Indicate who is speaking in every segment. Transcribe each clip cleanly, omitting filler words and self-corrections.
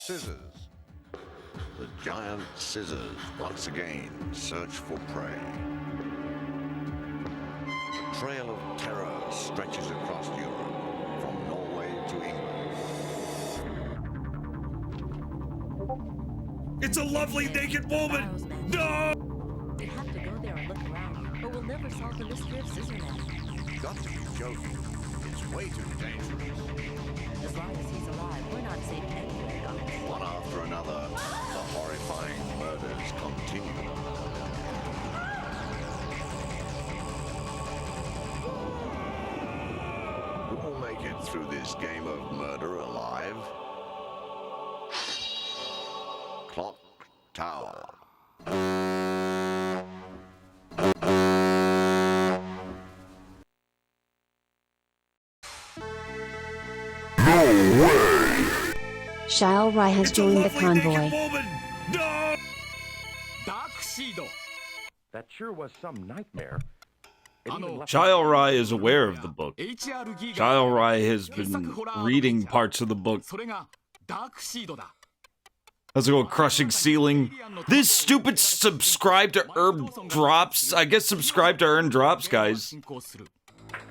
Speaker 1: Scissors. The giant scissors once again search for prey. A trail of terror stretches across Europe, from Norway to England.
Speaker 2: It's a lovely naked woman! No!
Speaker 3: We have to go there and look around, or we'll never solve the mystery of Scissornet.
Speaker 1: You've got to be joking. It's way too dangerous.
Speaker 3: As long as he's alive, we're not safe anywhere, Doc.
Speaker 1: One after another, the horrifying murders continue. Who will make it through this game of murder alive? Clock Tower.
Speaker 4: Shile Rai has joined the convoy.
Speaker 2: No!
Speaker 5: That sure was some nightmare.
Speaker 2: Shile Rai is aware of the book. Shile Rai has been reading parts of the book. How's it go? Crushing Ceiling. This stupid subscribe to earn drops. I guess subscribe to earn drops, guys.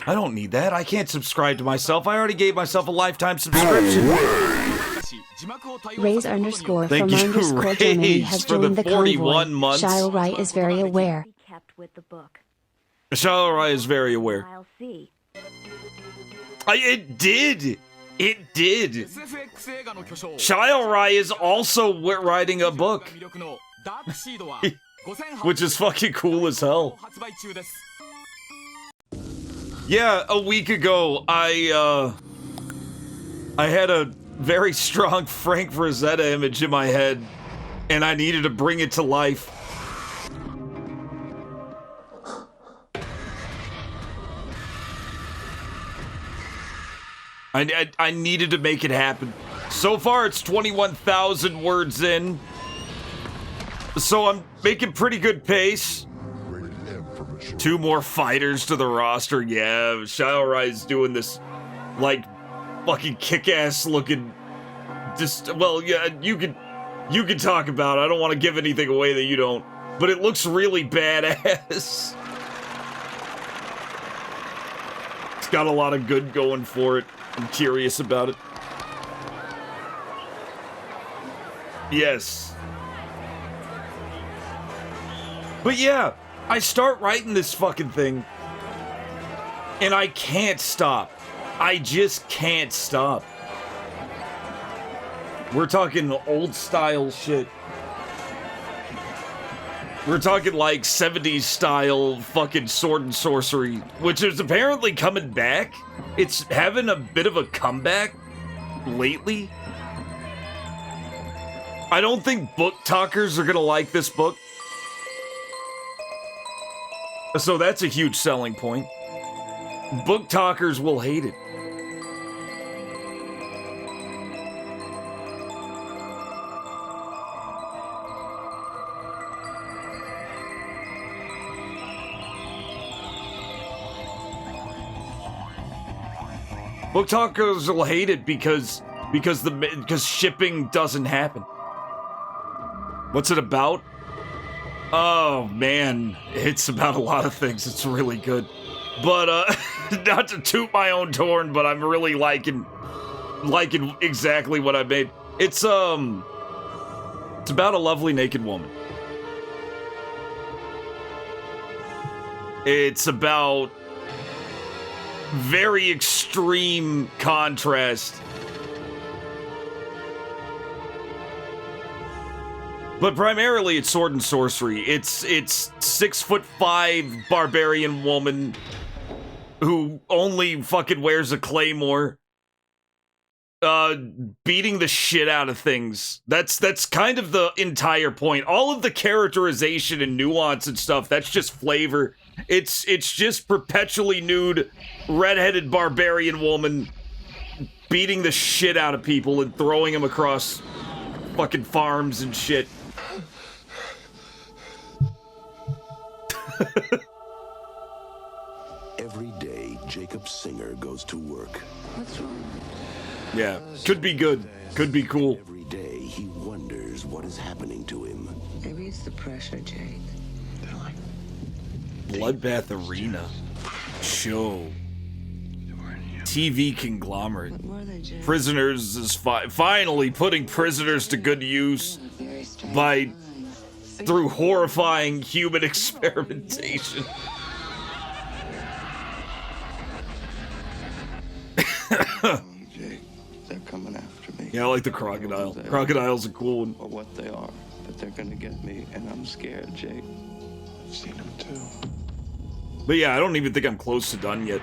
Speaker 2: I don't need that. I can't subscribe to myself. I already gave myself a lifetime subscription.
Speaker 4: Raise underscore
Speaker 2: Thank
Speaker 4: from
Speaker 2: you,
Speaker 4: underscore Germany
Speaker 2: Raise,
Speaker 4: has
Speaker 2: for the
Speaker 4: joined the
Speaker 2: 41
Speaker 4: convoy.
Speaker 2: months.
Speaker 4: Shile Rai is very aware.
Speaker 3: Be kept with the book.
Speaker 2: Shile Rai is very aware.
Speaker 3: I'll see.
Speaker 2: It did. It did. Shile Rai is also writing a book, which is fucking cool as hell. Yeah, a week ago, I had a very strong Frank Frazetta image in my head, and I needed to bring it to life. I needed to make it happen. So far, it's 21,000 words in, so I'm making pretty good pace. 2 more fighters to the roster. Yeah, Shile Rai's doing this, like, fucking kick-ass looking. Just, well, yeah, you can talk about it. I don't want to give anything away that you don't, but it looks really badass. It's got a lot of good going for it. I'm curious about it. Yes. But yeah, I start writing this fucking thing, and I can't stop. I just can't stop. We're talking old style shit. We're talking like 70s style fucking sword and sorcery, which is apparently coming back. It's having a bit of a comeback lately. I don't think book talkers are gonna like this book. So that's a huge selling point. Book talkers will hate it. Book talkers will hate it because shipping doesn't happen. What's it about? Oh man, it's about a lot of things. It's really good. But not to toot my own horn, but I'm really liking exactly what I made. It's about a lovely naked woman. It's about very extreme contrast. But primarily it's sword and sorcery. It's 6'5" barbarian woman who only fucking wears a claymore, beating the shit out of things. That's kind of the entire point. All of the characterization and nuance and stuff, that's just flavor. It's just perpetually nude, redheaded barbarian woman beating the shit out of people and throwing them across fucking farms and shit.
Speaker 6: Every day, Jacob Singer goes to work.
Speaker 3: What's wrong?
Speaker 2: Yeah, could be good. Could be cool.
Speaker 6: Every day, wonders what is happening to him.
Speaker 7: Maybe it's the pressure, Jake.
Speaker 2: Bloodbath Arena. Show. TV conglomerate.
Speaker 7: What were they, Jake?
Speaker 2: Prisoners is finally putting prisoners to good use by through horrifying human experimentation.
Speaker 8: Jake, they're coming after me.
Speaker 2: Yeah, I like the crocodile. Crocodile's a cool one.
Speaker 8: Or what they are, but they're gonna get me, and I'm scared, Jake. I've seen them too.
Speaker 2: But yeah, I don't even think I'm close to done yet.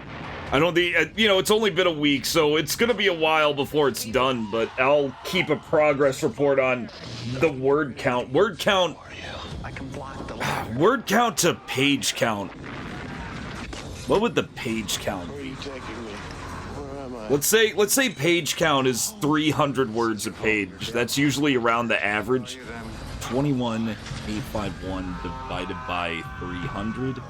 Speaker 2: I don't think, you know, it's only been a week, so it's gonna be a while before it's done, but I'll keep a progress report on the word count. Word count to page count. What would the page count be? Let's say page count is 300 words a page. That's usually around the average. 21,851 divided by 300.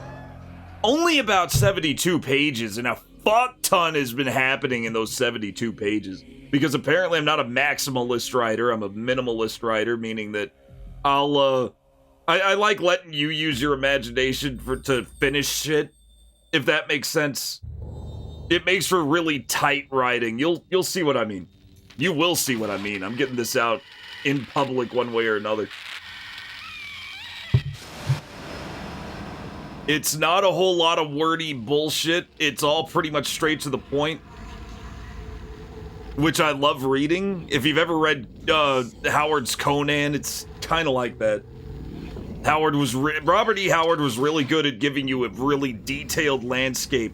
Speaker 2: Only about 72 pages, and a fuck ton has been happening in those 72 pages. Because apparently I'm not a maximalist writer, I'm a minimalist writer, meaning that I like letting you use your imagination to finish shit, if that makes sense. It makes for really tight writing. You'll see what I mean. You will see what I mean. I'm getting this out in public one way or another. It's not a whole lot of wordy bullshit. It's all pretty much straight to the point, which I love reading. If you've ever read Howard's Conan, it's kind of like that. Robert E. Howard was really good at giving you a really detailed landscape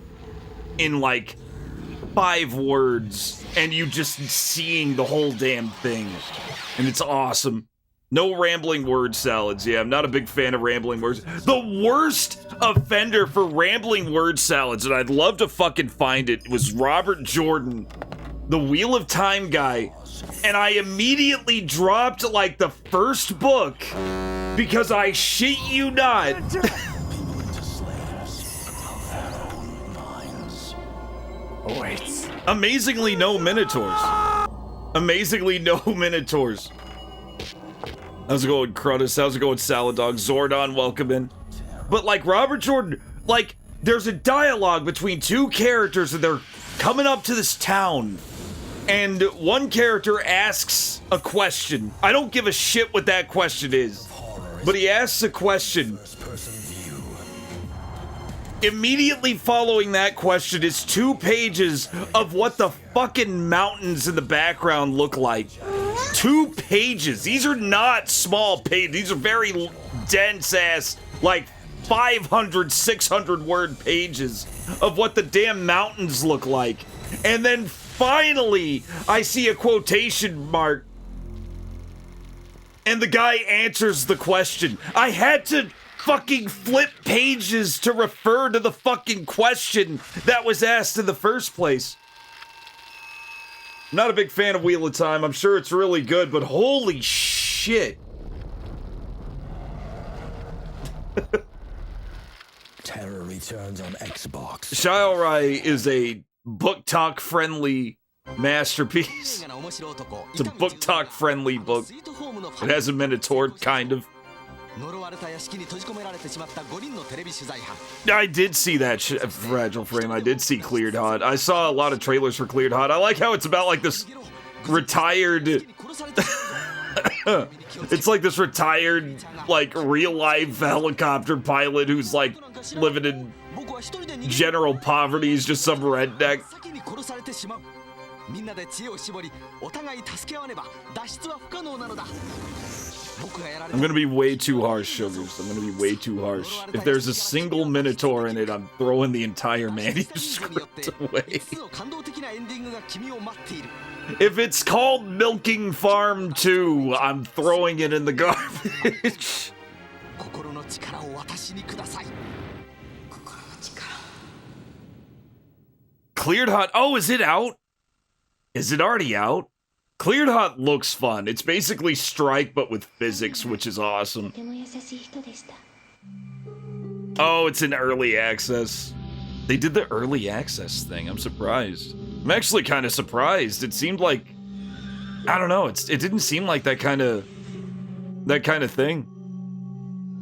Speaker 2: in like 5 words, and you just seeing the whole damn thing, and it's awesome. No rambling word salads. Yeah, I'm not a big fan of rambling words. The worst offender for rambling word salads, and I'd love to fucking find it, was Robert Jordan, the Wheel of Time guy. And I immediately dropped like the first book because I shit you not. Amazingly no Minotaurs. Amazingly no Minotaurs. How's it going, Crudus? How's it going, Salad Dog? Zordon, welcome in. But like Robert Jordan, like there's a dialogue between 2 characters and they're coming up to this town. And one character asks a question. I don't give a shit what that question is. But he asks a question. Immediately following that question is 2 pages of what the fucking mountains in the background look like. 2 pages. These are not small pages. These are very dense ass, like 500, 600 word pages of what the damn mountains look like. And then finally, I see a quotation mark. And the guy answers the question. I had to fucking flip pages to refer to the fucking question that was asked in the first place. I'm not a big fan of Wheel of Time. I'm sure it's really good, but holy shit.
Speaker 6: Terror returns on Xbox.
Speaker 2: Shilerai is a book talk friendly masterpiece. It's a book talk friendly book. It has a Minotaur, kind of. I did see that Fragile Frame. I did see Cleared Hot. I saw a lot of trailers for Cleared Hot. I like how it's about like this retired... it's like this retired, like, real-life helicopter pilot who's like living in general poverty. He's just some redneck. I'm gonna be way too harsh, Sugars. I'm gonna be way too harsh. If there's a single Minotaur in it, I'm throwing the entire manuscript away. If it's called Milking Farm 2, I'm throwing it in the garbage. Cleared Hot. Oh, is it out? Is it already out? Cleared Hot looks fun. It's basically Strike, but with physics, which is awesome. Oh, it's in early access. They did the early access thing. I'm surprised. I'm actually kind of surprised. It seemed like... I don't know. It didn't seem like that kind of That kind of thing.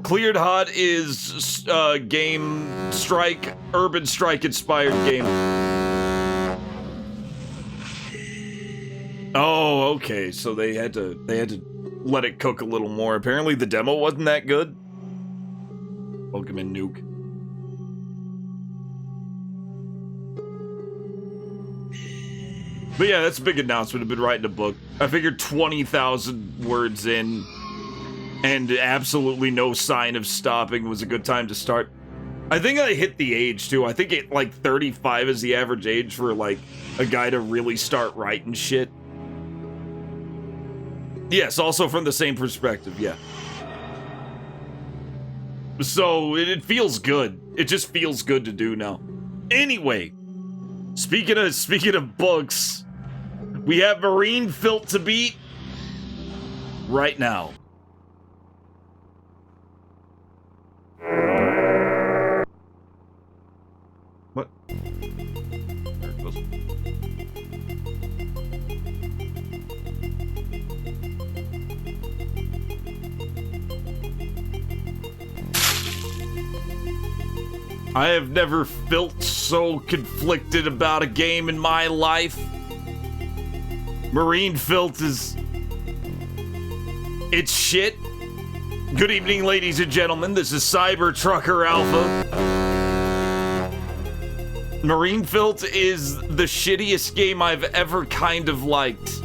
Speaker 2: Cleared Hot is game strike, urban strike inspired game. Oh, okay. So they had to let it cook a little more. Apparently the demo wasn't that good. Welcome in, Nuke. But yeah, that's a big announcement. I've been writing a book. I figured 20,000 words in and absolutely no sign of stopping was a good time to start. I think I hit the age too. I think it like 35 is the average age for like a guy to really start writing shit. Yes, also from the same perspective, yeah. So it feels good. It just feels good to do now. Anyway, speaking of books, we have Marine PHILT to beat right now. What? There it goes. I have never felt so conflicted about a game in my life. Marine PHILT is... it's shit. Good evening, ladies and gentlemen. This is Cyber Trucker Alpha. Marine PHILT is the shittiest game I've ever kind of liked.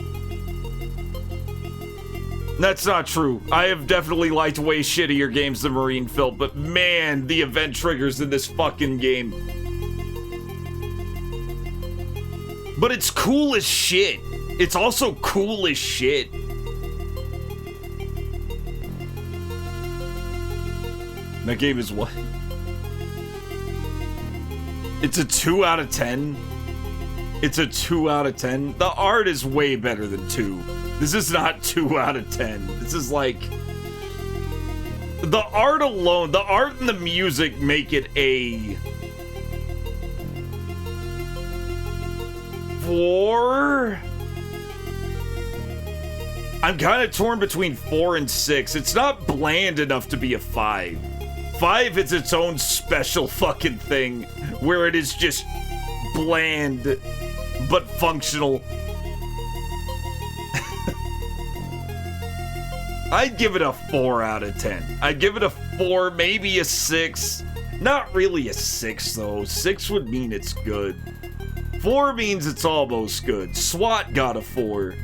Speaker 2: That's not true. I have definitely liked way shittier games than Marine PHILT, but man, the event triggers in this fucking game. But it's cool as shit. It's also cool as shit. That game is what? It's a 2 out of 10. It's a 2 out of 10. The art is way better than 2. This is not 2 out of 10. This is like... the art alone, the art and the music make it a... 4? I'm kind of torn between 4 and 6. It's not bland enough to be a 5. 5 is its own special fucking thing, where it is just bland, but functional. I'd give it a 4 out of 10. I'd give it a 4, maybe a 6. Not really a 6, though. 6 would mean it's good. 4 means it's almost good. SWAT got a 4.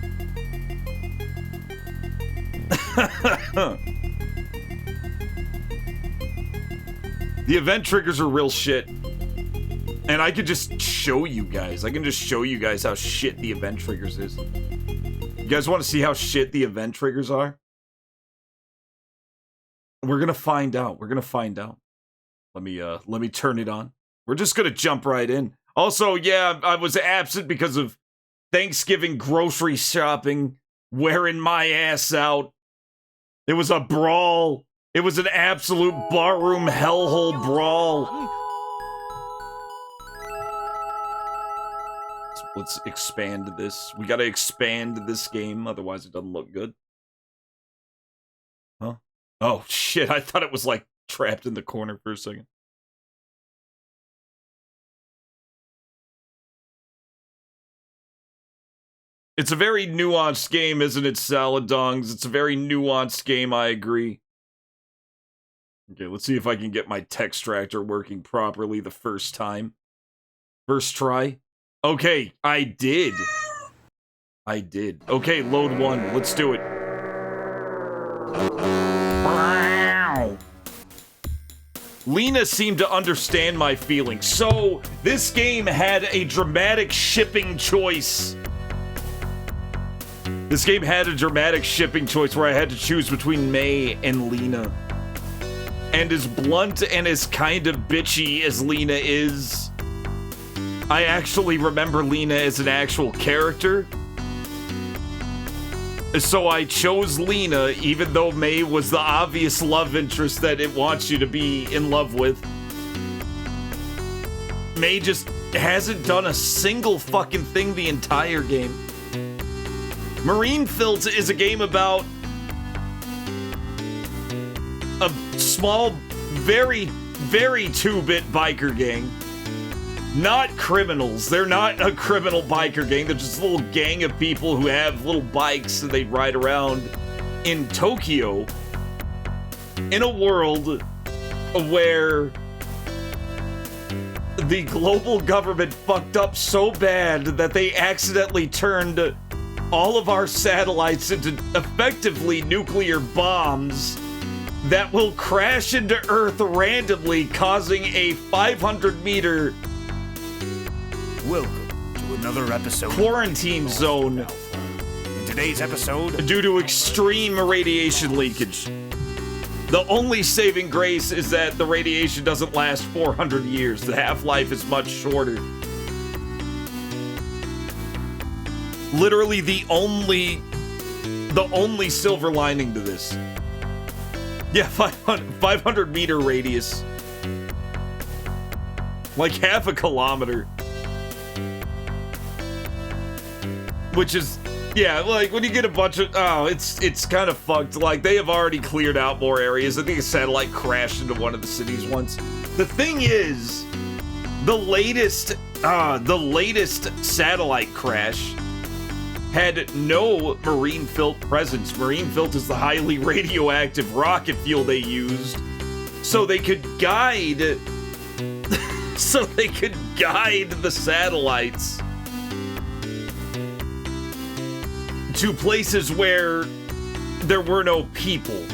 Speaker 2: The event triggers are real shit. And I could just show you guys. I can just show you guys how shit the event triggers is. You guys want to see how shit the event triggers are? We're gonna find out. We're gonna find out. Let me turn it on. We're just gonna jump right in. Also, yeah, I was absent because of Thanksgiving grocery shopping, wearing my ass out. It was a brawl. It was an absolute barroom hellhole brawl. Let's expand this. We gotta expand this game, otherwise it doesn't look good. Huh? Oh, shit, I thought it was, like, trapped in the corner for a second. It's a very nuanced game, isn't it, Saladongs? It's a very nuanced game, I agree. Okay, let's see if I can get my textractor working properly the first time. First try. Okay, I did. I did. Okay, load 1. Let's do it. Lena seemed to understand my feelings. So, this game had a dramatic shipping choice. This game had a dramatic shipping choice where I had to choose between May and Lena. And as blunt and as kind of bitchy as Lena is, I actually remember Lena as an actual character. So I chose Lena, even though May was the obvious love interest that it wants you to be in love with. May just hasn't done a single fucking thing the entire game. Marine PHILT is a game about a small, very, very 2-bit biker gang. Not criminals. They're not a criminal biker gang. They're just a little gang of people who have little bikes and they ride around in Tokyo in a world where the global government fucked up so bad that they accidentally turned all of our satellites into effectively nuclear bombs that will crash into Earth randomly, causing a 500-meter
Speaker 9: Welcome to another episode
Speaker 2: quarantine zone
Speaker 9: In today's episode,
Speaker 2: due to extreme radiation leakage. The only saving grace is that the radiation doesn't last 400 years. The half-life is much shorter. Literally the only silver lining to this. Yeah, 500-meter radius. Like half a kilometer. Which is, yeah, like when you get a bunch of, it's kind of fucked. Like they have already cleared out more areas. I think a satellite crashed into one of the cities once. The thing is, the latest satellite crash had no marine PHILT presence. Marine PHILT is the highly radioactive rocket fuel they used, so they could guide, the satellites to places where there were no people.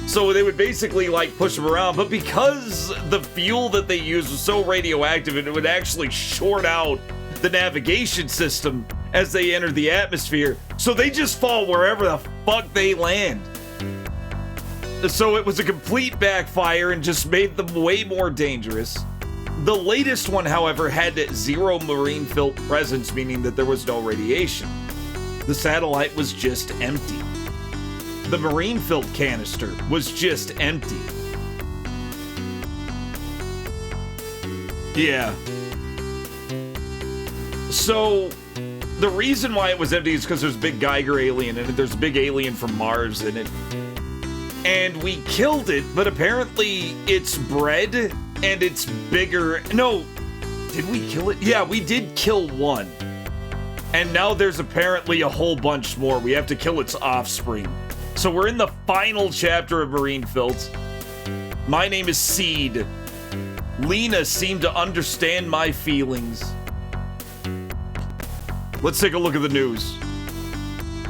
Speaker 2: So they would basically like push them around, but because the fuel that they used was so radioactive, it would actually short out the navigation system as they enter the atmosphere. So they just fall wherever the fuck they land. So it was a complete backfire and just made them way more dangerous. The latest one, however, had zero marine PHILT presence, meaning that there was no radiation. The satellite was just empty. The marine PHILT canister was just empty. Yeah. So, the reason why it was empty is because there's a big Geiger alien in it. There's a big alien from Mars in it. And we killed it, but apparently it's bred and it's bigger. No, did we kill it? Yeah, we did kill one. And now there's apparently a whole bunch more. We have to kill its offspring. So we're in the final chapter of Marine PHILT. My name is Seed. Lena seemed to understand my feelings. Let's take a look at the news.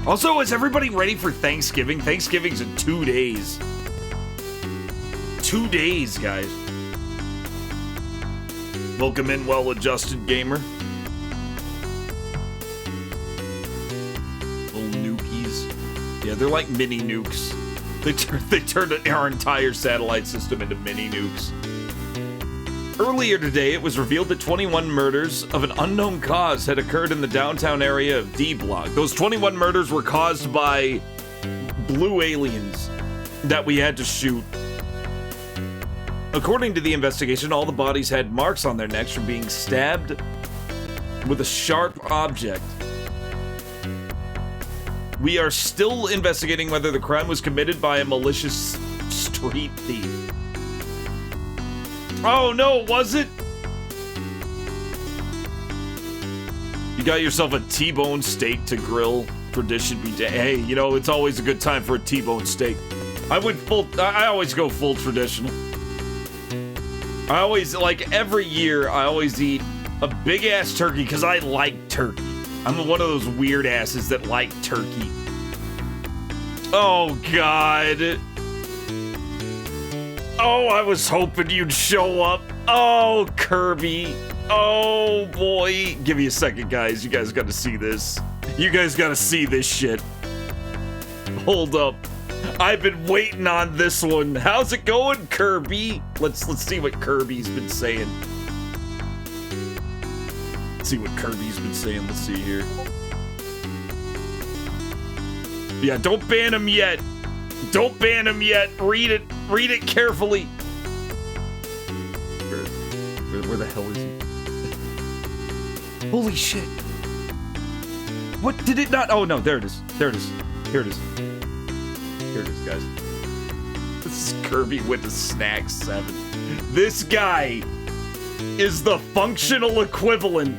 Speaker 2: Also, is everybody ready for Thanksgiving? Thanksgiving's in 2 days. 2 days, guys. Welcome in, well-adjusted gamer. Yeah, they're like mini nukes. They turned our entire satellite system into mini nukes. Earlier today, it was revealed that 21 murders of an unknown cause had occurred in the downtown area of D Block. Those 21 murders were caused by blue aliens that we had to shoot. According to the investigation, all the bodies had marks on their necks from being stabbed with a sharp object. We are still investigating whether the crime was committed by a malicious street thief. Oh no, was it? You got yourself a T-bone steak to grill. Tradition be damned. Hey, you know, it's always a good time for a T-bone steak. I always go full traditional. I always, like, every year, I always eat a big-ass turkey because I like turkey. I'm one of those weird asses that like turkey. Oh, God. Oh, I was hoping you'd show up. Oh, Kirby. Oh, boy. Give me a second, guys. You guys got to see this. You guys got to see this shit. Hold up. I've been waiting on this one. How's it going, Kirby? Let's see what Kirby's been saying. Let's see what Kirby's been saying. Let's see here. Yeah, don't ban him yet. Don't ban him yet. Read it. Read it carefully. Where the hell is he? Holy shit. What did it not? Oh, no. There it is. There it is. Here it is. Here it is, guys. This is Kirby with the Snack 7. This guy is the functional equivalent.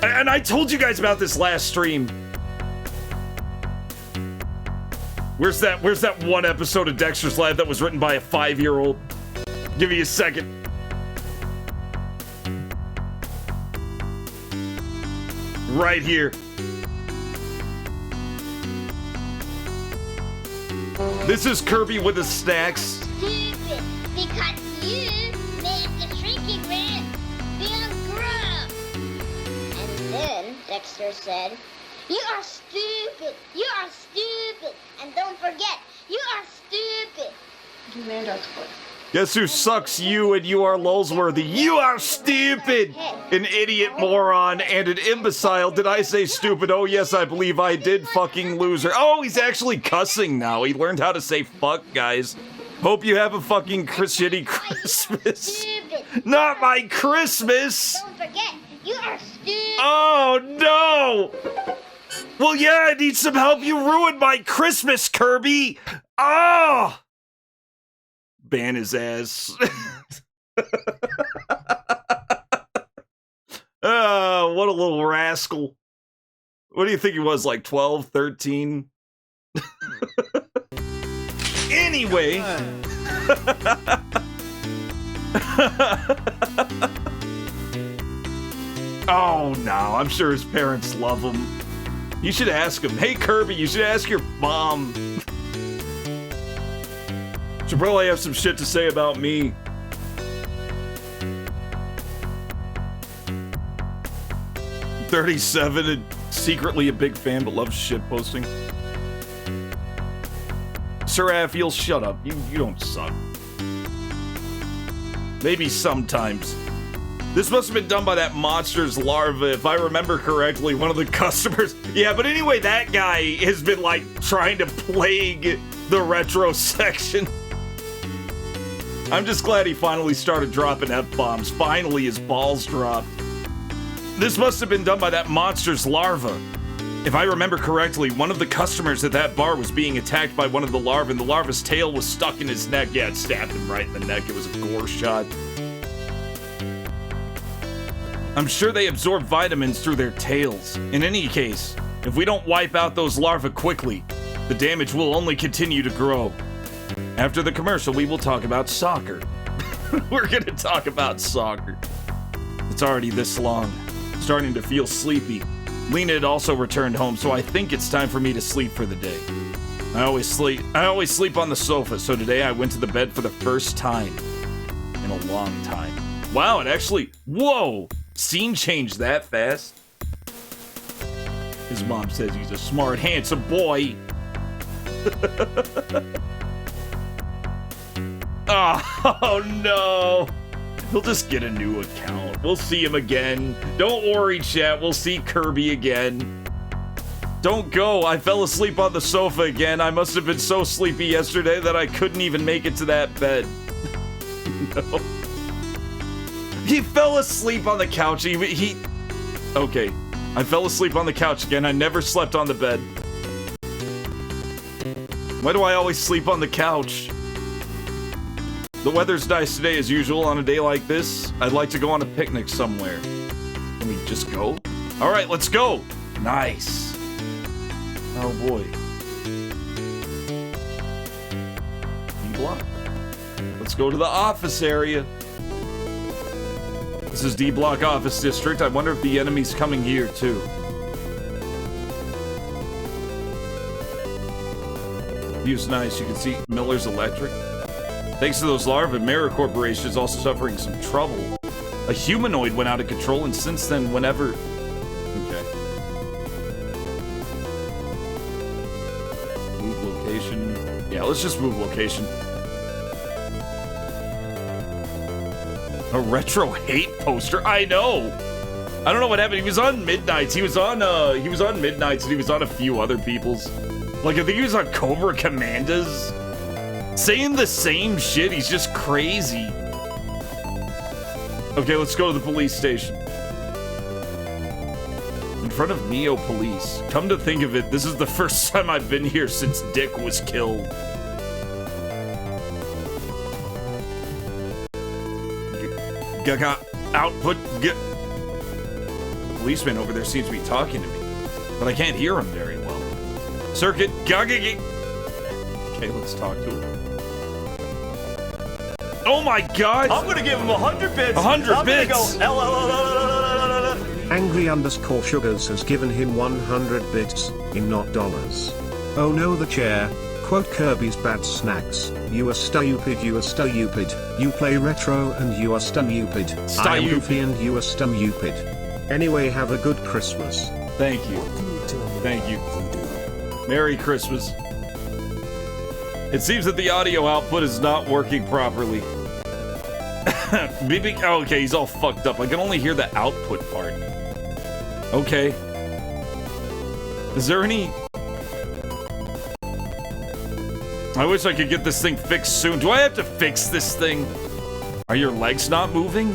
Speaker 2: And I told you guys about this last stream. Where's that one episode of Dexter's Lab that was written by a 5-year-old? Give me a second. Right here. This is Kirby with the Snacks.
Speaker 10: Stupid, because you made the shrinking rat feel gross. And then Dexter said, "You are stupid. You are stupid. And don't forget, you are stupid." You made our sport.
Speaker 2: Guess who sucks? You and you are Lulsworthy. You are stupid! An idiot moron and an imbecile. Did I say stupid? Oh, yes, I believe I did, fucking loser. Oh, he's actually cussing now. He learned how to say fuck, guys. Hope you have a fucking shitty Christmas. Not my Christmas!
Speaker 10: Don't forget, you are stupid.
Speaker 2: Oh, no! Well, yeah, I need some help. You ruined my Christmas, Kirby! Oh! Ban his ass. Oh, what a little rascal. What do you think he was, like 12, 13? Anyway. Oh, no, I'm sure his parents love him. You should ask him. Hey, Kirby, you should ask your mom. Should probably have some shit to say about me. I'm 37 and secretly a big fan, but loves shit posting. Seraph, you'll shut up. You don't suck. Maybe sometimes. This must have been done by that monster's larva, if I remember correctly, one of the customers. Yeah, but anyway, that guy has been, like, trying to plague the retro section. I'm just glad he finally started dropping F-bombs. Finally, his balls dropped. This must have been done by that monster's larva. If I remember correctly, one of the customers at that bar was being attacked by one of the larvae, and the larva's tail was stuck in his neck. Yeah, it stabbed him right in the neck. It was a gore shot. I'm sure they absorb vitamins through their tails. In any case, if we don't wipe out those larvae quickly, the damage will only continue to grow. After the commercial, we will talk about soccer. We're gonna talk about soccer. It's already this long. Starting to feel sleepy. Lena had also returned home, so I think it's time for me to sleep for the day. I always sleep on the sofa, so today I went to the bed for the first time in a long time. Wow, it actually, whoa! Scene changed that fast. His mom says he's a smart, handsome boy. Oh no! He'll just get a new account. We'll see him again. Don't worry, chat. We'll see Kirby again. Don't go. I fell asleep on the sofa again. I must have been so sleepy yesterday that I couldn't even make it to that bed. No. He fell asleep on the couch. Okay. I fell asleep on the couch again. I never slept on the bed. Why do I always sleep on the couch? The weather's nice today as usual. On a day like this, I'd like to go on a picnic somewhere. Can we just go? All right, let's go. Nice. Oh boy. D-block. Let's go to the office area. This is D-block office district. I wonder if the enemy's coming here too. View's nice. You can see Miller's Electric. Thanks to those larvae, Mara Corporation is also suffering some trouble. A humanoid went out of control, and since then, whenever... Okay. Move location. Yeah, let's just move location. A retro hate poster? I know! I don't know what happened. He was on Midnights. He was on Midnights, and he was on a few other people's. Like, I think he was on Cobra Commandas. Saying the same shit, he's just crazy. Okay, let's go to the police station. In front of Neo Police. Come to think of it, this is the first time I've been here since Dick was killed. Gaga output. The policeman over there seems to be talking to me, but I can't hear him very well. Circuit Gaga. Okay, let's talk to him. Oh my God!
Speaker 11: I'm gonna give him 100 bits.
Speaker 2: 100 bits.
Speaker 12: Angry_Sugars has given him 100 bits, in not dollars. Oh no, the chair. Quote Kirby's bad snacks. You are stupid, you are stupid. You play retro and you are stupid. I am goofy and you are stupid. Anyway, have a good Christmas.
Speaker 2: Thank you. Thank you. Merry Christmas. It seems that the audio output is not working properly. Okay, he's all fucked up. I can only hear the output part. Okay. Is there any... I wish I could get this thing fixed soon. Do I have to fix this thing? Are your legs not moving?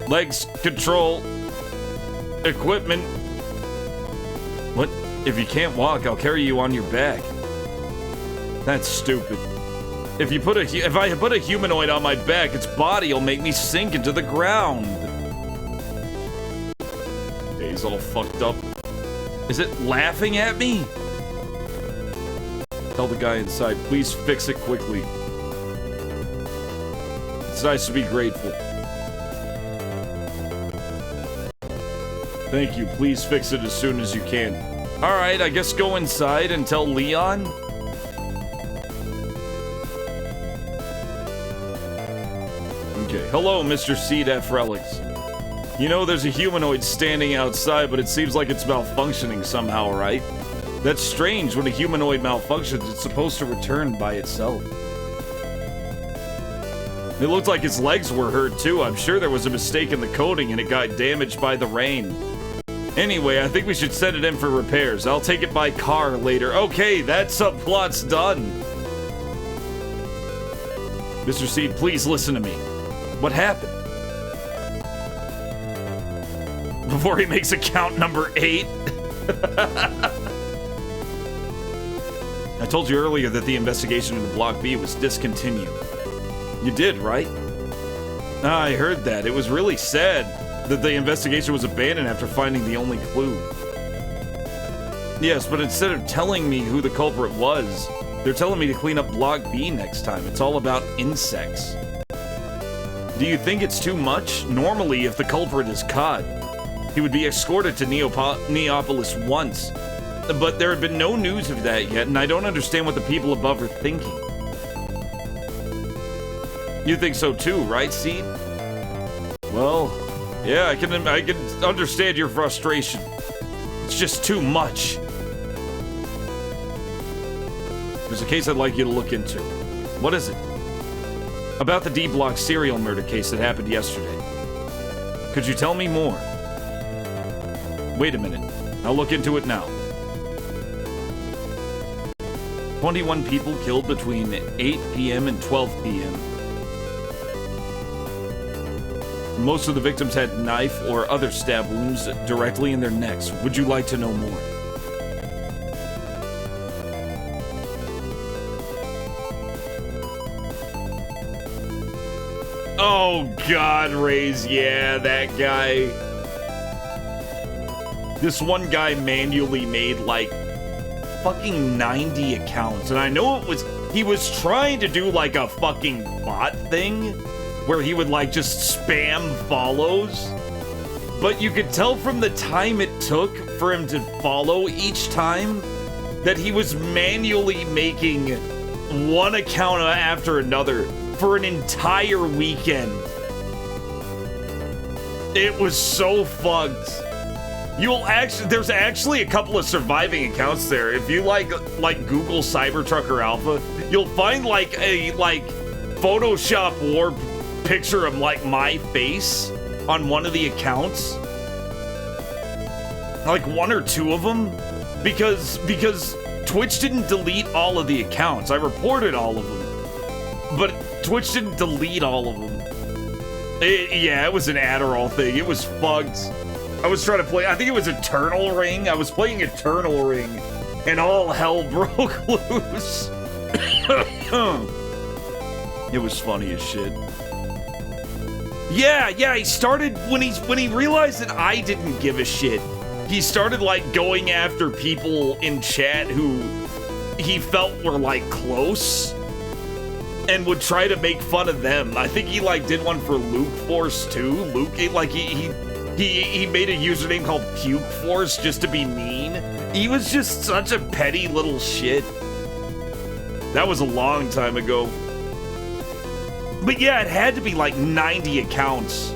Speaker 2: Legs, control, equipment. What? If you can't walk, I'll carry you on your back. That's stupid. If I put a humanoid on my back, its body will make me sink into the ground. Okay, he's all fucked up. Is it laughing at me? Tell the guy inside, please fix it quickly. It's nice to be grateful. Thank you, please fix it as soon as you can. Alright, I guess go inside and tell Leon. Okay, hello, Mr. Seed F. Relics. You know, there's a humanoid standing outside, but it seems like it's malfunctioning somehow, right? That's strange. When a humanoid malfunctions, it's supposed to return by itself. It looked like his legs were hurt too. I'm sure there was a mistake in the coding and it got damaged by the rain. Anyway, I think we should send it in for repairs. I'll take it by car later. Okay, that subplot's done. Mr. Seed, please listen to me. What happened? Before he makes account number 8. I told you earlier that the investigation into Block B was discontinued. You did, right? I heard that. It was really sad that the investigation was abandoned after finding the only clue. Yes, but instead of telling me who the culprit was, they're telling me to clean up Block B next time. It's all about insects. Do you think it's too much? Normally, if the culprit is caught, he would be escorted to Neopolis once. But there had been no news of that yet, and I don't understand what the people above are thinking. You think so too, right, Seed? Well, yeah, I can understand your frustration. It's just too much. There's a case I'd like you to look into. What is it? About the D-Block serial murder case that happened yesterday. Could you tell me more? Wait a minute. I'll look into it now. 21 people killed between 8 p.m. and 12 p.m. Most of the victims had knife or other stab wounds directly in their necks. Would you like to know more? Oh God, Raze, yeah, that guy. This one guy manually made like fucking 90 accounts, and I know he was trying to do like a fucking bot thing where he would like just spam follows, but you could tell from the time it took for him to follow each time that he was manually making one account after another for an entire weekend. It was so fucked. There's actually a couple of surviving accounts there. If you like Google Cybertrucker Alpha, you'll find like a Photoshop warp picture of like my face on one of the accounts. Like one or two of them, because Twitch didn't delete all of the accounts. I reported all of them, but Twitch didn't delete all of them. Yeah, it was an Adderall thing. It was fucked. I was trying to play, I think it was Eternal Ring. I was playing Eternal Ring, and all hell broke loose. It was funny as shit. Yeah, he started when he realized that I didn't give a shit. He started like going after people in chat who he felt were like close and would try to make fun of them. I think he like did one for Luke Force too. Luke, he made a username called Puke Force just to be mean. He was just such a petty little shit. That was a long time ago. But yeah, it had to be like 90 accounts.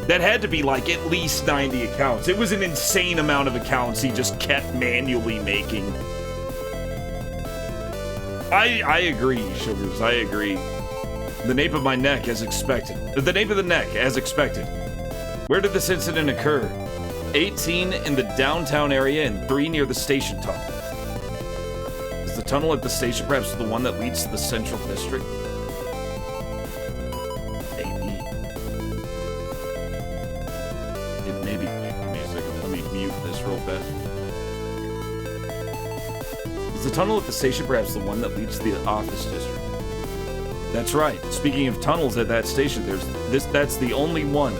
Speaker 2: That had to be like at least 90 accounts. It was an insane amount of accounts he just kept manually making. I agree, Sugars, I agree. The nape of my neck, as expected. The nape of the neck, as expected. Where did this incident occur? 18 in the downtown area and 3 near the station tunnel. Is the tunnel at the station perhaps the one that leads to the central district? Maybe. Give me a second. Let me mute this real fast. Is the tunnel at the station perhaps the one that leads to the office district? That's right. Speaking of tunnels at that station, that's the only one.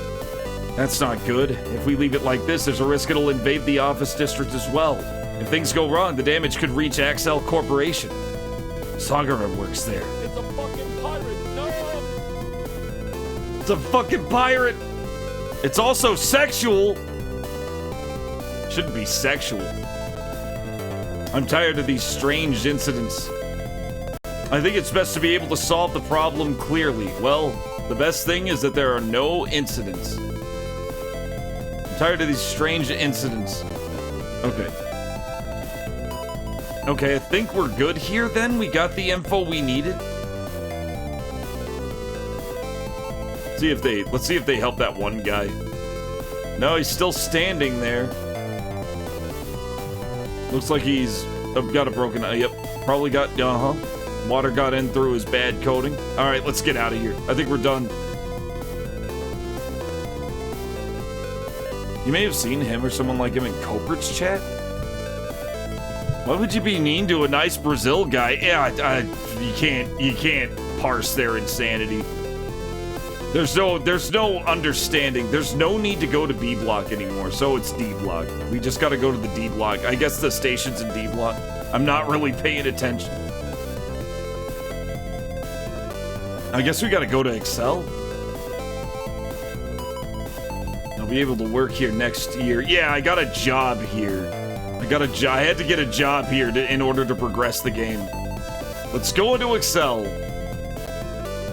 Speaker 2: That's not good. If we leave it like this, there's a risk it'll invade the office district as well. If things go wrong, the damage could reach Axel Corporation. Sagara works there.
Speaker 11: It's a fucking pirate! No!
Speaker 2: It's a fucking pirate! It's also sexual! Shouldn't be sexual. I'm tired of these strange incidents. I think it's best to be able to solve the problem clearly. Well, the best thing is that there are no incidents. I'm tired of these strange incidents. Okay. Okay, I think we're good here then. We got the info we needed. Let's see if they help that one guy. No, he's still standing there. Looks like he's got a broken eye. Yep, probably got, water got in through his bad coating. All right, let's get out of here. I think we're done. You may have seen him or someone like him in Culprit's chat. Why would you be mean to a nice Brazil guy? Yeah, you can't parse their insanity. There's no understanding. There's no need to go to B block anymore, so it's D block. We just gotta go to the D block. I guess the station's in D block. I'm not really paying attention. I guess we gotta go to Excel. I'll be able to work here next year. Yeah, I got a job here. I had to get a job here in order to progress the game. Let's go into Excel.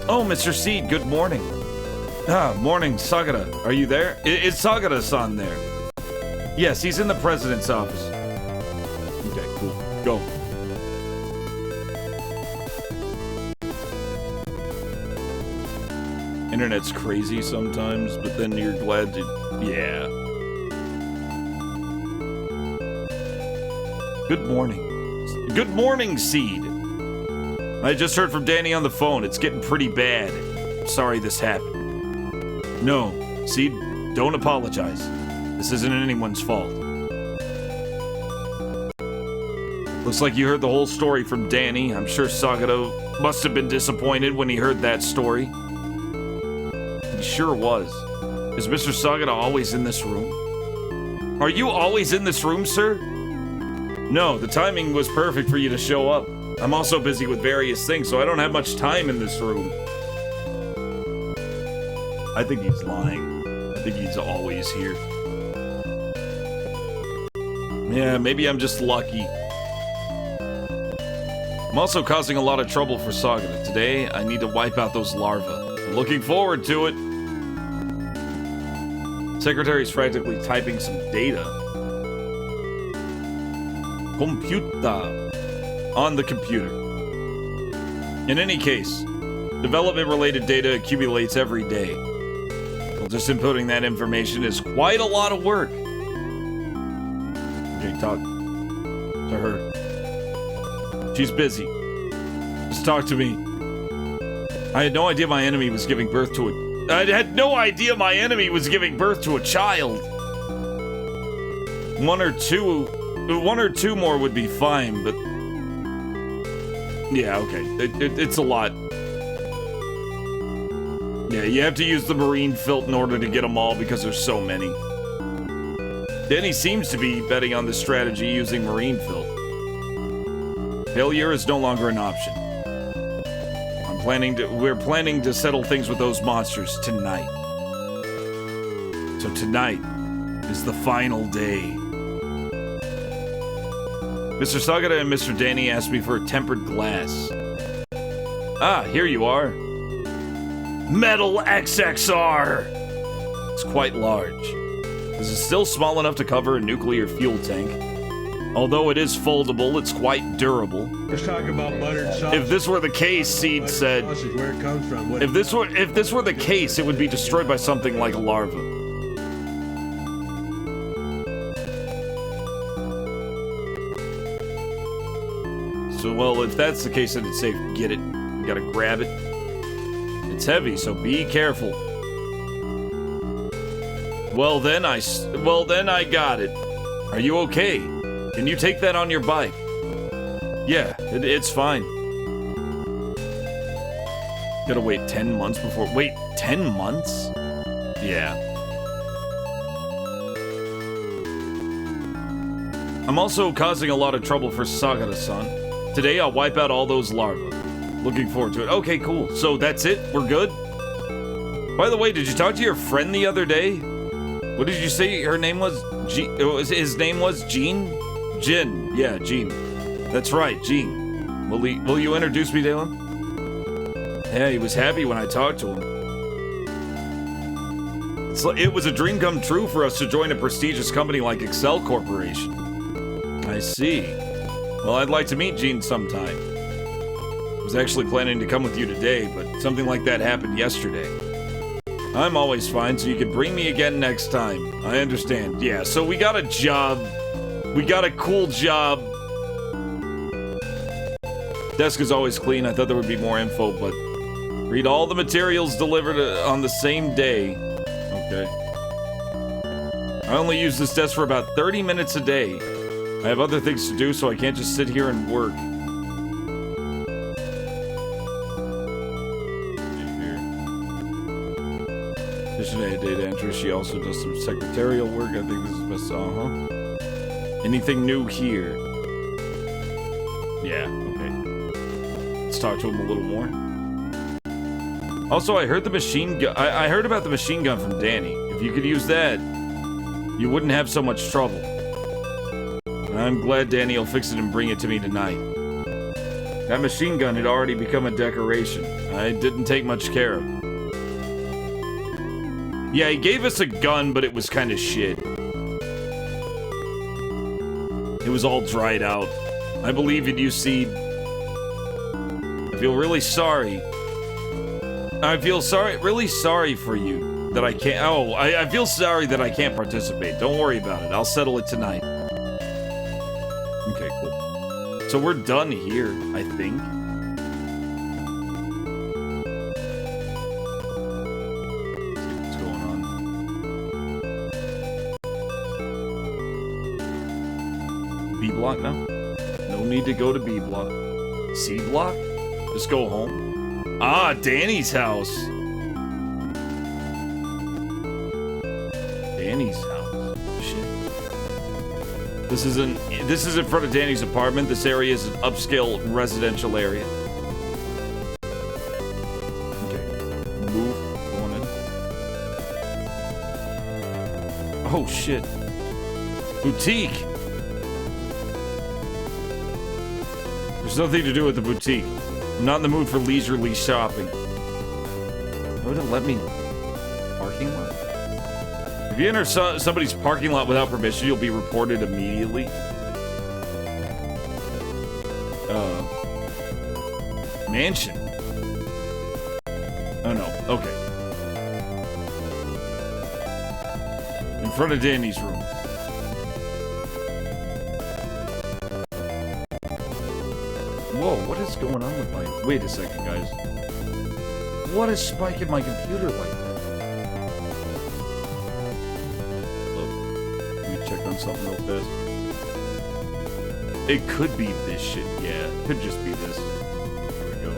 Speaker 2: Oh, Mr. Seed, good morning. Morning, Sagara. Are you there? Is Sagara-san there? Yes, he's in the president's office. Okay, cool. Go. Internet's crazy sometimes, but then you're glad to... Yeah. Good morning. Good morning, Seed. I just heard from Danny on the phone. It's getting pretty bad. Sorry this happened. No, Seed, don't apologize. This isn't anyone's fault. Looks like you heard the whole story from Danny. I'm sure Sagado must have been disappointed when he heard that story. He sure was. Is Mr. Sagado always in this room? Are you always in this room, sir? No, the timing was perfect for you to show up. I'm also busy with various things, so I don't have much time in this room. I think he's lying. I think he's always here. Yeah, maybe I'm just lucky. I'm also causing a lot of trouble for Sagada. Today, I need to wipe out those larvae. I'm looking forward to it. Secretary's practically typing some data. Computa. On the computer. In any case, development-related data accumulates every day. Well, just inputting that information is quite a lot of work. Okay, talk to her. She's busy. Just talk to me. I had no idea my enemy was giving birth to a... I had no idea my enemy was giving birth to a child. One or two more would be fine, but... Yeah, okay. It's a lot. Yeah, you have to use the marine PHILT in order to get them all because there's so many. Danny seems to be betting on this strategy using marine PHILT. Failure is no longer an option. We're planning to settle things with those monsters tonight. So tonight is the final day. Mr. Sagara and Mr. Danny asked me for a tempered glass. Ah, here you are. Metal XXR! It's quite large. This is still small enough to cover a nuclear fuel tank. Although it is foldable, it's quite durable.
Speaker 13: Let's talk about buttered sausage.
Speaker 2: If this were the case, Seed said,
Speaker 13: where it comes from.
Speaker 2: if this were the case, it would be destroyed by something like a larva. So, well, if that's the case, then it's safe. Get it. You gotta grab it. It's heavy, so be careful. Well, then I got it. Are you okay? Can you take that on your bike? Yeah, it's fine. Gotta wait 10 months before... Wait, 10 months? Yeah. I'm also causing a lot of trouble for Sagara-san. Today, I'll wipe out all those larvae. Looking forward to it. Okay, cool. So that's it? We're good? By the way, did you talk to your friend the other day? What did you say her name was? His name was Gene? Jin. Yeah, Gene. That's right, Gene. Will you introduce me to him? Yeah, he was happy when I talked to him. It was a dream come true for us to join a prestigious company like Excel Corporation. I see. Well, I'd like to meet Gene sometime. I was actually planning to come with you today, but something like that happened yesterday. I'm always fine, so you can bring me again next time. I understand. Yeah, so we got a job. We got a cool job. Desk is always clean. I thought there would be more info, but read all the materials delivered on the same day. Okay. I only use this desk for about 30 minutes a day. I have other things to do, so I can't just sit here and work. Additionally, data entry. She also does some secretarial work. I think this is best. Anything new here? Yeah. Okay. Let's talk to him a little more. Also, I heard the machine gun. I heard about the machine gun from Danny. If you could use that, you wouldn't have so much trouble. I'm glad Danny will fix it and bring it to me tonight. That machine gun had already become a decoration. I didn't take much care of it. Yeah, he gave us a gun, but it was kind of shit. It was all dried out. I believe in you, Seed. I feel really sorry. Really sorry for you that I can't. Oh, I feel sorry that I can't participate. Don't worry about it. I'll settle it tonight. Okay, cool. So we're done here, I think. Let's see what's going on. B block now? No need to go to B block. C block? Just go home. Ah, Danny's house. Danny's house. Shit. This is in front of Danny's apartment. This area is an upscale residential area. Okay. Move. Going in. Oh shit. Boutique. There's nothing to do with the boutique. I'm not in the mood for leisurely shopping. Would it let me? Parking lot? If you enter somebody's parking lot without permission, you'll be reported immediately. Mansion. Oh no. Okay. In front of Danny's room. Whoa, what is going on with my... Wait a second, guys. What is spiking my computer like that? Look, let me check on something real fast. It could be this shit, yeah. It could just be this. There we go.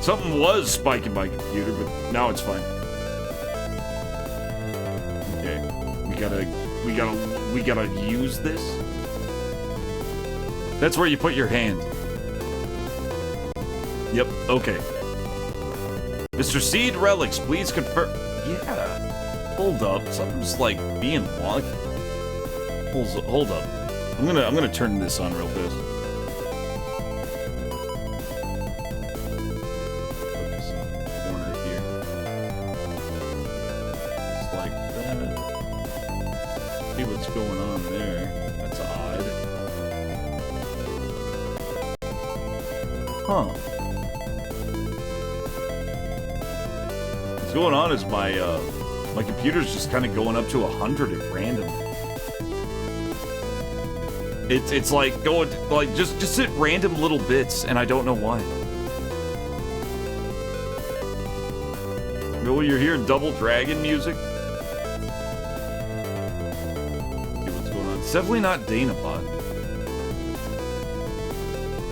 Speaker 2: Something was spiking my computer, but now it's fine. Okay. We gotta use this. That's where you put your hand. Yep, okay. Mr. Seed Relics, please confirm. Yeah. Hold up. Something's like being wonky. Hold up. I'm gonna turn this on real fast. Focus on the corner here. Just like that. See what's going on there. That's odd. Huh. What's going on is my computer's just kind of going up to 100 at random. It's like going like just at random little bits, and I don't know why. Really, you're hearing Double Dragon music? See what's going on. It's definitely not Danabot.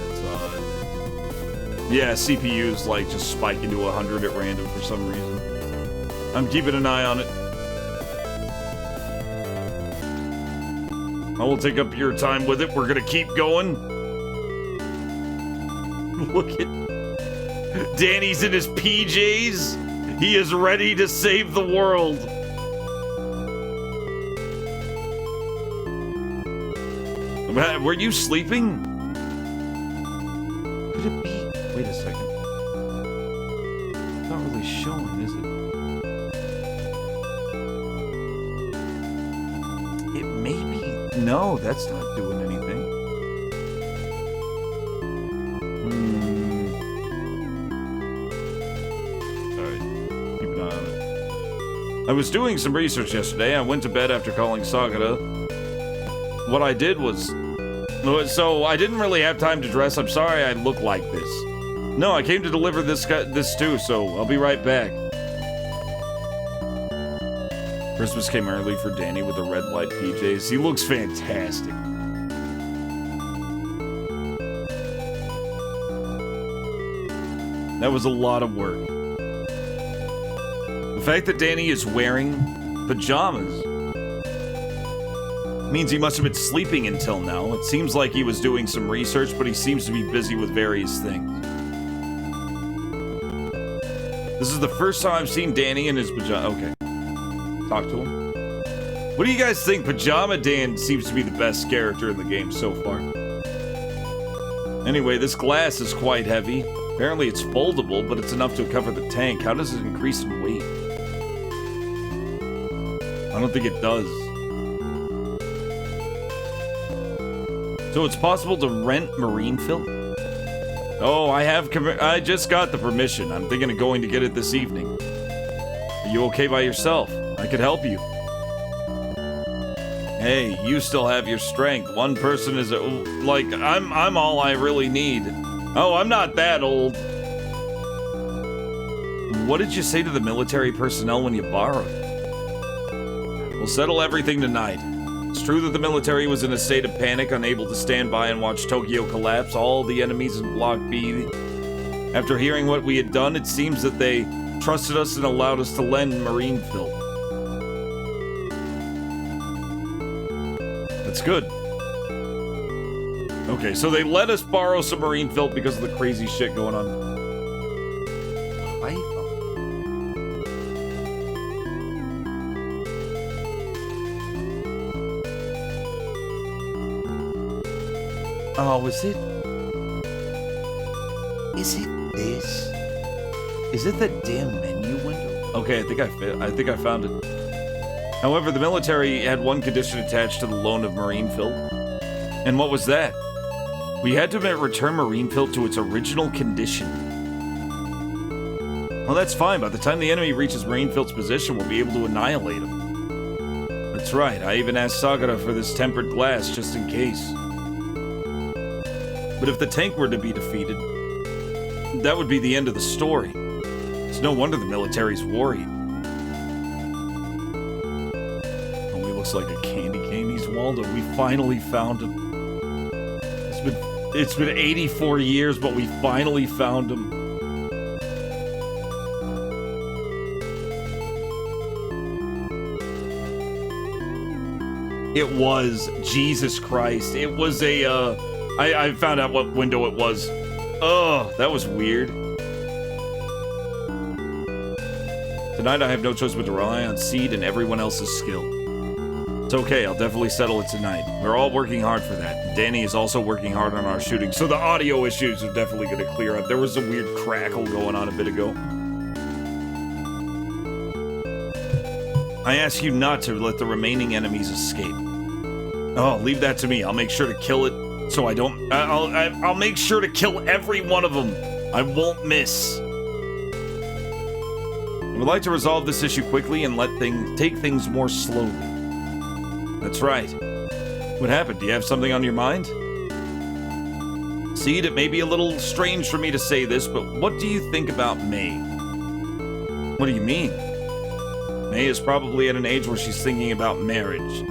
Speaker 2: That's odd. Yeah, CPU's like just spiking to 100 at random for some reason. I'm keeping an eye on it. I will take up your time with it. We're gonna keep going. Look at... Danny's in his PJs. He is ready to save the world. Were you sleeping? Could it be... Wait a second. It's not really showing, is it? It may be... No, that's not doing anything. Alright, keep an eye on it. I was doing some research yesterday. I went to bed after calling Sagara. What I did was... So, I didn't really have time to dress. I'm sorry I look like this. No, I came to deliver this too, so I'll be right back. Christmas came early for Danny with the red light PJs. He looks fantastic. That was a lot of work. The fact that Danny is wearing pajamas means he must have been sleeping until now. It seems like he was doing some research, but he seems to be busy with various things. This is the first time I've seen Danny in his pajamas. Okay. Talk to him. What do you guys think? Pajama Dan seems to be the best character in the game so far. Anyway, this glass is quite heavy. Apparently it's foldable, but it's enough to cover the tank. How does it increase in weight? I don't think it does. So it's possible to rent marine filth? Oh, I just got the permission. I'm thinking of going to get it this evening. Are you okay by yourself? I could help you. Hey, you still have your strength. One person is like I'm all I really need. Oh, I'm not that old. What did you say to the military personnel when you borrowed? We'll settle everything tonight. It's true that the military was in a state of panic, unable to stand by and watch Tokyo collapse. All the enemies in Block B. After hearing what we had done, it seems that they trusted us and allowed us to lend marine filth. That's good. Okay, so they let us borrow some marine filth because of the crazy shit going on. Python. Oh, is it this? Is it the damn menu window? Okay, I think I found it. However, the military had one condition attached to the loan of marine filth. And what was that? We had to return marine filth to its original condition. Well, that's fine. By the time the enemy reaches marine filth's position, we'll be able to annihilate him. That's right. I even asked Sagara for this tempered glass just in case. But if the tank were to be defeated, that would be the end of the story. It's no wonder the military's worried. Only looks like a candy cane. He's Waldo. We finally found him. It's been 84 years, but we finally found him. It was. Jesus Christ. It was a, I found out what window it was. Oh, that was weird. Tonight I have no choice but to rely on Seed and everyone else's skill. It's okay, I'll definitely settle it tonight. We're all working hard for that. Danny is also working hard on our shooting, so the audio issues are definitely going to clear up. There was a weird crackle going on a bit ago. I ask you not to let the remaining enemies escape. Oh, leave that to me. I'll make sure to kill it so I don't... I'll make sure to kill every one of them. I won't miss. I would like to resolve this issue quickly and take things more slowly. That's right. What happened? Do you have something on your mind? Seed, it may be a little strange for me to say this, but what do you think about May? What do you mean? May is probably at an age where she's thinking about marriage.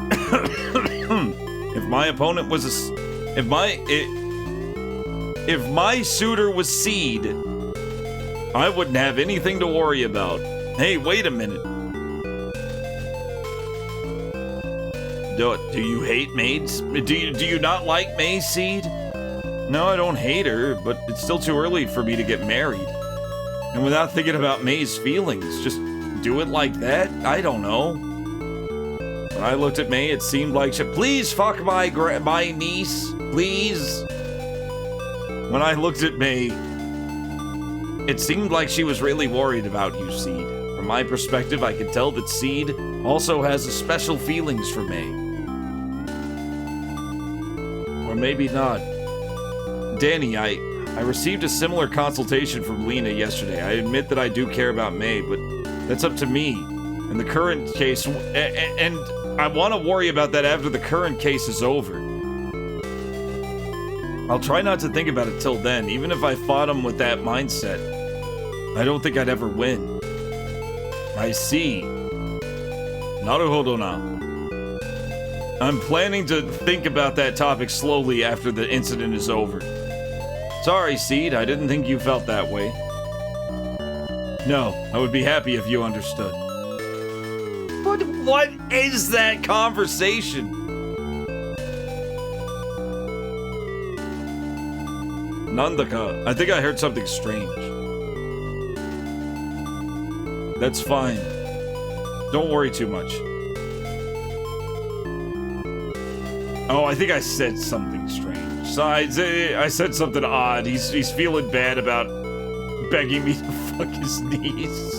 Speaker 2: If my opponent was if my suitor was Seed, I wouldn't have anything to worry about. Hey, wait a minute. Do you hate maids? Do you not like May, Seed? No, I don't hate her, but it's still too early for me to get married. And without thinking about May's feelings, just do it like that? I don't know. When I looked at May, it seemed like she... Please fuck my niece, please. When I looked at May, it seemed like she was really worried about you, Seed. From my perspective, I can tell that Seed also has special feelings for May. Or maybe not. Danny, I received a similar consultation from Lena yesterday. I admit that I do care about May, but that's up to me. In the current case, and I want to worry about that after the current case is over. I'll try not to think about it till then, even if I fought him with that mindset. I don't think I'd ever win. I see. Naruhodo na. I'm planning to think about that topic slowly after the incident is over. Sorry, Seed, I didn't think you felt that way. No, I would be happy if you understood. But what is that conversation? Nandaka, I think I heard something strange. That's fine. Don't worry too much. Oh, I think I said something strange. So I said something odd. He's feeling bad about begging me to fuck his niece.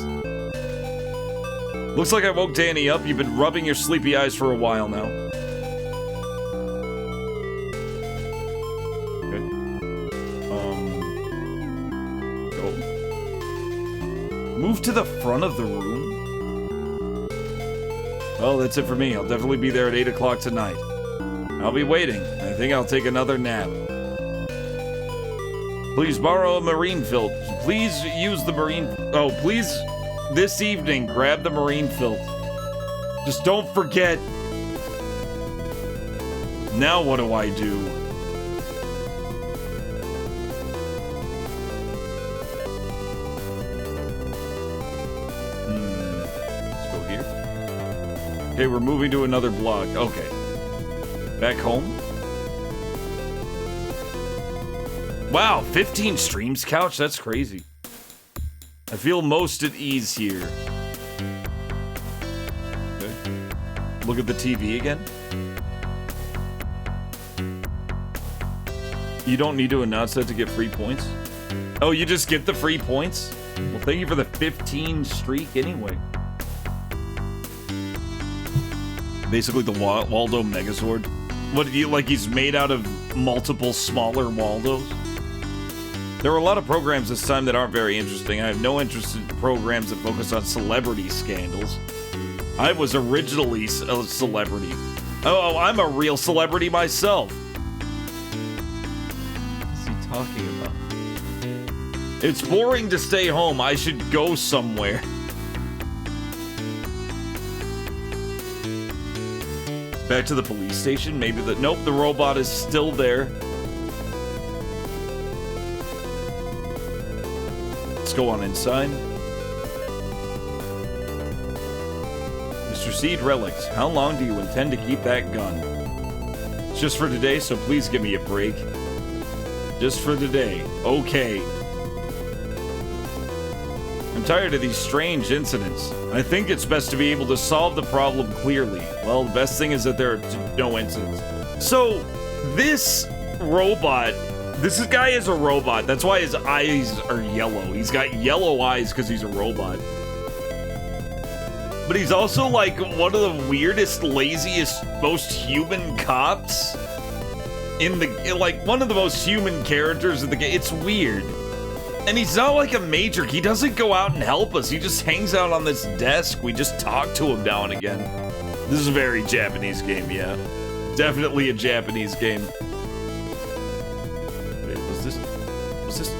Speaker 2: Looks like I woke Danny up. You've been rubbing your sleepy eyes for a while now. Okay. Go. Move to the front of the room? Well, that's it for me. I'll definitely be there at 8 o'clock tonight. I'll be waiting. I think I'll take another nap. Please borrow a marine filter. Please use the marine... Oh, please, this evening, grab the marine filter. Just don't forget. Now what do I do? Let's go here. Okay, we're moving to another block. Okay. Back home? Wow, 15 streams, Couch? That's crazy. I feel most at ease here. Okay. Look at the TV again. You don't need to announce that to get free points? Oh, you just get the free points? Well, thank you for the 15 streak anyway. Basically the Waldo Megazord. What do you like? He's made out of multiple smaller Waldos. There were a lot of programs this time that aren't very interesting. I have no interest in programs that focus on celebrity scandals. I was originally a celebrity. Oh, I'm a real celebrity myself. What's he talking about? It's boring to stay home. I should go somewhere. Back to the police station? Maybe the... Nope, the robot is still there. Let's go on inside. Mr. Seed Relics, how long do you intend to keep that gun? It's just for today, so please give me a break. Just for today. Okay. I'm tired of these strange incidents. I think it's best to be able to solve the problem clearly. Well, the best thing is that there are no incidents. So, this robot, this guy is a robot. That's why his eyes are yellow. He's got yellow eyes because he's a robot. But he's also like one of the weirdest, laziest, most human cops in the, like one of the most human characters in the game. It's weird. And he's not like a major. He doesn't go out and help us. He just hangs out on this desk. We just talk to him now and again. This is a very Japanese game, yeah. Definitely a Japanese game. Wait, was this,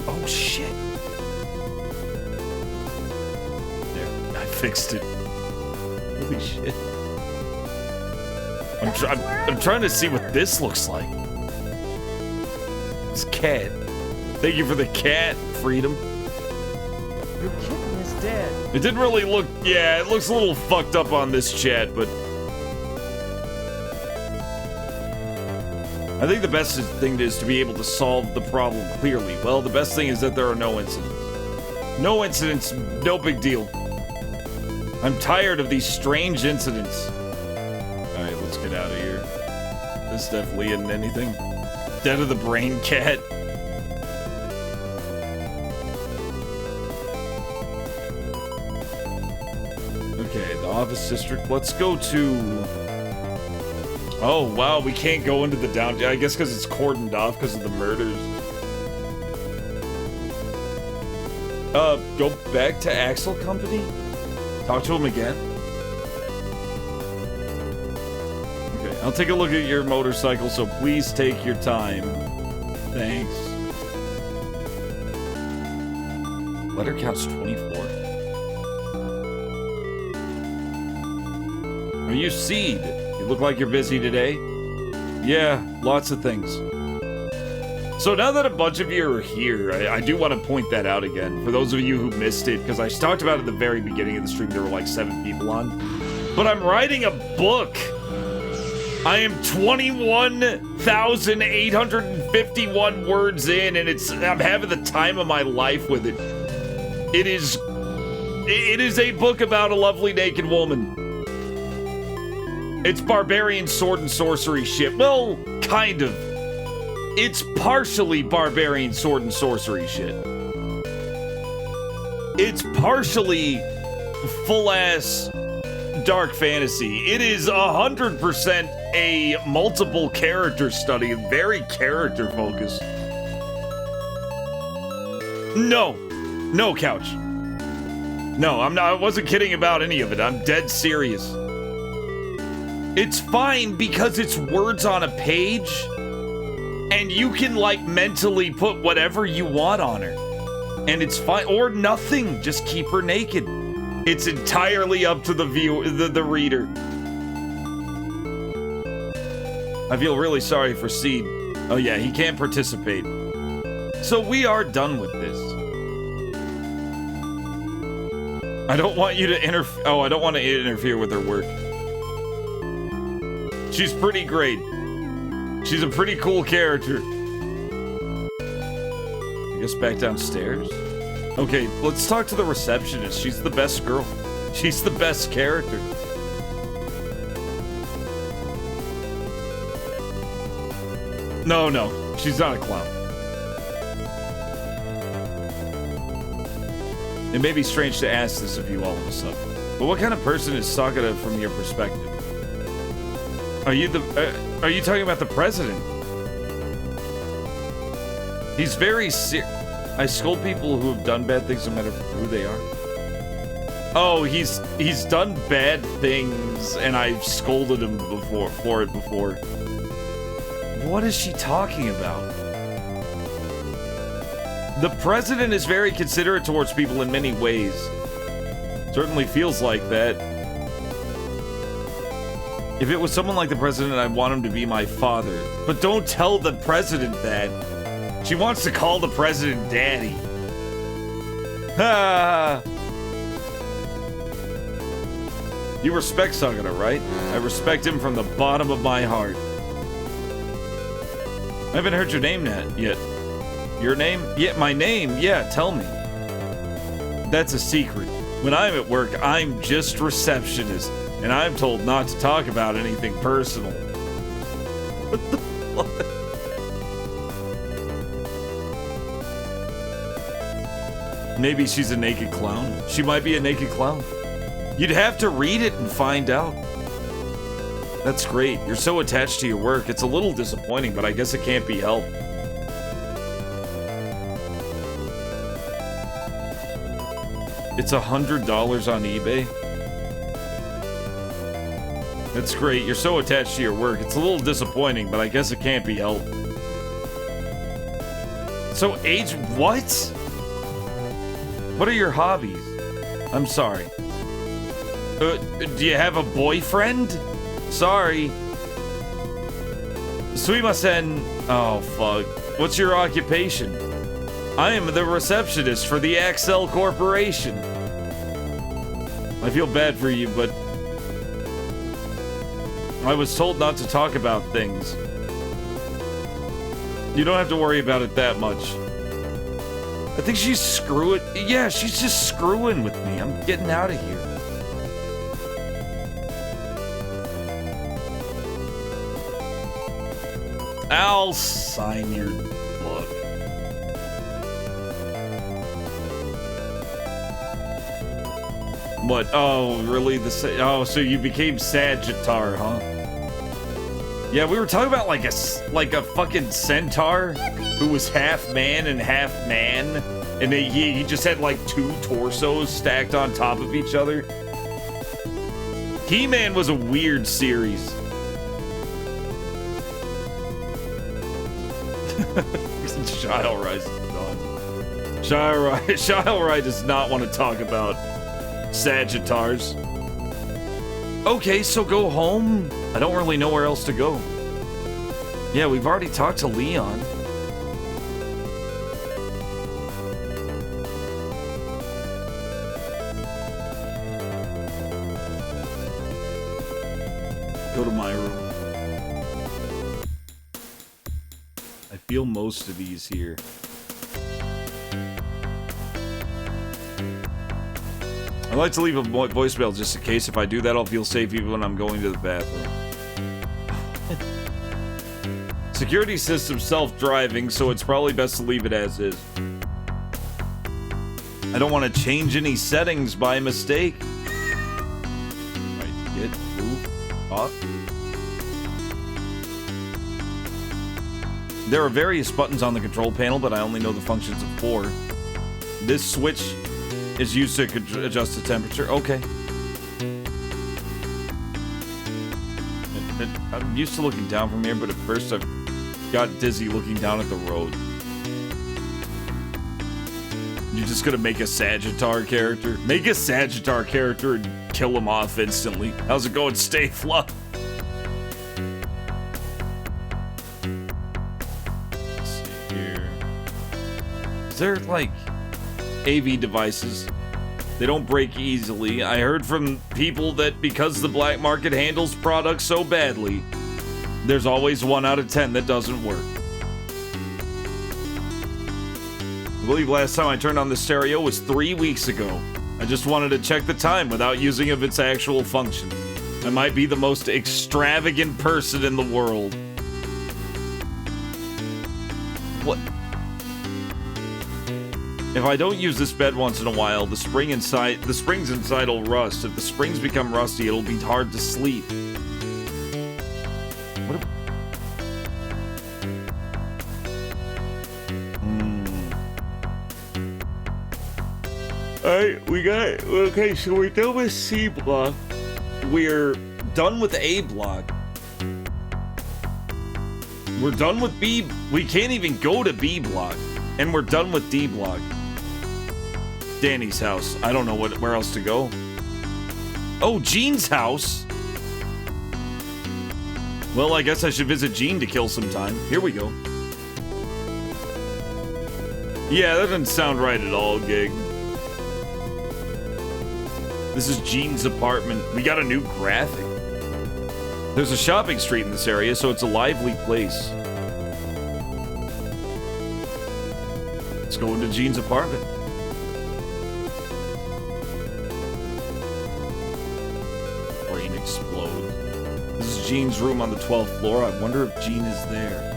Speaker 2: oh shit. There, I fixed it. Holy shit. I'm trying to see what this looks like. This cat. Thank you for the cat, Freedom.
Speaker 14: Your kitten is dead.
Speaker 2: It didn't really look, yeah, it looks a little fucked up on this chat, but I think the best thing is to be able to solve the problem clearly. Well, the best thing is that there are no incidents. No incidents, no big deal. I'm tired of these strange incidents. Alright, let's get out of here. This definitely isn't anything. Dead of the brain cat. Okay, the office district. Let's go to... Oh, wow, we can't go into the down... I guess because it's cordoned off because of the murders. Go back to Axle Company? Talk to him again? Okay, I'll take a look at your motorcycle, so please take your time. Thanks. Letter count's 24. Are you Seed? You look like you're busy today. Yeah, lots of things. So now that a bunch of you are here, I do want to point that out again. For those of you who missed it, because I talked about it at the very beginning of the stream, there were like 7 people on. But I'm writing a book! I am 21,851 words in, and I'm having the time of my life with it. It is a book about a lovely naked woman. It's barbarian sword and sorcery shit. Well, kind of. It's partially barbarian sword and sorcery shit. It's partially full-ass dark fantasy. It is 100% a multiple character study, very character focused. No, Couch. No, I wasn't kidding about any of it. I'm dead serious. It's fine because it's words on a page, and you can, like, mentally put whatever you want on her. And it's fine. Or nothing. Just keep her naked. It's entirely up to the reader. I feel really sorry for Seed. Oh yeah, he can't participate. So we are done with this. I don't want you to interfere. Oh, I don't want to interfere with her work. She's pretty great. She's a pretty cool character. I guess back downstairs? Okay, let's talk to the receptionist. She's the best girl. She's the best character. No, she's not a clown. It may be strange to ask this of you all of a sudden, but what kind of person is Sakura from your perspective? Are you talking about the president? He's very I scold people who have done bad things no matter who they are. Oh, he's done bad things and I've scolded him for it before. What is she talking about? The president is very considerate towards people in many ways. Certainly feels like that. If it was someone like the president, I'd want him to be my father. But don't tell the president that. She wants to call the president daddy. Ah. You respect Sagara, right? I respect him from the bottom of my heart. I haven't heard your name yet. Your name? Yeah, my name. Yeah, tell me. That's a secret. When I'm at work, I'm just receptionist, and I'm told not to talk about anything personal. What the fuck? Maybe she's a naked clown. She might be a naked clown. You'd have to read it and find out. That's great. You're so attached to your work. It's a little disappointing, but I guess it can't be helped. It's $100 on eBay. That's great. You're so attached to your work. It's a little disappointing, but I guess it can't be helped. So age what? What are your hobbies? I'm sorry. Do you have a boyfriend? Sorry. Sumimasen. Oh, fuck. What's your occupation? I am the receptionist for the Axel Corporation. I feel bad for you, but I was told not to talk about things. You don't have to worry about it that much. I think she's screwing. Yeah, she's just screwing with me. I'm getting out of here. I'll sign your book. What? Oh, really? Oh, so you became Sagittar, huh? Yeah, we were talking about like a fucking centaur who was half man and half man, and he just had like two torsos stacked on top of each other. He-Man was a weird series. Shilrai is done. Shilrai does not want to talk about Sagittars. Okay, so go home. I don't really know where else to go. Yeah, we've already talked to Leon. Go to my room. I feel most of these here. I like to leave a voicemail just in case. If I do that, I'll feel safe even when I'm going to the bathroom. Security system self-driving, so it's probably best to leave it as is. I don't want to change any settings by mistake. Right, get, move, off. There are various buttons on the control panel, but I only know the functions of 4. This switch is used to adjust the temperature. Okay. I'm used to looking down from here, but at first I got dizzy looking down at the road. You're just gonna make a Sagittar character? Make a Sagittar character and kill him off instantly. How's it going, Stay Fluff? Let's see here. Is there, like, AV devices? They don't break easily. I heard from people that because the black market handles products so badly, there's always 1 out of 10 that doesn't work. I believe last time I turned on the stereo was 3 weeks ago. I just wanted to check the time without using of its actual function. I might be the most extravagant person in the world. What? If I don't use this bed once in a while, the springs inside will rust. If the springs become rusty, it'll be hard to sleep. What? Alright, we got... Okay, so we're done with C block. We're done with A block. We're done with B... We can't even go to B block. And we're done with D block. Danny's house. I don't know where else to go. Oh, Jean's house. Well, I guess I should visit Jean to kill some time. Here we go. Yeah, that doesn't sound right at all, Gig. This is Gene's apartment. We got a new graphic. There's a shopping street in this area, so it's a lively place. Let's go into Gene's apartment. Brain explodes. This is Gene's room on the 12th floor. I wonder if Gene is there.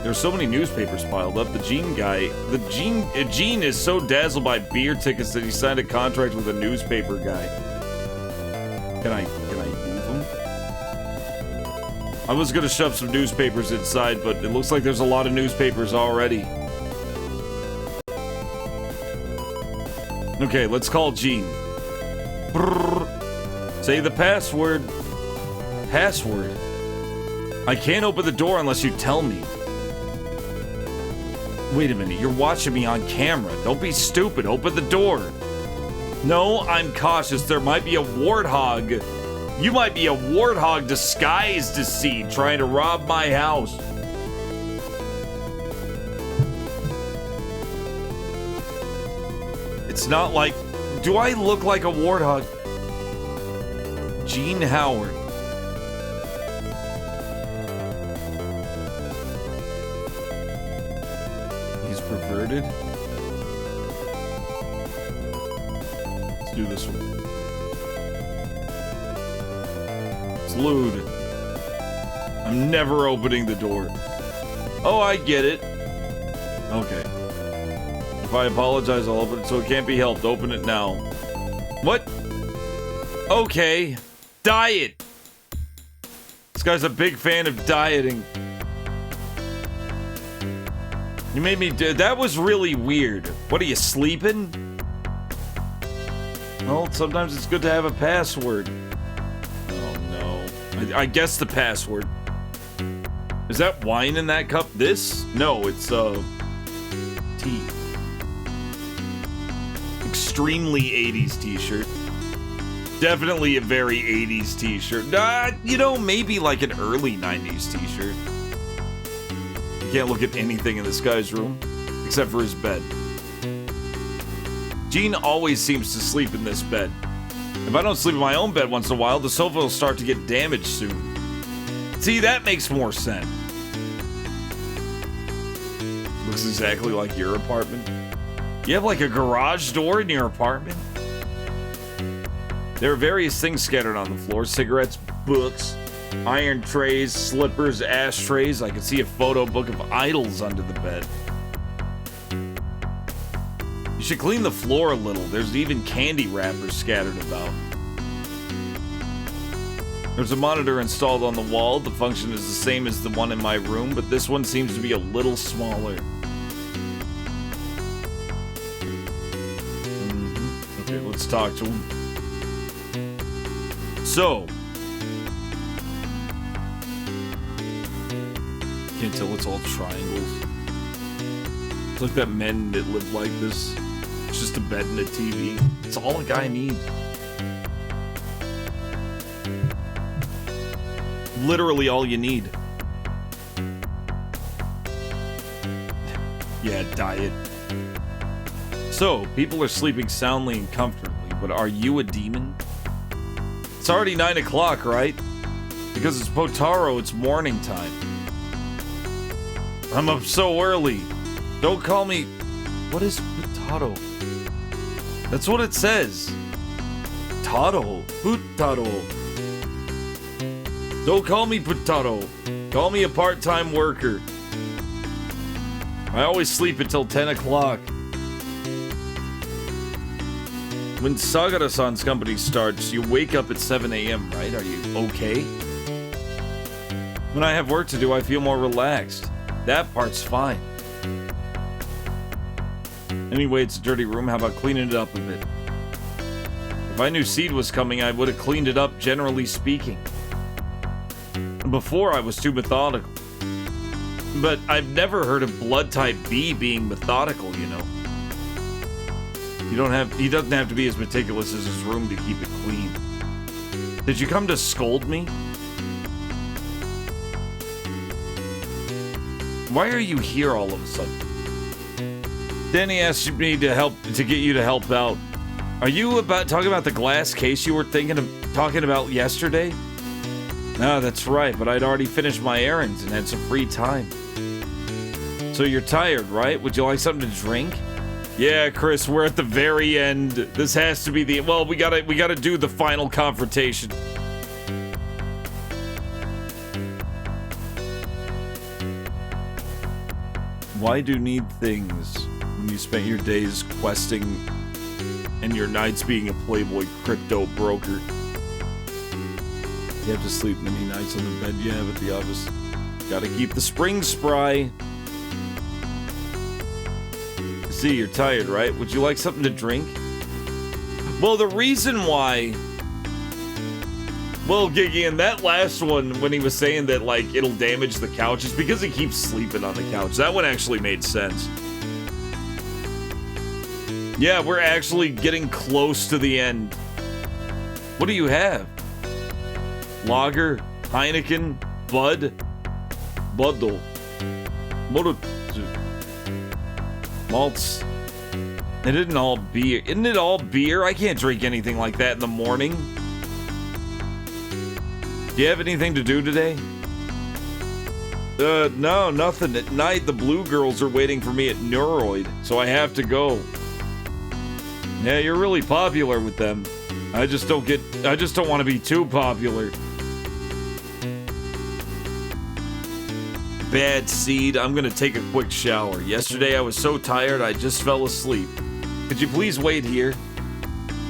Speaker 2: There's so many newspapers piled up. The Gene guy, Gene is so dazzled by beer tickets that he signed a contract with a newspaper guy. Can I move him? I was gonna shove some newspapers inside, but it looks like there's a lot of newspapers already. Okay, let's call Gene. Brrr. Say the password. Password. I can't open the door unless you tell me. Wait a minute, you're watching me on camera. Don't be stupid, open the door. No, I'm cautious. There might be a warthog. You might be a warthog disguised as Seed trying to rob my house. It's not like... Do I look like a warthog? Gene Howard. He's perverted. Let's do this one. It's lewd. I'm never opening the door. Oh, I get it. Okay. If I apologize, I'll open it so it can't be helped. Open it now. What? Okay. Diet. This guy's a big fan of dieting. You made me do... That was really weird. What, are you sleeping? Well, sometimes it's good to have a password. Oh, no. I guess the password. Is that wine in that cup? This? No, it's, tea. Extremely 80s t-shirt. Definitely a very 80s t-shirt. You know, maybe like an early 90s t-shirt. You can't look at anything in this guy's room, except for his bed. Gene always seems to sleep in this bed. If I don't sleep in my own bed once in a while, the sofa will start to get damaged soon. See, that makes more sense. Looks exactly like your apartment. You have like a garage door in your apartment? There are various things scattered on the floor. Cigarettes, books, iron trays, slippers, ashtrays. I can see a photo book of idols under the bed. You should clean the floor a little. There's even candy wrappers scattered about. There's a monitor installed on the wall. The function is the same as the one in my room, but this one seems to be a little smaller. Okay, let's talk to him. So, can't tell it's all triangles. It's like that men that live like this. It's just a bed and a TV. It's all a guy needs. Literally all you need. Yeah, diet. So, people are sleeping soundly and comfortably, but are you a demon? It's already 9 o'clock, right? Because it's Potaro, it's morning time. I'm up so early. Don't call me... What is potato? That's what it says. Taro. Putaro. Don't call me potato. Call me a part-time worker. I always sleep until 10 o'clock. When Sagara-san's company starts, you wake up at 7 a.m., right? Are you okay? When I have work to do, I feel more relaxed. That part's fine. Anyway, it's a dirty room. How about cleaning it up a bit? If I knew Seed was coming, I would have cleaned it up, generally speaking. Before, I was too methodical. But I've never heard of blood type B being methodical, you know. He doesn't have to be as meticulous as his room to keep it clean. Did you come to scold me? Why are you here all of a sudden? Danny asked me to get you to help out. Are you talking about the glass case you were talking about yesterday? No, that's right, but I'd already finished my errands and had some free time. So you're tired, right? Would you like something to drink? Yeah, Chris, we're at the very end. This has to be the... Well, we gotta do the final confrontation. Why do you need things when you spent your days questing and your nights being a Playboy crypto broker? You have to sleep many nights on the bed you have at the office. Gotta keep the springs spry. See, you're tired, right? Would you like something to drink? Well, the reason why... Well, Giggy, in that last one, when he was saying that, like, it'll damage the couch, is because he keeps sleeping on the couch. That one actually made sense. Yeah, we're actually getting close to the end. What do you have? Lager, Heineken, Bud, Buddle, malts. Isn't it all beer? Isn't it all beer? I can't drink anything like that in the morning. Do you have anything to do today? No, nothing. At night, the Blue Girls are waiting for me at Neuroid, so I have to go. Yeah, you're really popular with them. I just don't want to be too popular. Bad seed. I'm gonna take a quick shower. Yesterday I was so tired I just fell asleep. Could you please wait here?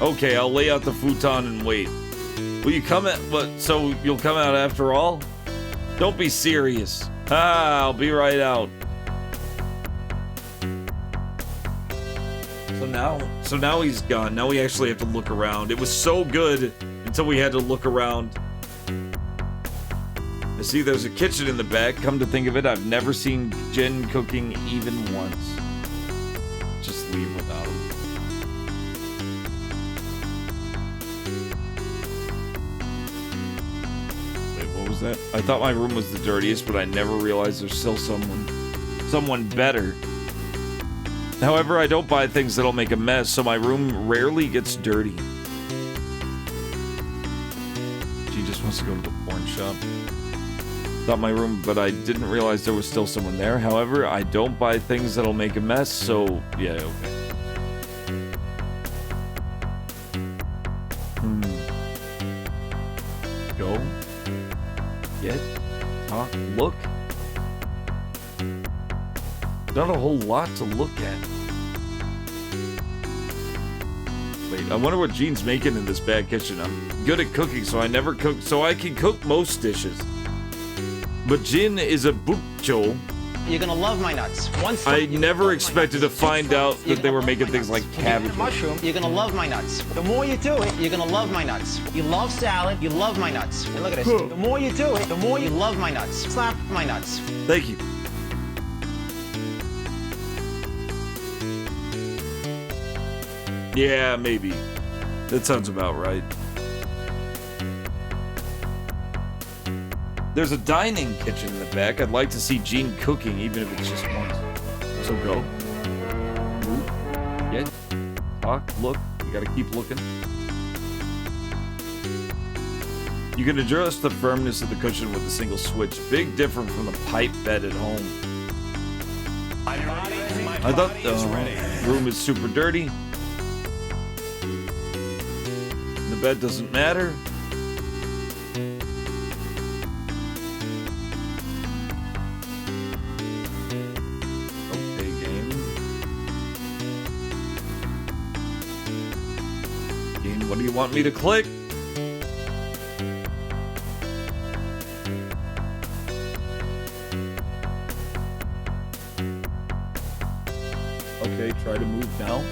Speaker 2: Okay, I'll lay out the futon and wait. Will you come at what? So you'll come out after all? Don't be serious. I'll be right out. So now he's gone. Now we actually have to look around. It was so good until we had to look around. I see there's a kitchen in the back. Come to think of it, I've never seen Jen cooking even once. Just leave without him. Wait, what was that? I thought my room was the dirtiest, but I never realized there's still someone better. However, I don't buy things that'll make a mess, so my room rarely gets dirty. She just wants to go to the porn shop. Thought my room, but I didn't realize there was still someone there. However, I don't buy things that'll make a mess, so yeah, okay. Go. Get. Talk. Look. Not a whole lot to look at. Wait, I wonder what Gene's making in this bad kitchen. I'm good at cooking, so I never cook, so I can cook most dishes. But Jin is a bukcho.
Speaker 15: You're gonna love my nuts.
Speaker 2: I never expected to find out that they were making things like cabbage.
Speaker 15: Mushroom, you're gonna love my nuts. The more you do it, you're gonna love my nuts. You love salad, you love my nuts. And look at this. The more you do it, the more you love my nuts. Slap my nuts.
Speaker 2: Thank you. Yeah, maybe. That sounds about right. There's a dining kitchen in the back. I'd like to see Gene cooking, even if it's just once. So go. Move. Get. Talk. Look. You gotta keep looking. You can adjust the firmness of the cushion with a single switch. Big different from the pipe bed at home. I thought the room is super dirty. The bed doesn't matter. What do you want me to click? Okay, try to move now.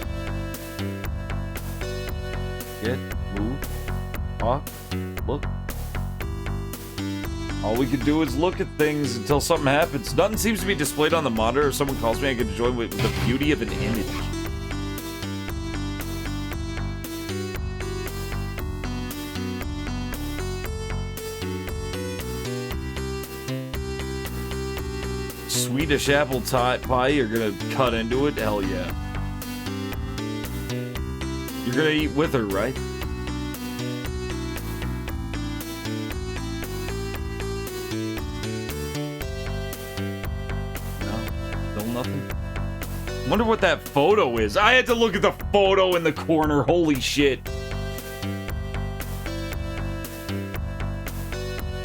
Speaker 2: Get, move, talk, look. All we can do is look at things until something happens. Nothing seems to be displayed on the monitor. If someone calls me, I can enjoy with the beauty of an image. Swedish apple pie, you're gonna cut into it? Hell yeah. You're gonna eat with her, right? No, still nothing. Wonder what that photo is. I had to look at the photo in the corner. Holy shit.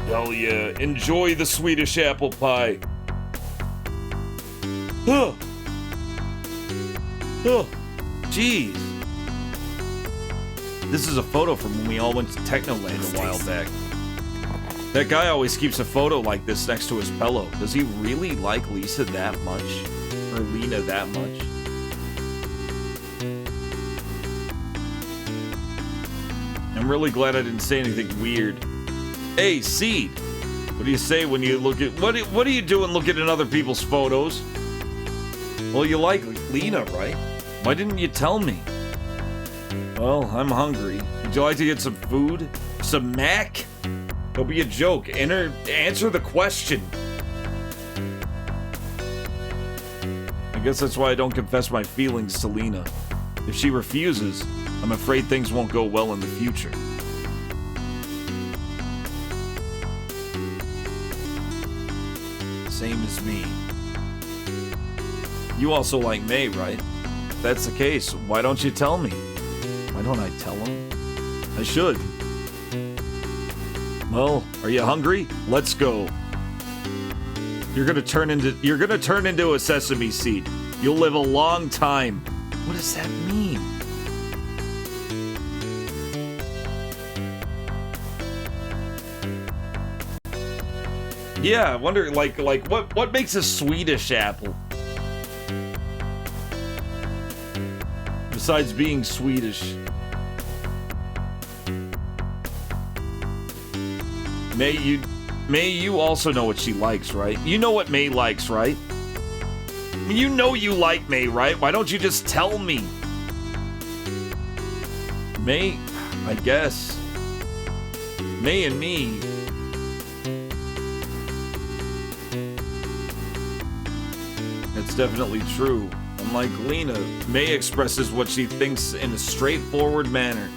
Speaker 2: Hell yeah. Enjoy the Swedish apple pie. Oh. Oh. Jeez. This is a photo from when we all went to Technoland a while back. That guy always keeps a photo like this next to his pillow. Does he really like Lisa that much? Or Lena that much? I'm really glad I didn't say anything weird. Hey, Seed. What do you say when you look at... What are you doing looking at other people's photos? Well, you like Lena, right? Why didn't you tell me? Well, I'm hungry. Would you like to get some food? Some mac? Don't be a joke. Answer the question. I guess that's why I don't confess my feelings to Lena. If she refuses, I'm afraid things won't go well in the future. Same as me. You also like May, right? If that's the case, why don't you tell me? Why don't I tell him? I should. Well, are you hungry? Let's go. You're gonna turn into a sesame seed. You'll live a long time. What does that mean? Yeah, I wonder, like what makes a Swedish apple? Besides being Swedish. May, you also know what she likes, right? You know what May likes, right? You know you like May, right? Why don't you just tell me? May, I guess. May and me. That's definitely true. Unlike Lena, May expresses what she thinks in a straightforward manner.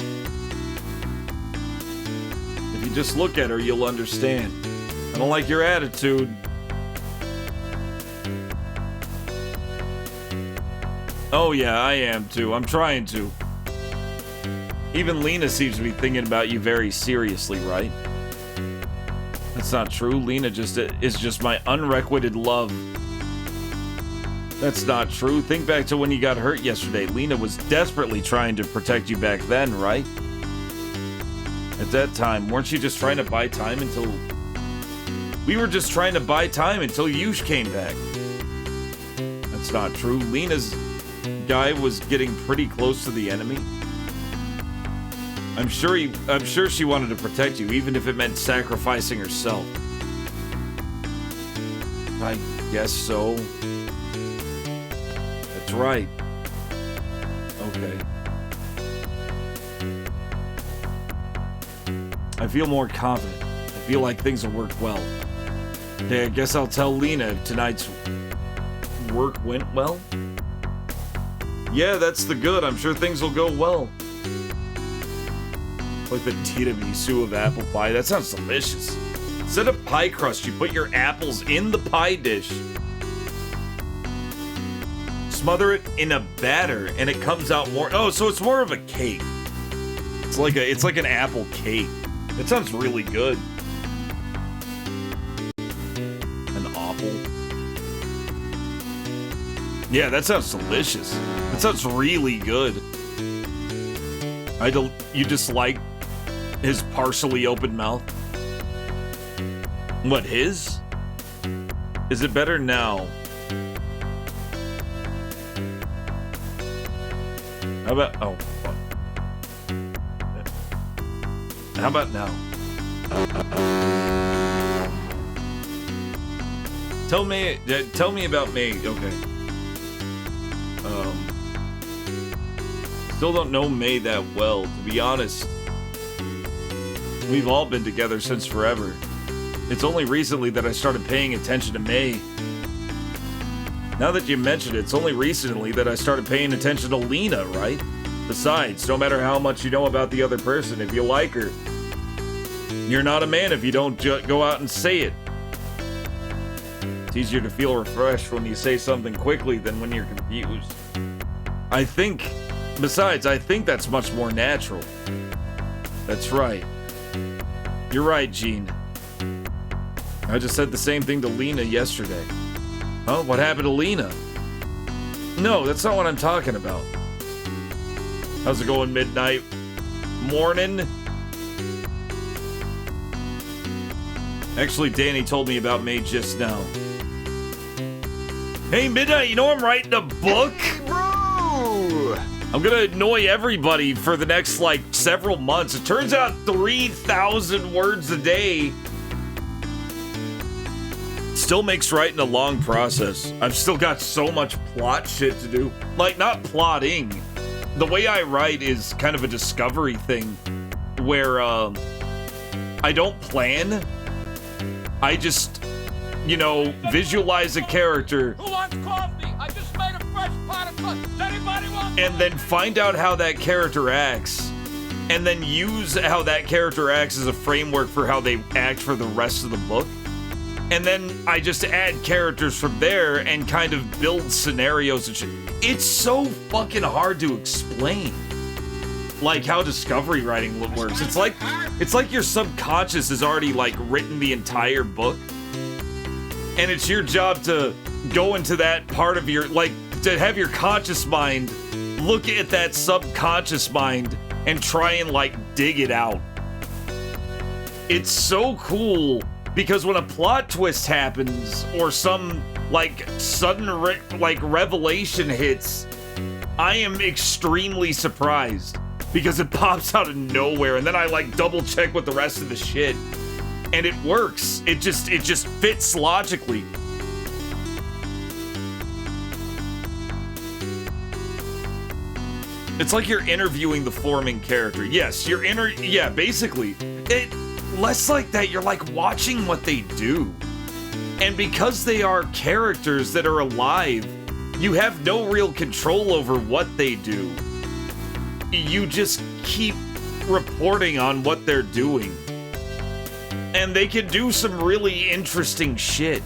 Speaker 2: If you just look at her, you'll understand. I don't like your attitude. Oh yeah, I am too. I'm trying to. Even Lena seems to be thinking about you very seriously, right? That's not true. Lena is just my unrequited love. That's not true. Think back to when you got hurt yesterday. Lena was desperately trying to protect you back then, right? At that time, weren't you just trying to buy time until... We were just trying to buy time until you came back. That's not true. Lena's guy was getting pretty close to the enemy. I'm sure she wanted to protect you, even if it meant sacrificing herself. I guess so. That's right. Okay. I feel more confident. I feel like things will work well. Okay, I guess I'll tell Lena if tonight's work went well. Yeah, that's the good. I'm sure things will go well. Like the tiramisu of apple pie. That sounds delicious. Instead of pie crust, you put your apples in the pie dish. Smother it in a batter, and it comes out more. Oh, so it's more of a cake. It's like an apple cake. It sounds really good. An apple. Yeah, that sounds delicious. That sounds really good. You just like his partially open mouth? What, his? Is it better now? How about... Oh, fuck. How about now? Tell me about me. Okay. Still don't know May that well, to be honest. We've all been together since forever. It's only recently that I started paying attention to May. Now that you mention it, it's only recently that I started paying attention to Lena, right? Besides, no matter how much you know about the other person, if you like her, you're not a man if you don't go out and say it. It's easier to feel refreshed when you say something quickly than when you're confused. Besides, I think that's much more natural. That's right. You're right, Gene. I just said the same thing to Lena yesterday. Oh, what happened to Lena? No, that's not what I'm talking about. How's it going, Midnight? Morning? Actually, Danny told me about May just now. Hey, Midnight, you know I'm writing a book?
Speaker 9: Bro!
Speaker 2: I'm gonna annoy everybody for the next, like, several months. It turns out 3,000 words a day still makes writing a long process. I've still got so much plot shit to do. Like, not plotting. The way I write is kind of a discovery thing where, I don't plan. I just, you know, visualize a character.
Speaker 11: Who wants coffee? I just made a fresh pot of coffee. Does anybody want
Speaker 2: And then find out how that character acts. And then use how that character acts as a framework for how they act for the rest of the book. And then I just add characters from there and kind of build scenarios and shit. It's so fucking hard to explain. Like how discovery writing works. It's like your subconscious has already like written the entire book. And it's your job to go into that part of your, like, to have your conscious mind look at that subconscious mind and try and like dig it out. It's so cool because when a plot twist happens or some like sudden revelation hits, I am extremely surprised because it pops out of nowhere, and then I like double check with the rest of the shit, and it works. It just fits logically. It's like you're interviewing the forming character. Yes, basically. Less like that, you're like watching what they do. And because they are characters that are alive, you have no real control over what they do. You just keep reporting on what they're doing. And they can do some really interesting shit.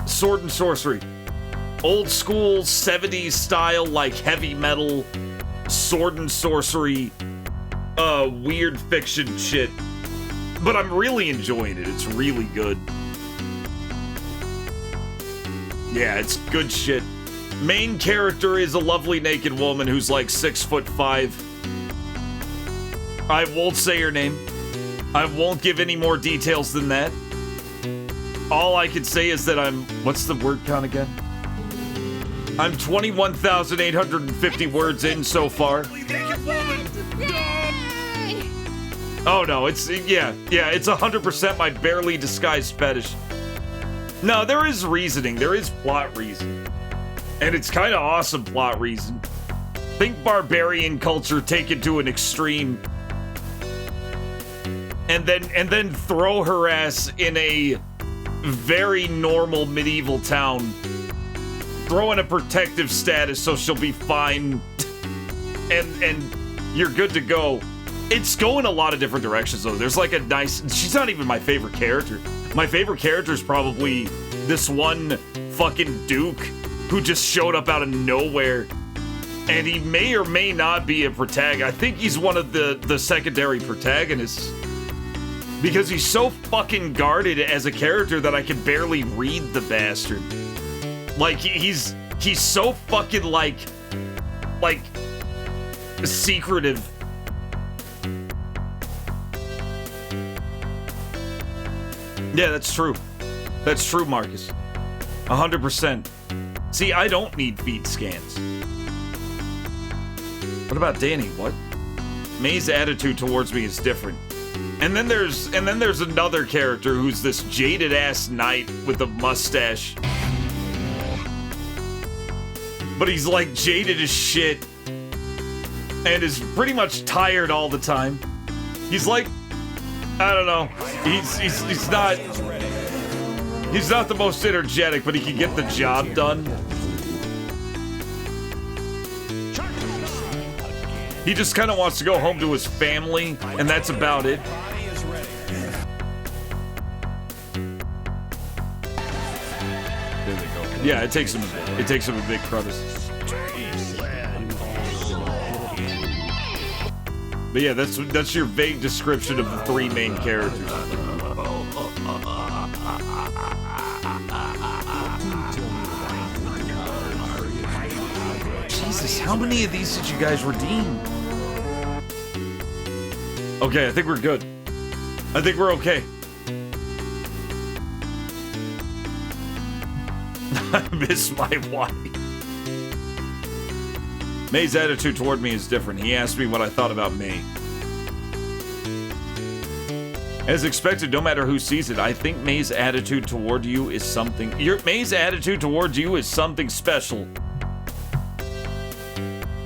Speaker 2: Sword and sorcery. Old school 70s style, like heavy metal, sword and sorcery, weird fiction shit. But I'm really enjoying it. It's really good. Yeah, it's good shit. Main character is a lovely naked woman who's like 6'5". I won't say her name. I won't give any more details than that. All I can say is that what's the word count again? I'm 21,850 words in so far. Oh no, it's, yeah, it's 100% my barely disguised fetish. No, there is reasoning, there is plot reason. And it's kind of awesome plot reason. Think barbarian culture taken to an extreme. And then throw her ass in a very normal medieval town. Throw in a protective status so she'll be fine. And you're good to go. It's going a lot of different directions though. There's like a nice, she's not even my favorite character. My favorite character is probably this one fucking duke who just showed up out of nowhere. And he may or may not be a protagonist. I think he's one of the secondary protagonists. Because he's so fucking guarded as a character that I can barely read the bastard. Like, he's so fucking, like, secretive. Yeah, that's true. That's true, Marcus. 100%. See, I don't need feed scans. What about Danny? What? May's attitude towards me is different. And then there's another character who's this jaded ass knight with a mustache. But he's like jaded as shit and is pretty much tired all the time. He's like, I don't know. He's not. He's not the most energetic, but he can get the job done. He just kind of wants to go home to his family, and that's about it. There they go. Yeah, it takes him a big crevice. But yeah, that's your vague description of the three main characters. Jesus, how many of these did you guys redeem? Okay, I think we're good. I think we're okay. I miss my wife. May's attitude toward me is different. He asked me what I thought about May. As expected, no matter who sees it, I think May's attitude toward you is something... May's attitude towards you is something special.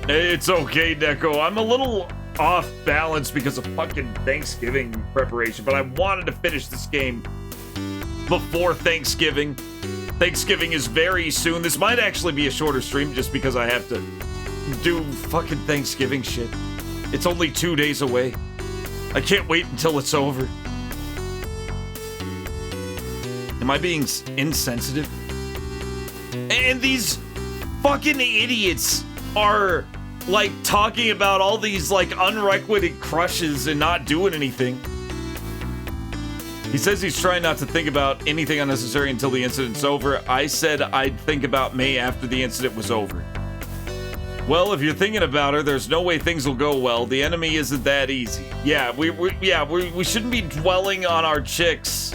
Speaker 2: It's okay, Neko. I'm a little off balance because of fucking Thanksgiving preparation, but I wanted to finish this game before Thanksgiving. Thanksgiving is very soon. This might actually be a shorter stream just because I have to do fucking Thanksgiving shit. It's only 2 days away. I can't wait until it's over. Am I being insensitive? And these fucking idiots are like talking about all these like unrequited crushes and not doing anything. He says he's trying not to think about anything unnecessary until the incident's over. I said I'd think about May after the incident was over. Well, if you're thinking about her, there's no way things will go well. The enemy isn't that easy. Yeah, we shouldn't be dwelling on our chicks.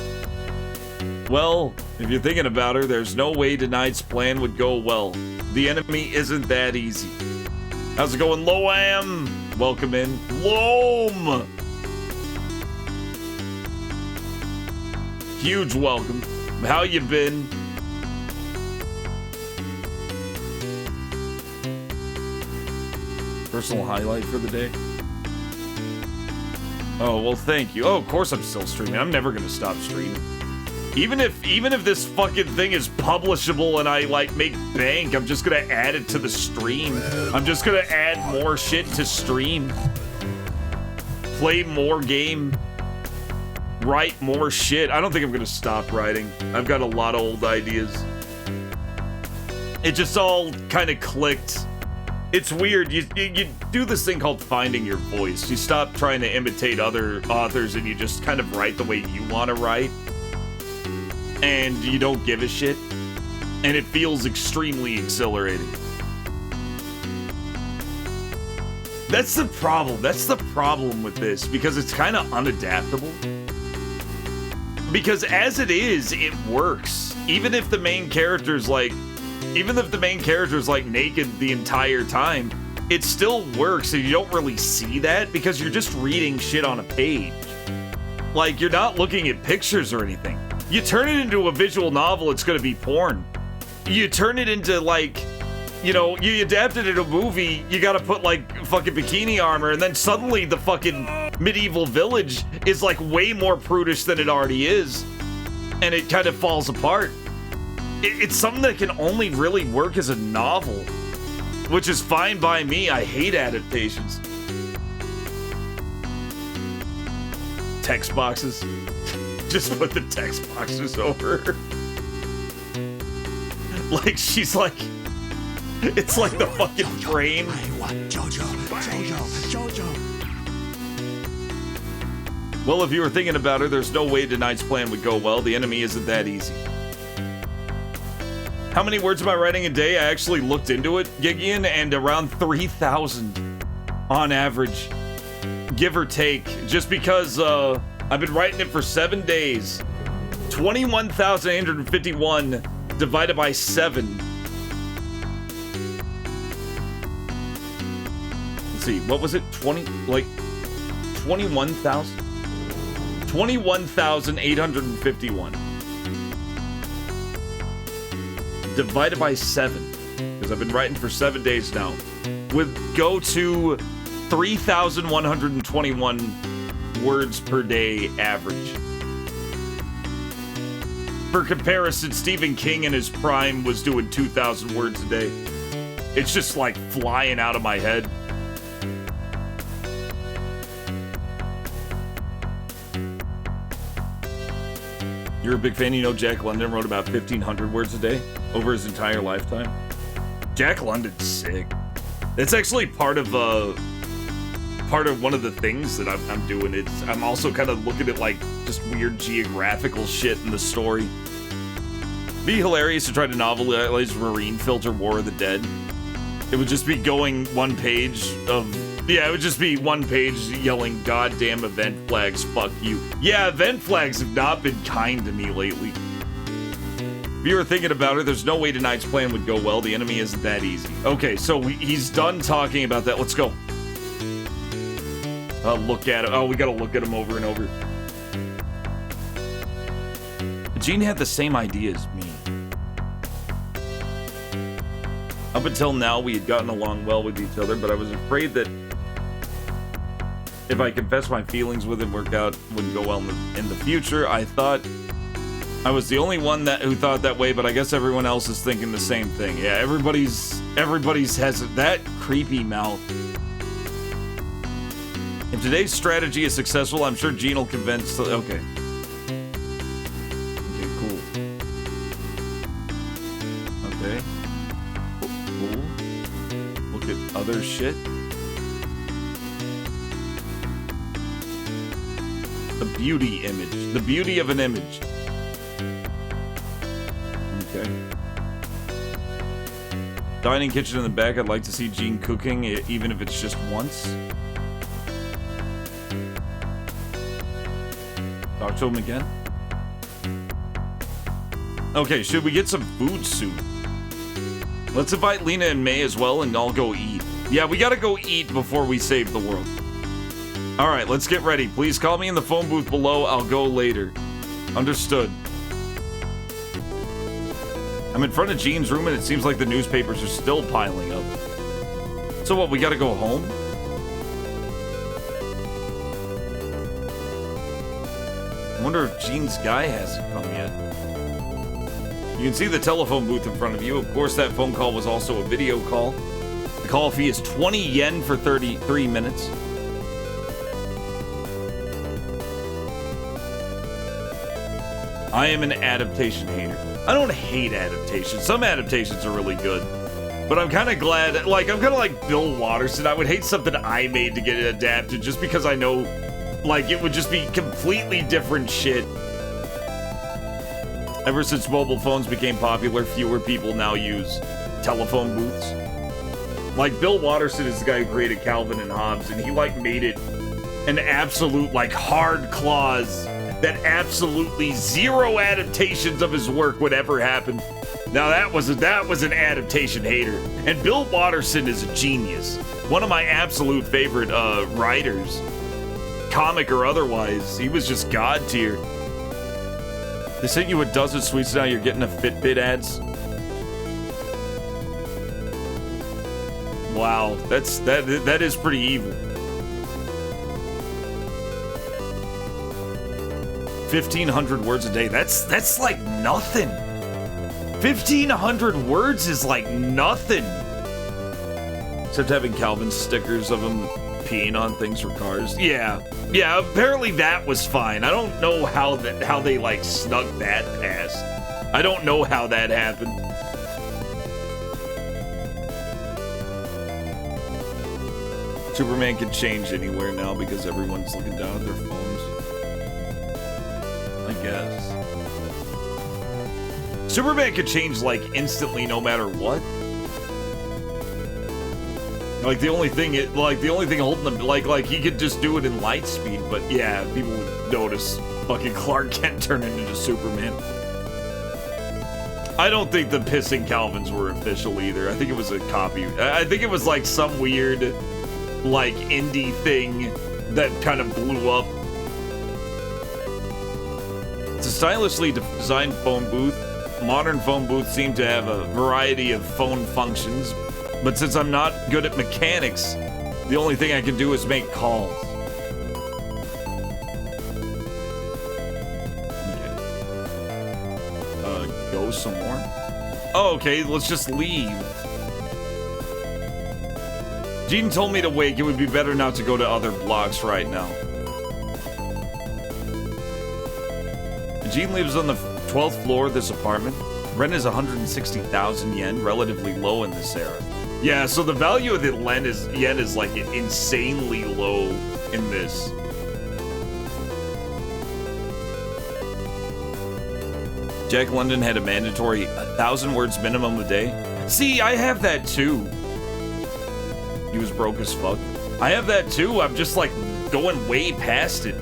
Speaker 2: Well, if you're thinking about her, there's no way tonight's plan would go well. The enemy isn't that easy. How's it going, Loam? Welcome in. Loam! Huge welcome. How you been? Personal highlight for the day? Oh, well, thank you. Oh, of course I'm still streaming. I'm never gonna stop streaming. Even if this fucking thing is publishable and I, like, make bank, I'm just gonna add it to the stream. I'm just gonna add more shit to stream. Play more game. Write more shit. I don't think I'm gonna stop writing. I've got a lot of old ideas. It just all kind of clicked. It's weird. You do this thing called finding your voice. You stop trying to imitate other authors and you just kind of write the way you want to write. And you don't give a shit. And it feels extremely exhilarating. That's the problem. That's the problem with this, because it's kind of unadaptable. Because as it is, it works. Even if the main character's like naked the entire time, it still works, and you don't really see that because you're just reading shit on a page. Like, you're not looking at pictures or anything. You turn it into a visual novel, it's gonna be porn. You turn it into, like, you know, you adapt it into a movie, you gotta put, like, fucking bikini armor, and then suddenly the fucking medieval village is, like, way more prudish than it already is. And it kind of falls apart. It's something that can only really work as a novel, which is fine by me. I hate adaptations. Text boxes. Just put the text boxes over her. Like, she's like... It's like the fucking frame.
Speaker 6: Jojo.
Speaker 2: Well, if you were thinking about her, there's no way tonight's plan would go well. The enemy isn't that easy. How many words am I writing a day? I actually looked into it, Gigian, and around 3,000 on average. Give or take. Just because I've been writing it for 7 days. 21,851 divided by 7. Let's see, what was it? 21,000? 21,851. Divided by 7, because I've been writing for 7 days now, would go to 3,121 words per day average. for comparison, Stephen King in his prime was doing 2,000 words a day. It's just like flying out of my head. You're a big fan. You know Jack London wrote about 1,500 words a day over his entire lifetime. Jack London's sick. It's actually part of one of the things that I'm doing. I'm also kind of looking at like just weird geographical shit in the story. Be hilarious to try to novelize Marine Filter War of the Dead. It would just be going one page of, yeah, it would just be one page yelling, "Goddamn event flags, fuck you." Yeah, event flags have not been kind to me lately. If you were thinking about it, there's no way tonight's plan would go well. The enemy isn't that easy. Okay, so he's done talking about that. Let's go. Look at it. Oh, we gotta look at him over and over. Gene had the same idea as me. Up until now, we had gotten along well with each other, but I was afraid that if I confessed my feelings with him, wouldn't go well in the future. I thought I was the only one who thought that way, but I guess everyone else is thinking the same thing. Yeah, everybody's has that creepy mouth. If today's strategy is successful, I'm sure Gene will convince. Okay. Okay, cool. Okay. Cool. Look at other shit. The beauty image. The beauty of an image. Okay. Dining kitchen in the back. I'd like to see Gene cooking, even if it's just once. Talk to him again. Okay, should we get some food soon? Let's invite Lena and May as well, and I'll go eat. Yeah, we gotta go eat before we save the world. All right, let's get ready. Please call me in the phone booth below. I'll go later. Understood. I'm in front of Gene's room, and it seems like the newspapers are still piling up. So what, we gotta go home? I wonder if Gene's guy hasn't come yet. You can see the telephone booth in front of you. Of course, that phone call was also a video call. The call fee is 20 yen for 33 minutes. I am an adaptation hater. I don't hate adaptations. Some adaptations are really good. But I'm kind of glad, like, I'm kind of like Bill Watterson. I would hate something I made to get it adapted just because I know, like, it would just be completely different shit. Ever since mobile phones became popular, fewer people now use telephone booths. Like, Bill Watterson is the guy who created Calvin and Hobbes, and he, like, made it an absolute, like, hard clause that absolutely zero adaptations of his work would ever happen. Now, that was an adaptation hater. And Bill Watterson is a genius. One of my absolute favorite writers, comic or otherwise. He was just god tier. They sent you a dozen sweets, now you're getting a Fitbit ads. Wow, that is pretty evil. 1,500 words a day. That's like nothing. 1,500 words is like nothing. Except having Calvin's stickers of him peeing on things for cars. Yeah, apparently that was fine. I don't know how they like snuck that past. I don't know how that happened. Superman can change anywhere now because everyone's looking down at their phones. I guess. Superman could change like instantly no matter what. Like the only thing holding him, like he could just do it in light speed, but yeah, people would notice fucking Clark Kent turning into Superman. I don't think the pissing Calvins were official either. I think it was a copy. I think it was like some weird, like indie thing that kind of blew up. It's a stylishly designed phone booth. Modern phone booths seem to have a variety of phone functions. But since I'm not good at mechanics, the only thing I can do is make calls. Okay. go some more? Oh, okay, let's just leave. Gene told me to wake. It would be better not to go to other blocks right now. Gene lives on the 12th floor of this apartment. Rent is 160,000 yen, relatively low in this era. Yeah, so the value of the yen is like insanely low in this. Jack London had a mandatory 1,000 words minimum a day. See, I have that too. He was broke as fuck. I have that too. I'm just like going way past it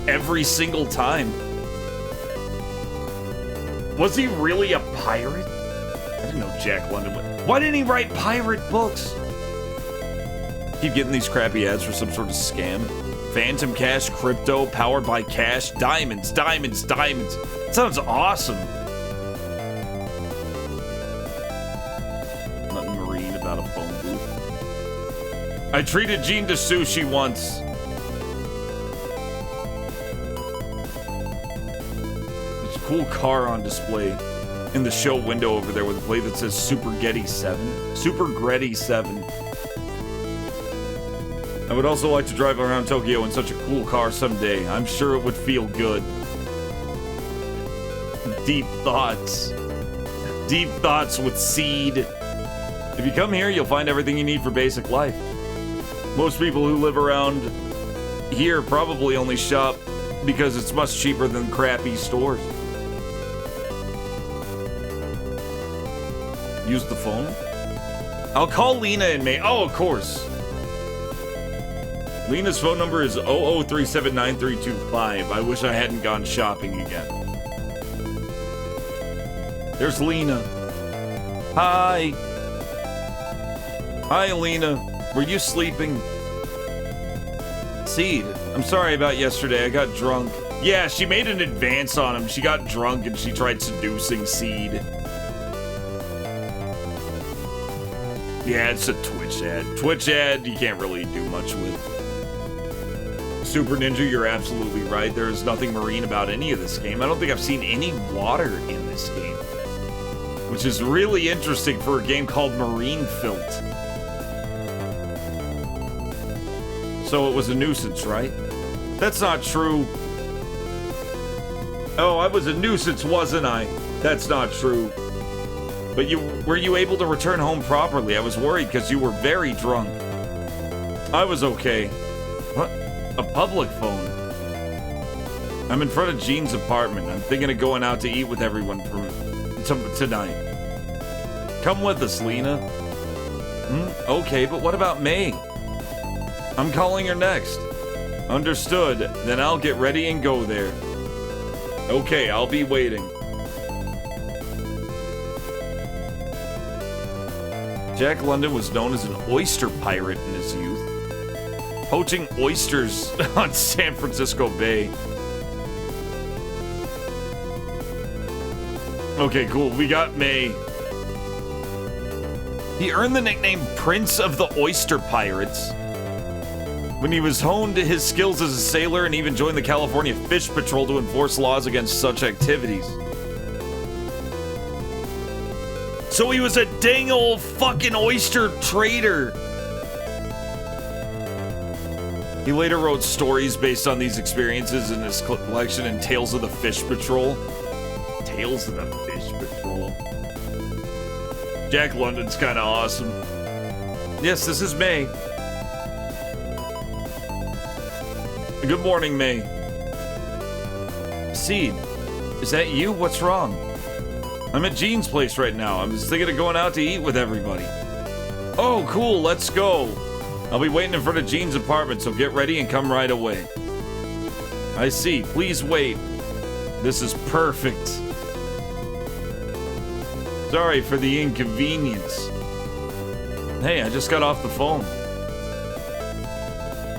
Speaker 2: every single time. Was he really a pirate? I didn't know Jack London was. Why didn't he write pirate books? Keep getting these crappy ads for some sort of scam. Phantom cash, crypto, powered by cash, diamonds, diamonds, diamonds. Sounds awesome. Nothing marine about a phone booth. I treated Gene to sushi once. Cool car on display in the show window over there with a plate that says Super Getty 7. Super Gretty 7. I would also like to drive around Tokyo in such a cool car someday. I'm sure it would feel good. Deep thoughts. Deep thoughts with seed. If you come here, you'll find everything you need for basic life. Most people who live around here probably only shop because it's much cheaper than crappy stores. Use the phone? I'll call Lena in May. Oh, of course. Lena's phone number is 00379325. I wish I hadn't gone shopping again. There's Lena. Hi. Hi, Lena. Were you sleeping? Seed, I'm sorry about yesterday. I got drunk. Yeah, she made an advance on him. She got drunk and she tried seducing Seed. Yeah, it's a Twitch ad. Twitch ad, you can't really do much with. Super Ninja, you're absolutely right. There is nothing marine about any of this game. I don't think I've seen any water in this game. Which is really interesting for a game called Marine PHILT. So it was a nuisance, right? That's not true. Oh, I was a nuisance, wasn't I? That's not true. But were you able to return home properly? I was worried because you were very drunk. I was okay. What? A public phone? I'm in front of Gene's apartment. I'm thinking of going out to eat with everyone tonight. Come with us, Lena. Okay, but what about May? I'm calling her next. Understood. Then I'll get ready and go there. Okay, I'll be waiting. Jack London was known as an oyster pirate in his youth, poaching oysters on San Francisco Bay. Okay, cool. We got May. He earned the nickname Prince of the Oyster Pirates when he was honed his skills as a sailor and even joined the California Fish Patrol to enforce laws against such activities. So he was a dang old fucking oyster trader. He later wrote stories based on these experiences in his collection in Tales of the Fish Patrol. Tales of the Fish Patrol. Jack London's kind of awesome. Yes, this is May. Good morning, May. Seed, is that you? What's wrong? I'm at Gene's place right now. I was thinking of going out to eat with everybody. Oh, cool, let's go. I'll be waiting in front of Gene's apartment, so get ready and come right away. I see. Please wait. This is perfect. Sorry for the inconvenience. Hey, I just got off the phone.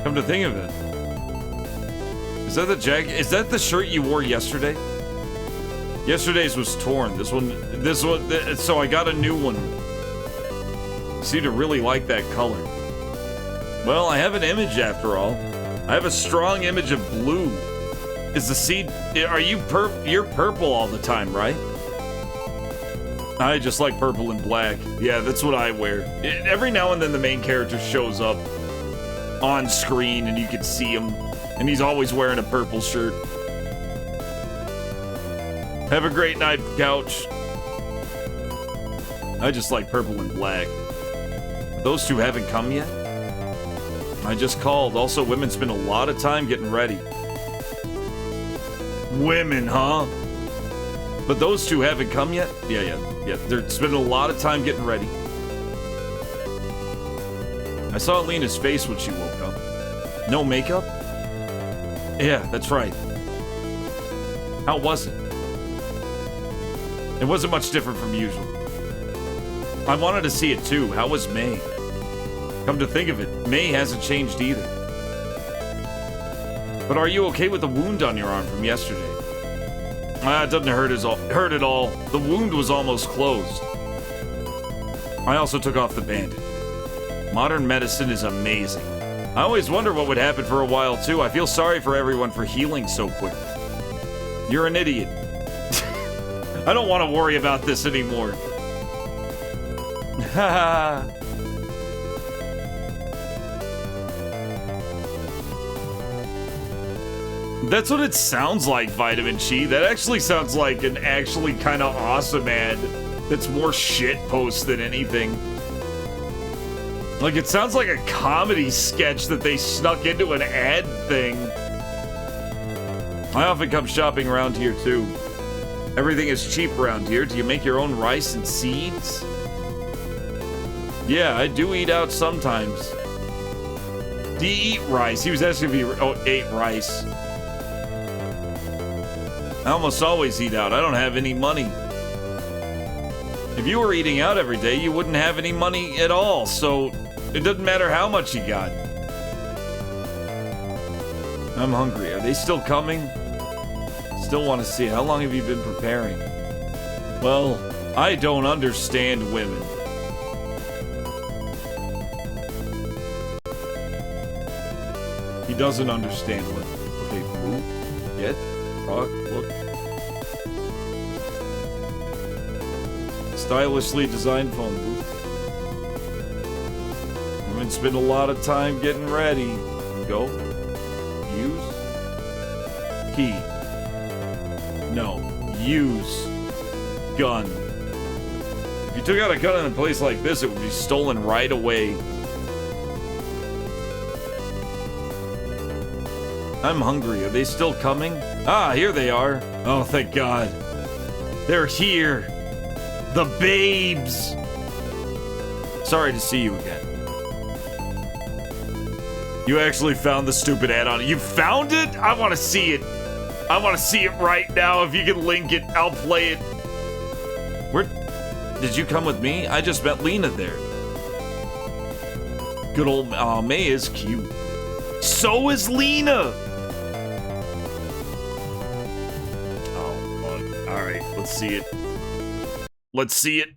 Speaker 2: Come to think of it. Is that the shirt you wore yesterday? Yesterday's was torn. This one, so I got a new one. Seem to really like that color. Well, I have an image after all. I have a strong image of blue. Is the seed, you're purple all the time, right? I just like purple and black. Yeah, that's what I wear. Every now and then the main character shows up on screen and you can see him. And he's always wearing a purple shirt. Have a great night, couch. I just like purple and black. Those two haven't come yet? I just called. Also, women spend a lot of time getting ready. Women, huh? But those two haven't come yet? Yeah. They're spending a lot of time getting ready. I saw Lena's face when she woke up. No makeup? Yeah, that's right. How was it? It wasn't much different from usual. I wanted to see it too. How was May? Come to think of it, May hasn't changed either. But are you okay with the wound on your arm from yesterday? It doesn't hurt at all. The wound was almost closed. I also took off the bandage. Modern medicine is amazing. I always wonder what would happen for a while too. I feel sorry for everyone for healing so quickly. You're an idiot. I don't want to worry about this anymore. Haha. That's what it sounds like, Vitamin Chi. That actually sounds like an actually kind of awesome ad that's more shit post than anything. Like, it sounds like a comedy sketch that they snuck into an ad thing. I often come shopping around here, too. Everything is cheap around here. Do you make your own rice and seeds? Yeah, I do eat out sometimes. Do you eat rice? He was asking if he ate rice. I almost always eat out. I don't have any money. If you were eating out every day, you wouldn't have any money at all, so it doesn't matter how much you got. I'm hungry. Are they still coming? Still want to see it. How long have you been preparing? Well, I don't understand women. He doesn't understand women. Okay, move. Get. Talk. Look. Stylishly designed phone booth. Women spend a lot of time getting ready. Go. Use. Key. No. Use. Gun. If you took out a gun in a place like this, it would be stolen right away. I'm hungry. Are they still coming? Ah, here they are. Oh, thank God. They're here. The babes. Sorry to see you again. You actually found the stupid ad on it. You found it? I want to see it. I want to see it right now. If you can link it, I'll play it. Where did you come with me? I just met Lena there. Good old May is cute. So is Lena. Oh, fuck. All right, let's see it. Let's see it.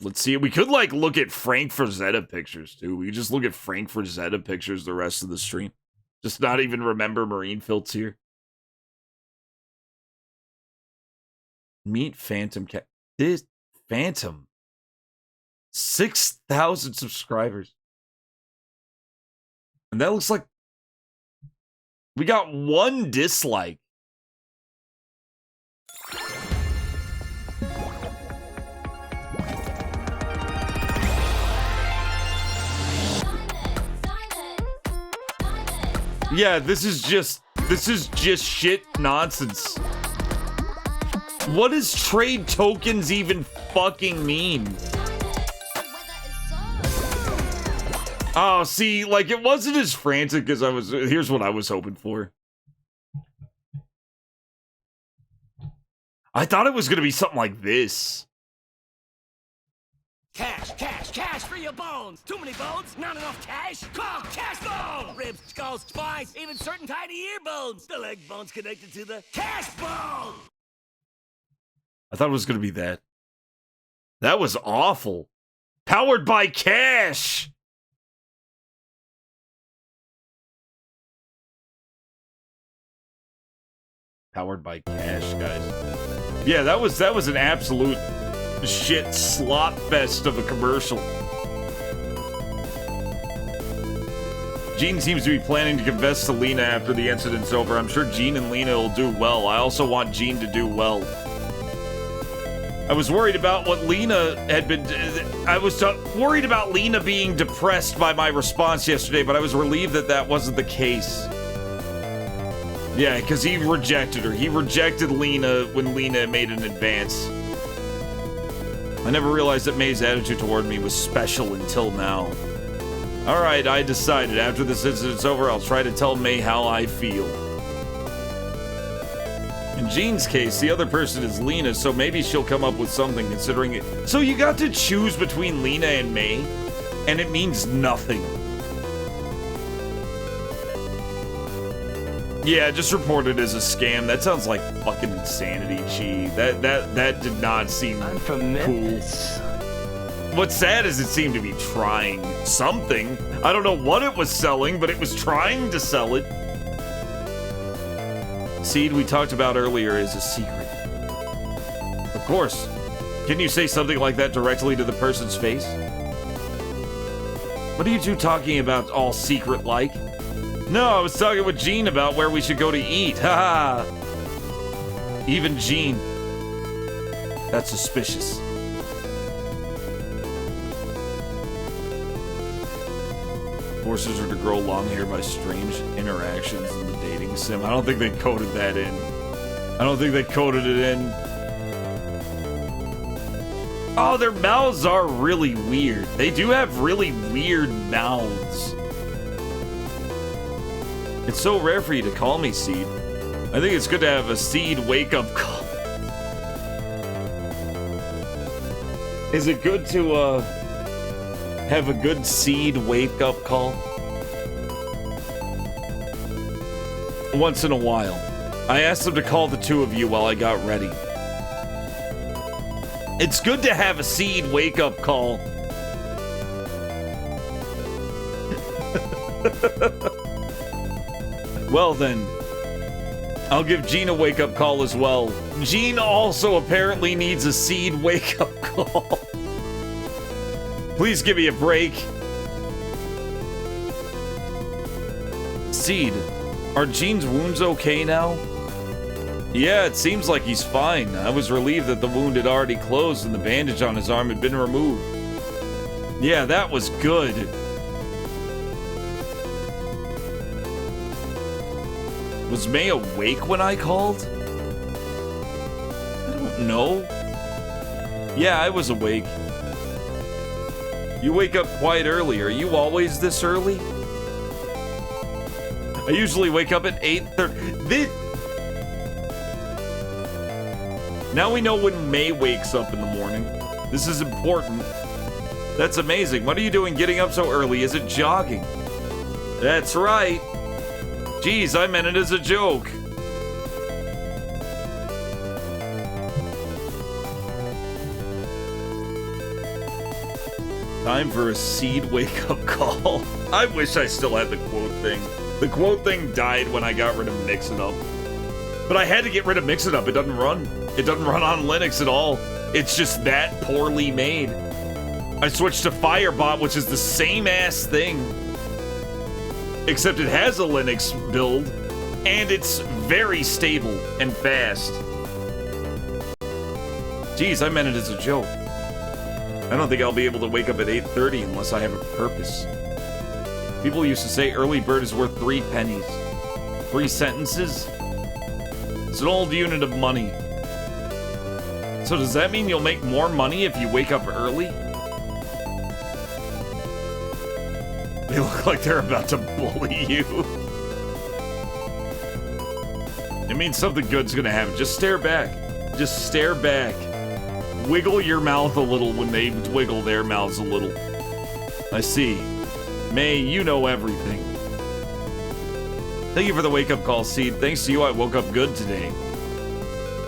Speaker 2: Let's see it. We could, like, look at Frank Frazetta pictures, too. We could just look at Frank Frazetta pictures the rest of the stream. Just not even remember Marine Philt's here. Meet Phantom Cat. This Phantom. 6,000 subscribers. And that looks like we got one dislike. Yeah, this is just shit nonsense. What does trade tokens even fucking mean? Oh, see, like, it wasn't as frantic as I was. Here's what I was hoping for. I thought it was gonna be something like this.
Speaker 11: Cash, cash, cash for your bones. Too many bones, not enough cash. Call cash bone. Ribs, skulls, spines, even certain tiny ear bones. The leg bone's connected to the cash bone.
Speaker 2: I thought it was gonna be that. That was awful. Powered by cash. Powered by cash, guys. Yeah, that was an absolute shit slop fest of a commercial. Gene seems to be planning to confess to Lena after the incident's over. I'm sure Gene and Lena will do well. I also want Gene to do well. I was worried about what Lena had been... I was worried about Lena being depressed by my response yesterday, but I was relieved that that wasn't the case. Yeah, because he rejected her. He rejected Lena when Lena made an advance. I never realized that May's attitude toward me was special until now. Alright, I decided after this incident's over, I'll try to tell May how I feel. In Jean's case, the other person is Lena, so maybe she'll come up with something considering it. So you got to choose between Lena and May, and it means nothing. Yeah, just report it as a scam. That sounds like fucking insanity, Chi. That did not seem cool. What's sad is it seemed to be trying something. I don't know what it was selling, but it was trying to sell it. Seed we talked about earlier is a secret. Of course. Can you say something like that directly to the person's face? What are you two talking about all secret like? No, I was talking with Gene about where we should go to eat. Haha. Even Gene. That's suspicious. Forces her to grow long hair by strange interactions in the dating sim. I don't think they coded that in. I don't think they coded it in. Oh, their mouths are really weird. They do have really weird mouths. It's so rare for you to call me Seed. I think it's good to have a Seed wake-up call. Is it good to, have a good Seed wake-up call? Once in a while. I asked them to call the two of you while I got ready. It's good to have a Seed wake-up call. Well then, I'll give Gene a wake-up call as well. Gene also apparently needs a Seed wake-up call. Please give me a break. Seed, are Gene's wounds okay now? Yeah, it seems like he's fine. I was relieved that the wound had already closed and the bandage on his arm had been removed. Yeah, that was good. Was May awake when I called? I don't know. Yeah, I was awake. You wake up quite early. Are you always this early? I usually wake up at 8:30. Now we know when May wakes up in the morning. This is important. That's amazing. What are you doing getting up so early? Is it jogging? That's right. Jeez, I meant it as a joke. Time for a Seed wake-up call. I wish I still had the quote thing. The quote thing died when I got rid of Mix It Up. But I had to get rid of Mix It Up. It doesn't run. It doesn't run on Linux at all. It's just that poorly made. I switched to Firebot, which is the same ass thing. Except it has a Linux build, and it's very stable and fast. Jeez, I meant it as a joke. I don't think I'll be able to wake up at 8:30 unless I have a purpose. People used to say early bird is worth 3 pennies. 3 sentences? It's an old unit of money. So does that mean you'll make more money if you wake up early? They look like they're about to bully you. It means something good's gonna happen. Just stare back. Just stare back. Wiggle your mouth a little when they wiggle their mouths a little. I see. May, you know everything. Thank you for the wake-up call, Seed. Thanks to you, I woke up good today.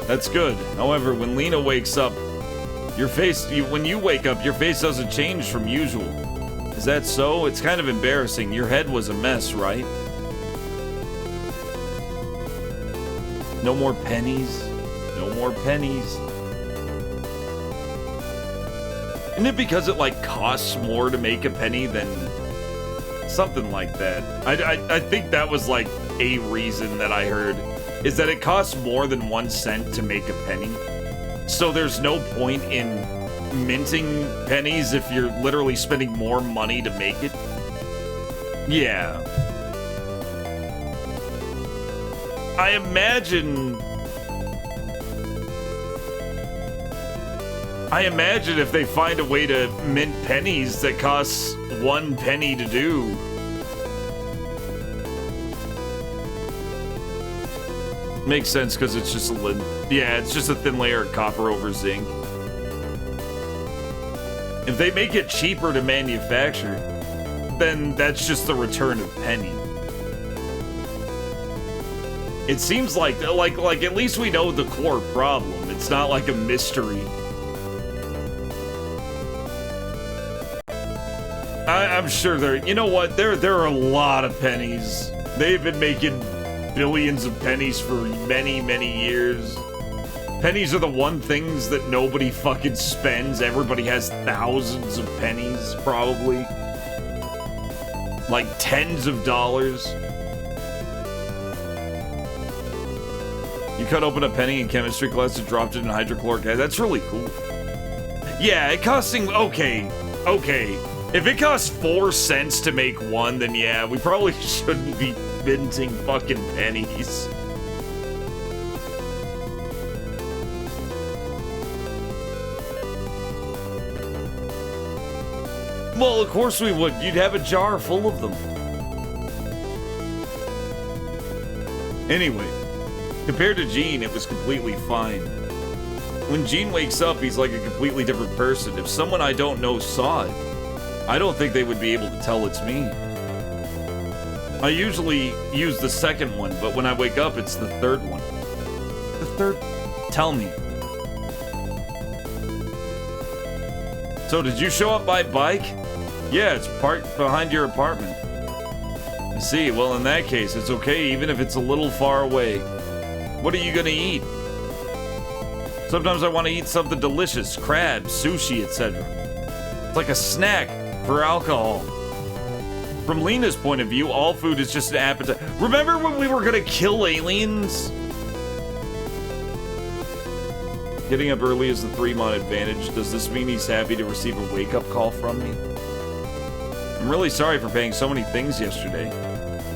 Speaker 2: That's good. However, when Lena wakes up, your face, when you wake up, your face doesn't change from usual. Is that so? It's kind of embarrassing. Your head was a mess, right? No more pennies. No more pennies. Isn't it because it, like, costs more to make a penny than something like that? I think that was, like, a reason that I heard, is that it costs more than 1 cent to make a penny. So there's no point in minting pennies if you're literally spending more money to make it. Yeah. I imagine if they find a way to mint pennies that costs 1 penny to do. Makes sense because it's just it's just a thin layer of copper over zinc. If they make it cheaper to manufacture, then that's just the return of penny. It seems like at least we know the core problem. It's not like a mystery. I'm sure you know what? There are a lot of pennies. They've been making billions of pennies for many, many years. Pennies are the one things that nobody fucking spends. Everybody has thousands of pennies, probably. Like tens of dollars. You cut open a penny in chemistry class and dropped it in hydrochloric acid. That's really cool. Yeah, it costing... Okay. If it costs 4 cents to make one, then yeah, we probably shouldn't be minting fucking pennies. Well, of course we would. You'd have a jar full of them. Anyway, compared to Gene, it was completely fine. When Gene wakes up, he's like a completely different person. If someone I don't know saw it, I don't think they would be able to tell it's me. I usually use the second one, but when I wake up, it's the third one. The third... Tell me. So, did you show up by bike? Yeah, it's parked behind your apartment. I see. Well, in that case, it's okay, even if it's a little far away. What are you gonna eat? Sometimes I want to eat something delicious. Crabs, sushi, etc. It's like a snack for alcohol. From Lena's point of view, all food is just an appetite. Remember when we were gonna kill aliens? Getting up early is the 3-month advantage. Does this mean he's happy to receive a wake-up call from me? I'm really sorry for paying so many things yesterday.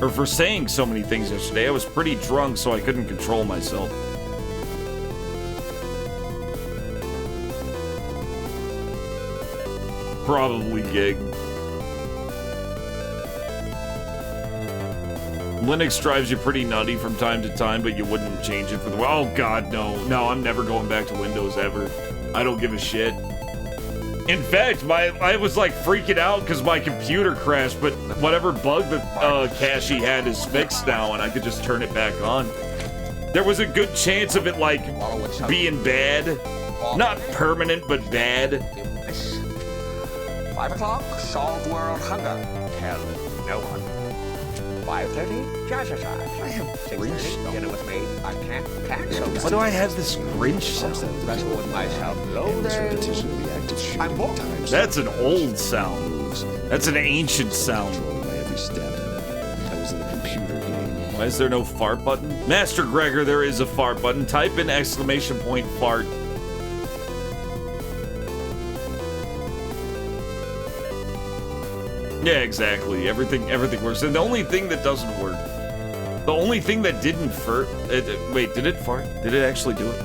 Speaker 2: Or for saying so many things yesterday. I was pretty drunk, so I couldn't control myself. Probably gig. Linux drives you pretty nutty from time to time, but you wouldn't change it for the... Oh god, no. No, I'm never going back to Windows ever. I don't give a shit. In fact, I was like freaking out because my computer crashed, but whatever bug that Cashy had is fixed now, and I could just turn it back on. There was a good chance of it like being bad. Not permanent, but bad.
Speaker 16: 5 o'clock, solve world hunger. Tell no one. 5:30, Josh. 6:30, dinner with me. I can't so much.
Speaker 2: Why do I have this Grinch sound?
Speaker 16: Wrestle with myself.
Speaker 2: That's an old sound. That's an ancient sound. Why is there no fart button? Master Gregor, there is a fart button. Type in !! fart. Yeah, exactly. Everything works. And the only thing that doesn't work, the only thing that didn't fart. Wait, did it fart? Did it actually do it?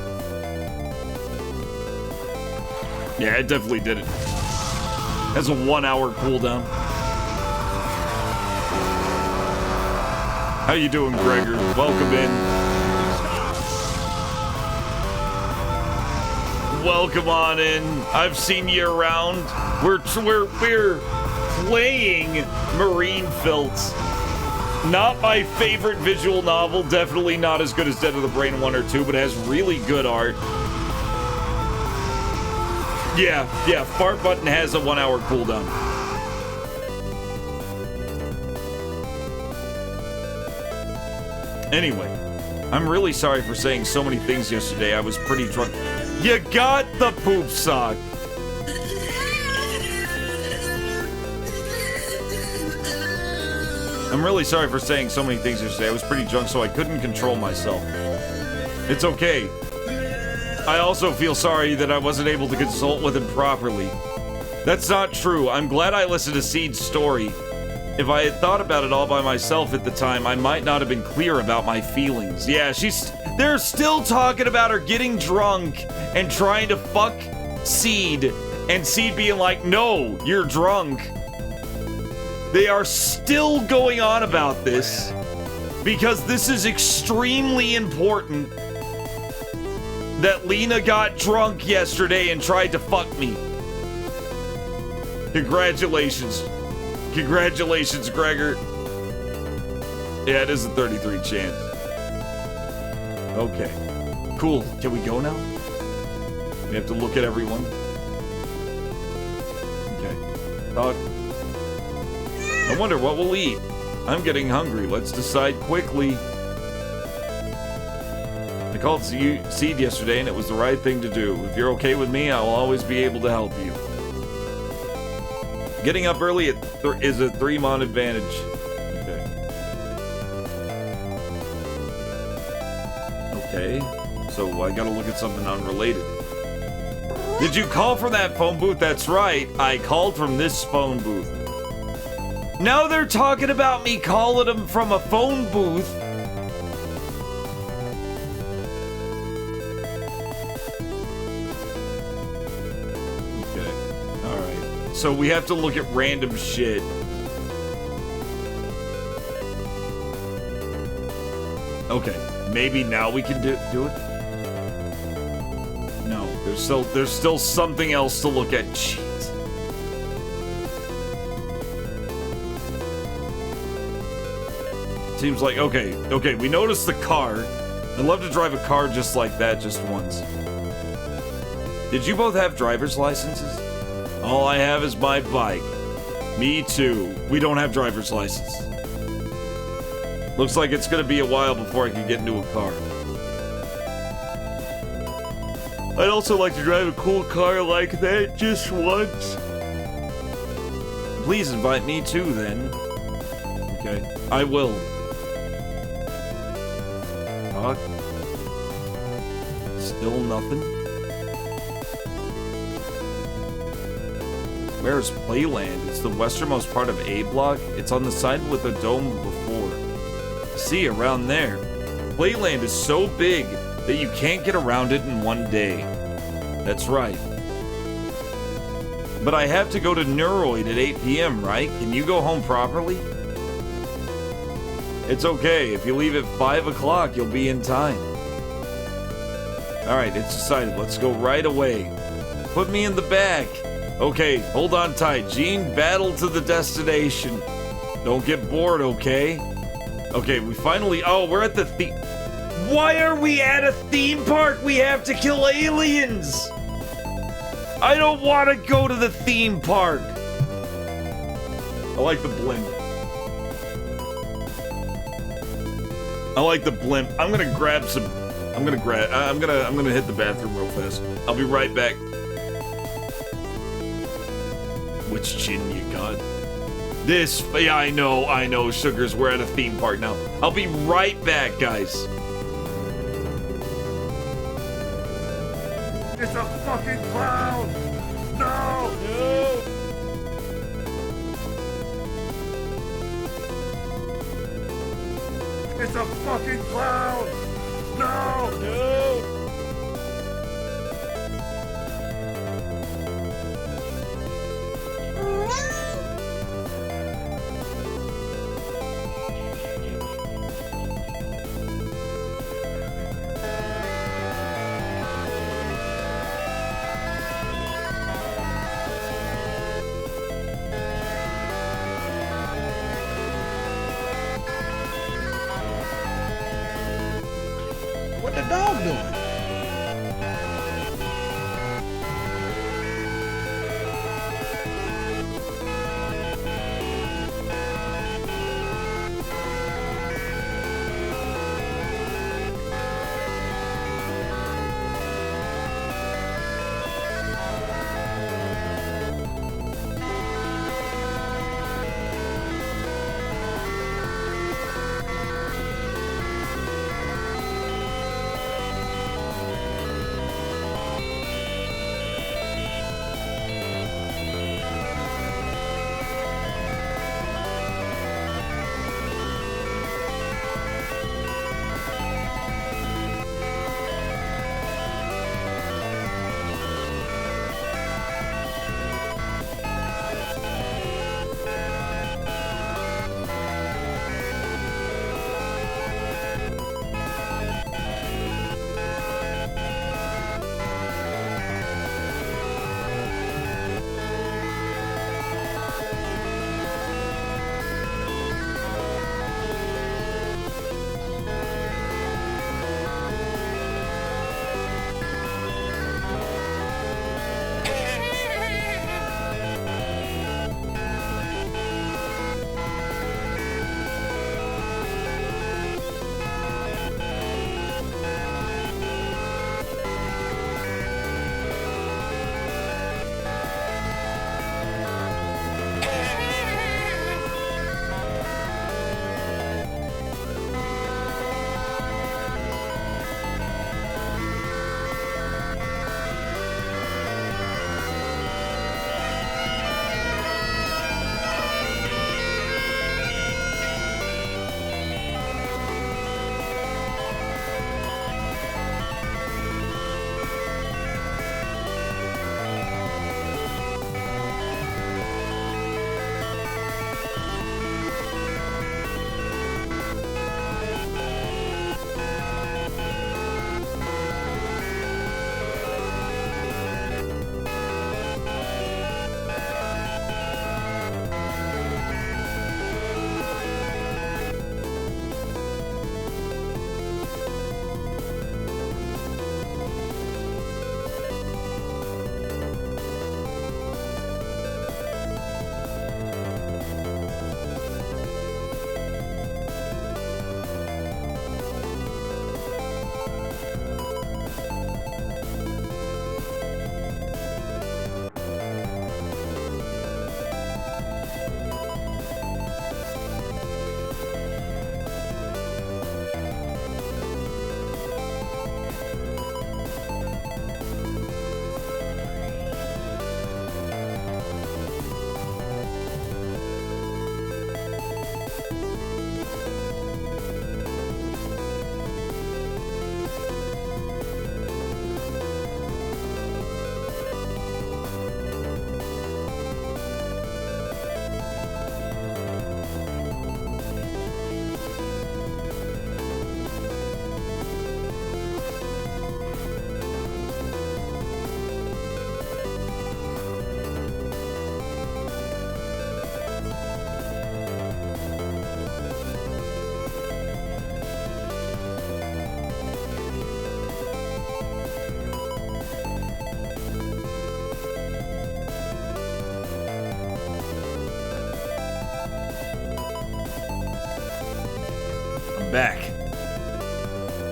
Speaker 2: Yeah, it definitely did it. Has a 1-hour cooldown. How you doing, Gregor? Welcome in. Welcome on in. I've seen you around. We're playing Marine PHILT. Not my favorite visual novel. Definitely not as good as Dead of the Brain 1 or 2, but has really good art. Yeah, fart button has a 1-hour cooldown. Anyway, I'm really sorry for saying so many things yesterday. I was pretty drunk. You got the poop sock. I'm really sorry for saying so many things yesterday. I was pretty drunk, so I couldn't control myself. It's okay. I also feel sorry that I wasn't able to consult with him properly. That's not true. I'm glad I listened to Seed's story. If I had thought about it all by myself at the time, I might not have been clear about my feelings. Yeah, they're still talking about her getting drunk and trying to fuck Seed, and Seed being like, no, you're drunk. They are still going on about this because this is extremely important that Lena got drunk yesterday and tried to fuck me. Congratulations. Congratulations, Gregor. Yeah, it is a 33 chance. Okay. Cool. Can we go now? We have to look at everyone. Okay. I wonder what we'll eat. I'm getting hungry. Let's decide quickly. I called Seed yesterday and it was the right thing to do. If you're okay with me, I'll always be able to help you. Getting up early is a 3-mon advantage. Okay. So I gotta look at something unrelated. Did you call from that phone booth? That's right. I called from this phone booth. Now they're talking about me calling them from a phone booth. Okay. Alright. So we have to look at random shit. Okay. Maybe now we can do it? No. There's still something else to look at. Jeez. Seems like, okay, we noticed the car. I'd love to drive a car just like that just once. Did you both have driver's licenses? All I have is my bike. Me too. We don't have driver's license. Looks like it's gonna be a while before I can get into a car. I'd also like to drive a cool car like that just once. Please invite me too then. Okay, I will. Still nothing. Where's Playland? It's the westernmost part of A block. It's on the side with a dome before. See, around there. Playland is so big that you can't get around it in one day. That's right. But I have to go to Neuroid at 8 p.m., right? Can you go home properly? It's okay. If you leave at 5 o'clock, you'll be in time. Alright, it's decided. Let's go right away. Put me in the back. Okay, hold on tight. Gene, battle to the destination. Don't get bored, okay? Okay, we finally... Oh, we're at the theme... Why are we at a theme park? We have to kill aliens! I don't want to go to the theme park. I like the blimp. I like the blimp. I'm gonna grab some... I'm gonna hit the bathroom real fast. I'll be right back. Which gin you got? This, yeah, I know, Sugars, we're at a theme park now. I'll be right back, guys.
Speaker 17: It's a fucking clown! No!
Speaker 2: No!
Speaker 17: It's a fucking clown! No!
Speaker 2: No!
Speaker 18: What the dog doing?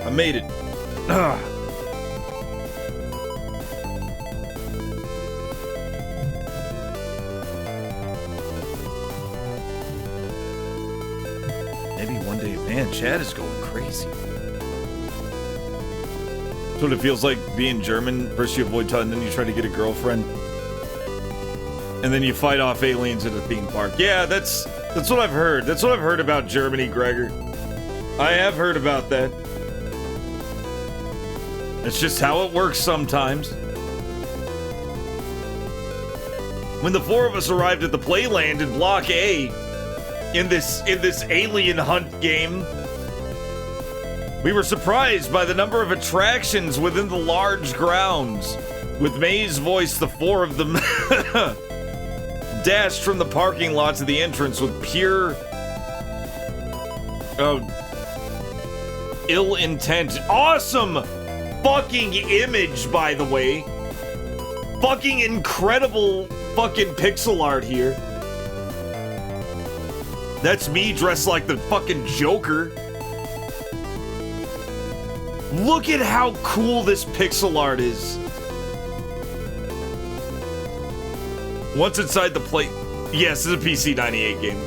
Speaker 2: I made it. Ugh. Maybe one day, man, Chad is going crazy. That's what it feels like being German. First you avoid and then you try to get a girlfriend. And then you fight off aliens at a theme park. Yeah, that's what I've heard. That's what I've heard about Germany, Gregor. I have heard about that. It's just how it works sometimes. When the four of us arrived at the Playland in Block A, in this alien hunt game, we were surprised by the number of attractions within the large grounds. With May's voice, the four of them dashed from the parking lot to the entrance with pure ill intent. Awesome fucking image, by the way. Fucking incredible fucking pixel art here. That's me dressed like the fucking Joker. Look at how cool this pixel art is. Once inside the plate... Yes, this is a PC 98 game.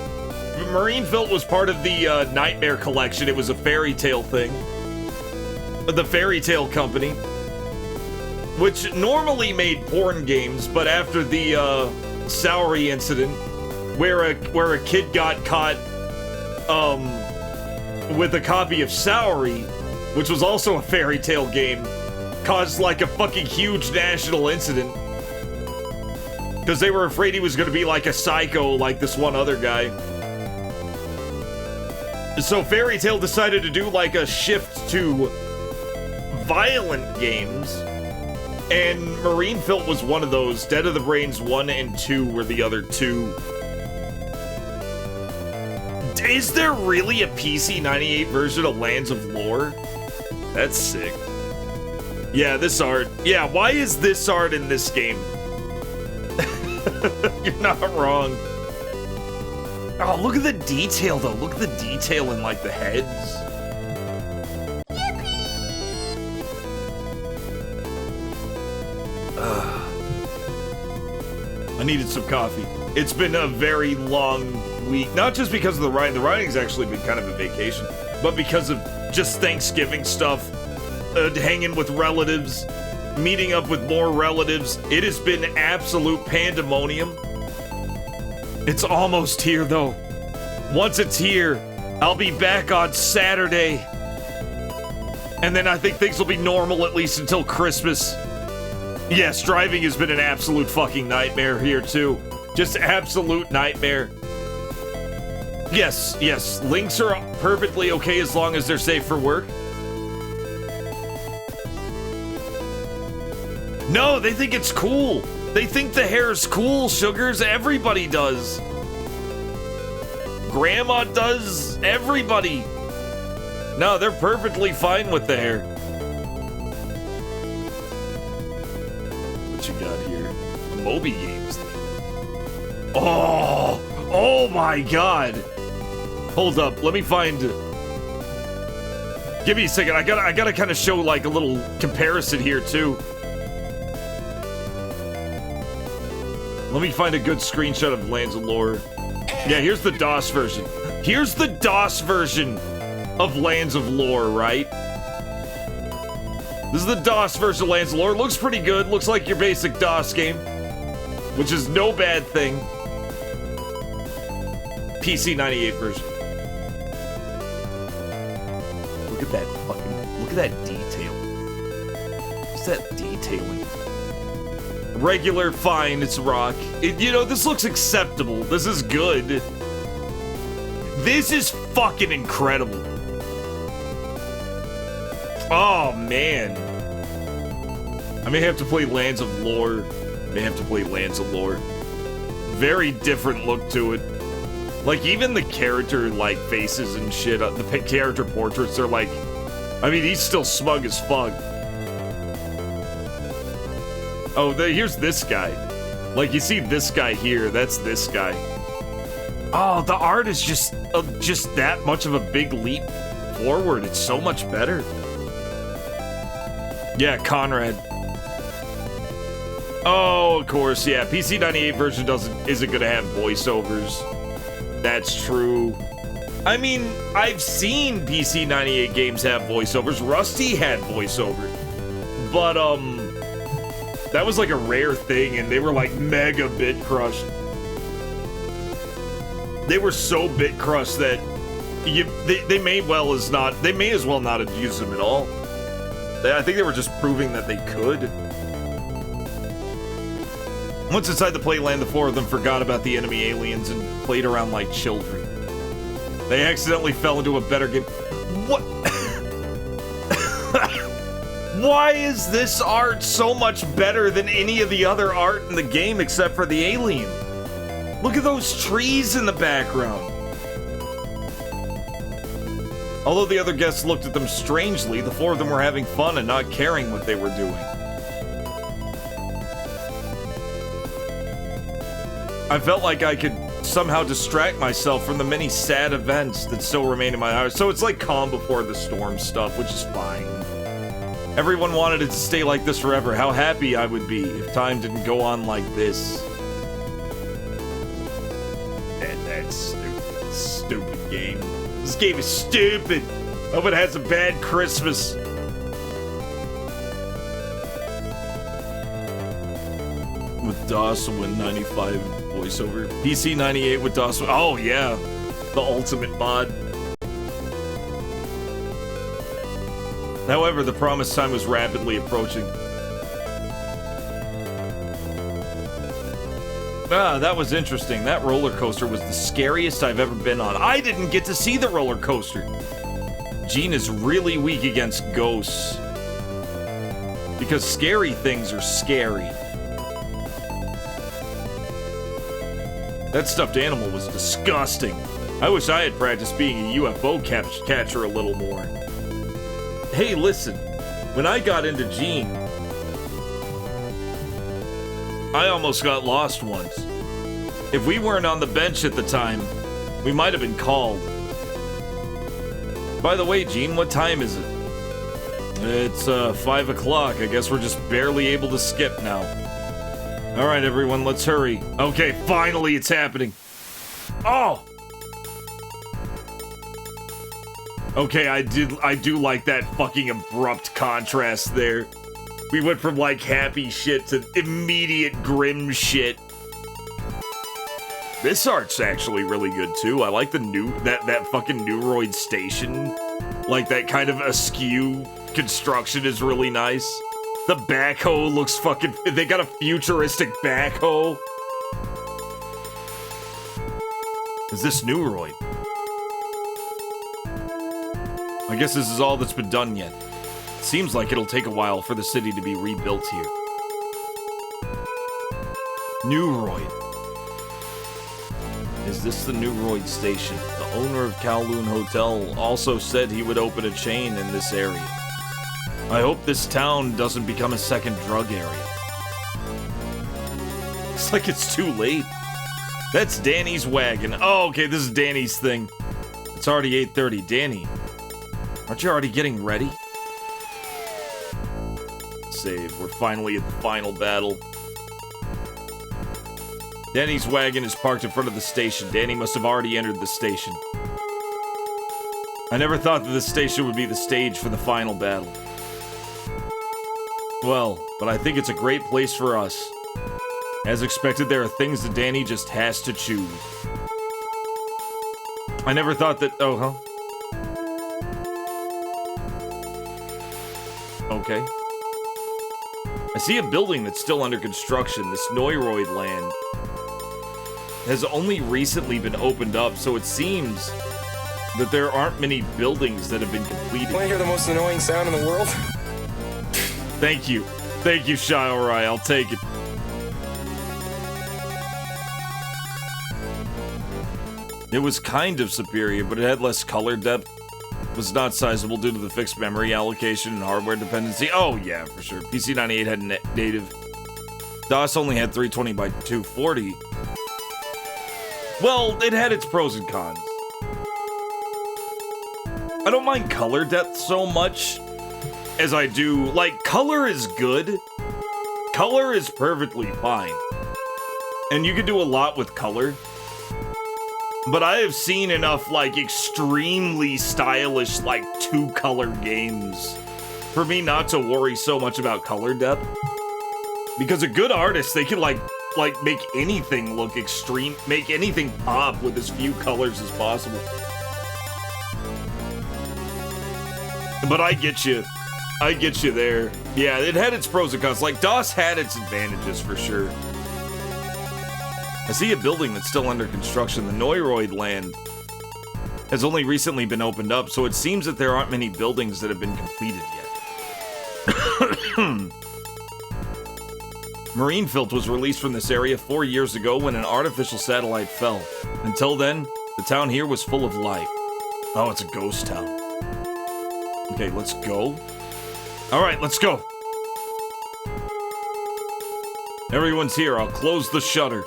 Speaker 2: Marine PHILT was part of the Nightmare collection. It was a fairy tale thing. The Fairy Tale Company. Which normally made porn games, but after the Sowery incident, where a kid got caught with a copy of Sowery, which was also a fairy tale game, caused like a fucking huge national incident. Because they were afraid he was going to be like a psycho like this one other guy. So Fairy Tale decided to do like a shift to violent games. And Marine PHILT was one of those. Dead of the Brains 1 and 2 were the other two. Is there really a PC 98 version of Lands of Lore? That's sick. Yeah, this art. Yeah, why is this art in this game? You're not wrong. Oh, look at the detail, though. Look at the detail in, like, the heads. I needed some coffee. It's been a very long week. Not just because of the writing. The writing's actually been kind of a vacation. But because of just Thanksgiving stuff. Hanging with relatives. Meeting up with more relatives. It has been absolute pandemonium. It's almost here, though. Once it's here, I'll be back on Saturday. And then I think things will be normal at least until Christmas. Yes, driving has been an absolute fucking nightmare here, too. Just absolute nightmare. Yes, yes, links are perfectly okay as long as they're safe for work. No, they think it's cool. They think the hair's cool, sugars. Everybody does. Grandma does. Everybody. No, they're perfectly fine with the hair. What you got here? The Moby Games thing. Oh my god. Hold up, let me find... Give me a second, I gotta kind of show like a little comparison here too. Let me find a good screenshot of Lands of Lore. Yeah, here's the DOS version. Here's the DOS version of Lands of Lore, right? This is the DOS version of Lands of Lore. Looks pretty good. Looks like your basic DOS game. Which is no bad thing. PC 98 version. Look at that fucking... Look at that detail. What's that detailing? Regular, fine, it's rock. You know, this looks acceptable. This is good. This is fucking incredible. Oh, man. I may have to play Lands of Lore. Very different look to it. Like, even the character, like, faces and shit, the character portraits are like... I mean, he's still smug as fuck. Oh, here's this guy. Like, you see this guy here. That's this guy. Oh, the art is just that much of a big leap forward. It's so much better. Yeah, Conrad. Oh, of course, yeah. PC 98 version isn't gonna have voiceovers. That's true. I mean, I've seen PC 98 games have voiceovers. Rusty had voiceovers. But, that was like a rare thing, and they were like mega bit crushed. They were so bit crushed that they may as well not have used them at all. I think they were just proving that they could. Once inside the playland, the four of them forgot about the enemy aliens and played around like children. They accidentally fell into a better game. What? Why is this art so much better than any of the other art in the game except for the alien? Look at those trees in the background. Although the other guests looked at them strangely, the four of them were having fun and not caring what they were doing. I felt like I could somehow distract myself from the many sad events that still remain in my heart. So it's like calm before the storm stuff, which is fine. Everyone wanted it to stay like this forever. How happy I would be if time didn't go on like this. And that's stupid. Stupid game. This game is stupid. Hope it has a bad Christmas. With DOS Win 95 voiceover. PC 98 with DOS. Oh yeah, the ultimate mod. However, the promised time was rapidly approaching. Ah, that was interesting. That roller coaster was the scariest I've ever been on. I didn't get to see the roller coaster. Gene is really weak against ghosts. Because scary things are scary. That stuffed animal was disgusting. I wish I had practiced being a UFO catcher a little more. Hey, listen. When I got into Gene, I almost got lost once. If we weren't on the bench at the time, we might have been called. By the way, Gene, what time is it? It's 5 o'clock. I guess we're just barely able to skip now. All right, everyone, let's hurry. Okay, finally it's happening. Oh! Okay, I do like that fucking abrupt contrast there. We went from like happy shit to immediate grim shit. This art's actually really good too. I like the that fucking Neuroid station. Like that kind of askew construction is really nice. The backhoe looks fucking... They got a futuristic backhoe. Is this Neuroid? I guess this is all that's been done yet. Seems like it'll take a while for the city to be rebuilt here. Neuroid. Is this the Neuroid station? The owner of Kowloon Hotel also said he would open a chain in this area. I hope this town doesn't become a second drug area. Looks like it's too late. That's Danny's wagon. Oh, okay, this is Danny's thing. It's already 8:30. Danny, aren't you already getting ready? Save. We're finally at the final battle. Danny's wagon is parked in front of the station. Danny must have already entered the station. I never thought that this station would be the stage for the final battle. Well, but I think it's a great place for us. As expected, there are things that Danny just has to choose. I never thought that... Oh, huh? Okay. I see a building that's still under construction. This Neuroid land has only recently been opened up, so it seems that there aren't many buildings that have been completed.
Speaker 19: Want to hear the most annoying sound in the world?
Speaker 2: Thank you. Thank you, Shiorai. I'll take it. It was kind of superior, but it had less color depth. It was not sizable due to the fixed memory allocation and hardware dependency. Oh, yeah, for sure. PC 98 had native. DOS only had 320 by 240. Well, it had its pros and cons. I don't mind color depth so much, as I do. Like, color is good. Color is perfectly fine. And you can do a lot with color. But I have seen enough, like, extremely stylish, like, 2-color games for me not to worry so much about color depth. Because a good artist, they can, like make anything look extreme, make anything pop with as few colors as possible. But I get you. I get you there. Yeah, it had its pros and cons. Like, DOS had its advantages for sure. I see a building that's still under construction. The Neuroid land has only recently been opened up, so it seems that there aren't many buildings that have been completed yet. Marine PHILT was released from this area 4 years ago when an artificial satellite fell. Until then, the town here was full of life. Oh, it's a ghost town. Okay, let's go. Alright, let's go. Everyone's here. I'll close the shutter.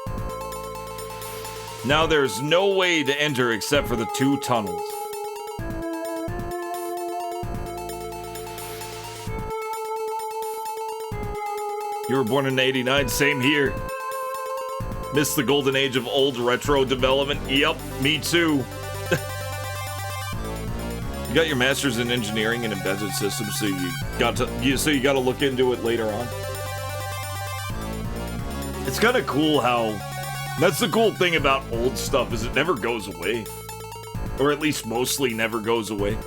Speaker 2: Now there's no way to enter except for the 2 tunnels. You were born in '89, same here. Missed the golden age of old retro development. Yep, me too. You got your master's in engineering and embedded systems, so you got to look into it later on. It's kind of cool how that's the cool thing about old stuff is it never goes away, or at least mostly never goes away.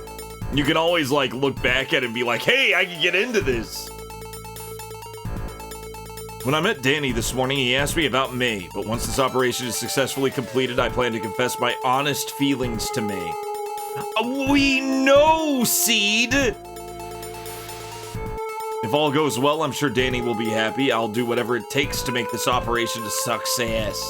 Speaker 2: You can always like look back at it and be like, "Hey, I can get into this." When I met Danny this morning, he asked me about May, but once this operation is successfully completed, I plan to confess my honest feelings to May. We know, Seed! If all goes well, I'm sure Danny will be happy. I'll do whatever it takes to make this operation a success.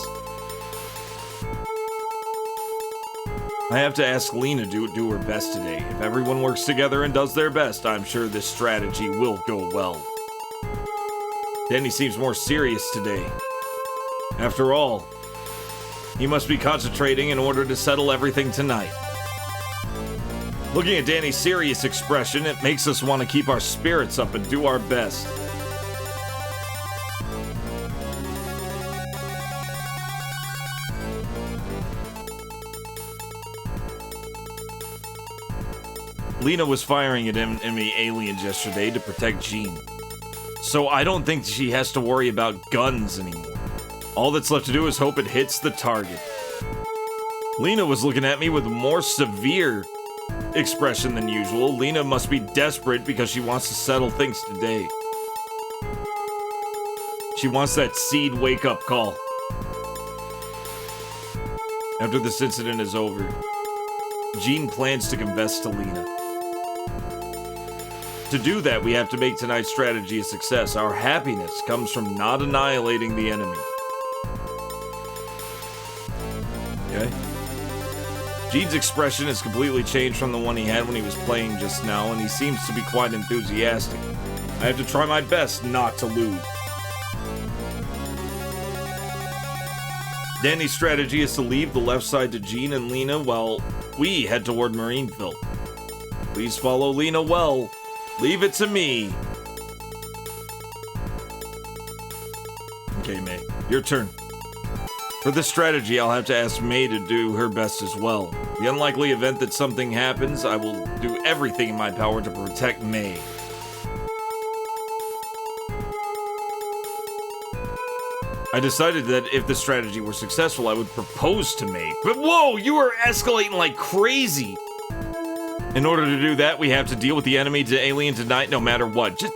Speaker 2: I have to ask Lena to do her best today. If everyone works together and does their best, I'm sure this strategy will go well. Danny seems more serious today. After all, he must be concentrating in order to settle everything tonight. Looking at Danny's serious expression, it makes us want to keep our spirits up and do our best. Lena was firing at enemy aliens yesterday to protect Jean. So I don't think she has to worry about guns anymore. All that's left to do is hope it hits the target. Lena was looking at me with a more severe expression than usual. Lena must be desperate because she wants to settle things today. She wants that Seed wake-up call. After this incident is over, Jean plans to confess to Lena. To do that, we have to make tonight's strategy a success. Our happiness comes from not annihilating the enemy. Okay? Jean's expression has completely changed from the one he had when he was playing just now, and he seems to be quite enthusiastic. I have to try my best not to lose. Danny's strategy is to leave the left side to Jean and Lena while we head toward Marine PHILT. Please follow Lena well. Leave it to me. Okay, May, your turn. For this strategy, I'll have to ask May to do her best as well. The unlikely event that something happens, I will do everything in my power to protect May. I decided that if the strategy were successful, I would propose to May. But whoa, you are escalating like crazy! In order to do that, we have to deal with the enemy to alien tonight no matter what. Just,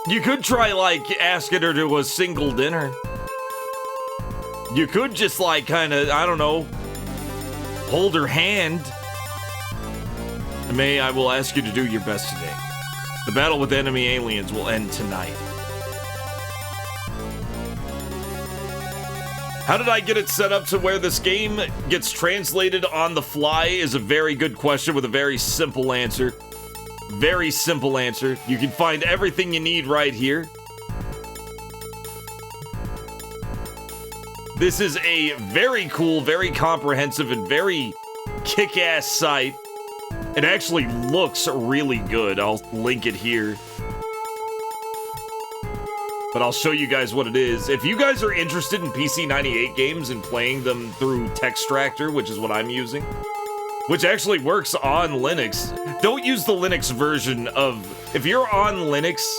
Speaker 2: you could try, like, asking her to a single dinner. You could just, like, kind of, I don't know, hold her hand. May, I will ask you to do your best today. The battle with enemy aliens will end tonight. How did I get it set up to where this game gets translated on the fly is a very good question with a very simple answer. Very simple answer. You can find everything you need right here. This is a very cool, very comprehensive, and very kick-ass site It actually looks really good. I'll link it here. But I'll show you guys what it is. If you guys are interested in PC98 games and playing them through Textractor, which is what I'm using, which actually works on Linux, don't use the Linux version of... If you're on Linux,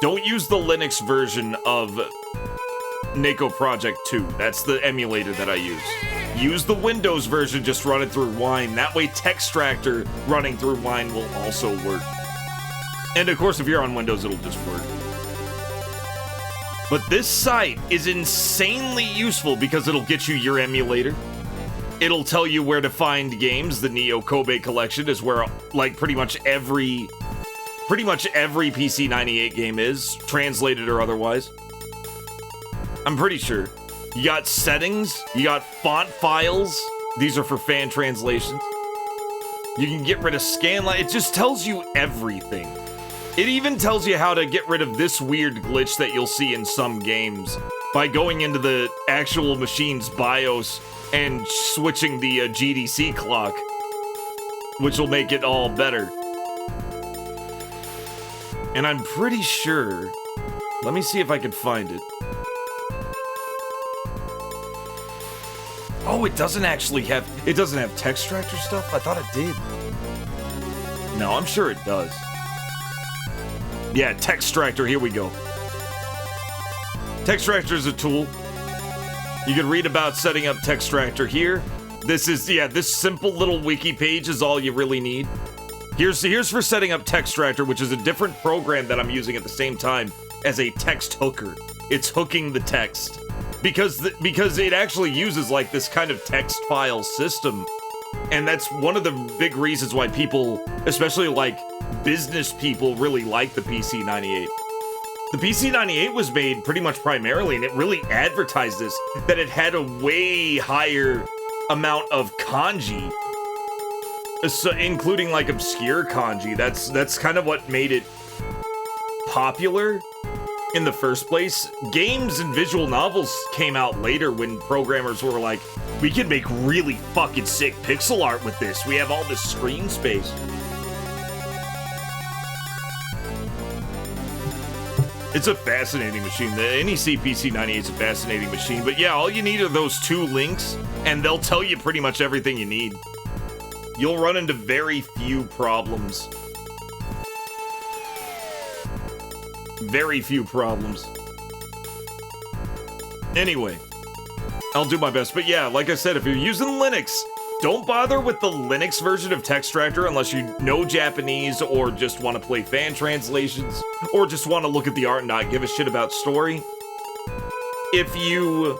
Speaker 2: don't use the Linux version of Neko Project 2. That's the emulator that I use. Use the Windows version, just run it through Wine. That way Textractor running through Wine will also work. And of course, if you're on Windows, it'll just work. But this site is insanely useful because it'll get you your emulator. It'll tell you where to find games. The Neo Kobe collection is where, like, pretty much every PC98 game is, translated or otherwise. I'm pretty sure. You got settings, you got font files. These are for fan translations. You can get rid of scanline. It just tells you everything. It even tells you how to get rid of this weird glitch that you'll see in some games by going into the actual machine's BIOS and switching the GDC clock, which will make it all better. And I'm pretty sure... Let me see if I can find it. Oh, it doesn't actually have... It doesn't have Textractor stuff? I thought it did. No, I'm sure it does. Yeah, Textractor, here we go. Textractor is a tool. You can read about setting up Textractor here. This is, yeah, this simple little wiki page is all you really need. Here's for setting up Textractor, which is a different program that I'm using at the same time as a text hooker. It's hooking the text. Because it actually uses, like, this kind of text file system. And that's one of the big reasons why people, especially, like, business people, really like the PC98. The PC98 was made pretty much primarily, and it really advertised this, that it had a way higher amount of kanji, so, including, like, obscure kanji. That's kind of what made it popular in the first place. Games and visual novels came out later when programmers were like, we can make really fucking sick pixel art with this. We have all this screen space. It's a fascinating machine. The NEC PC98 is a fascinating machine. But yeah, all you need are those two links, and they'll tell you pretty much everything you need. You'll run into very few problems. Very few problems. Anyway, I'll do my best. But yeah, like I said, if you're using Linux, don't bother with the Linux version of Textractor unless you know Japanese or just want to play fan translations or just want to look at the art and not give a shit about story. If you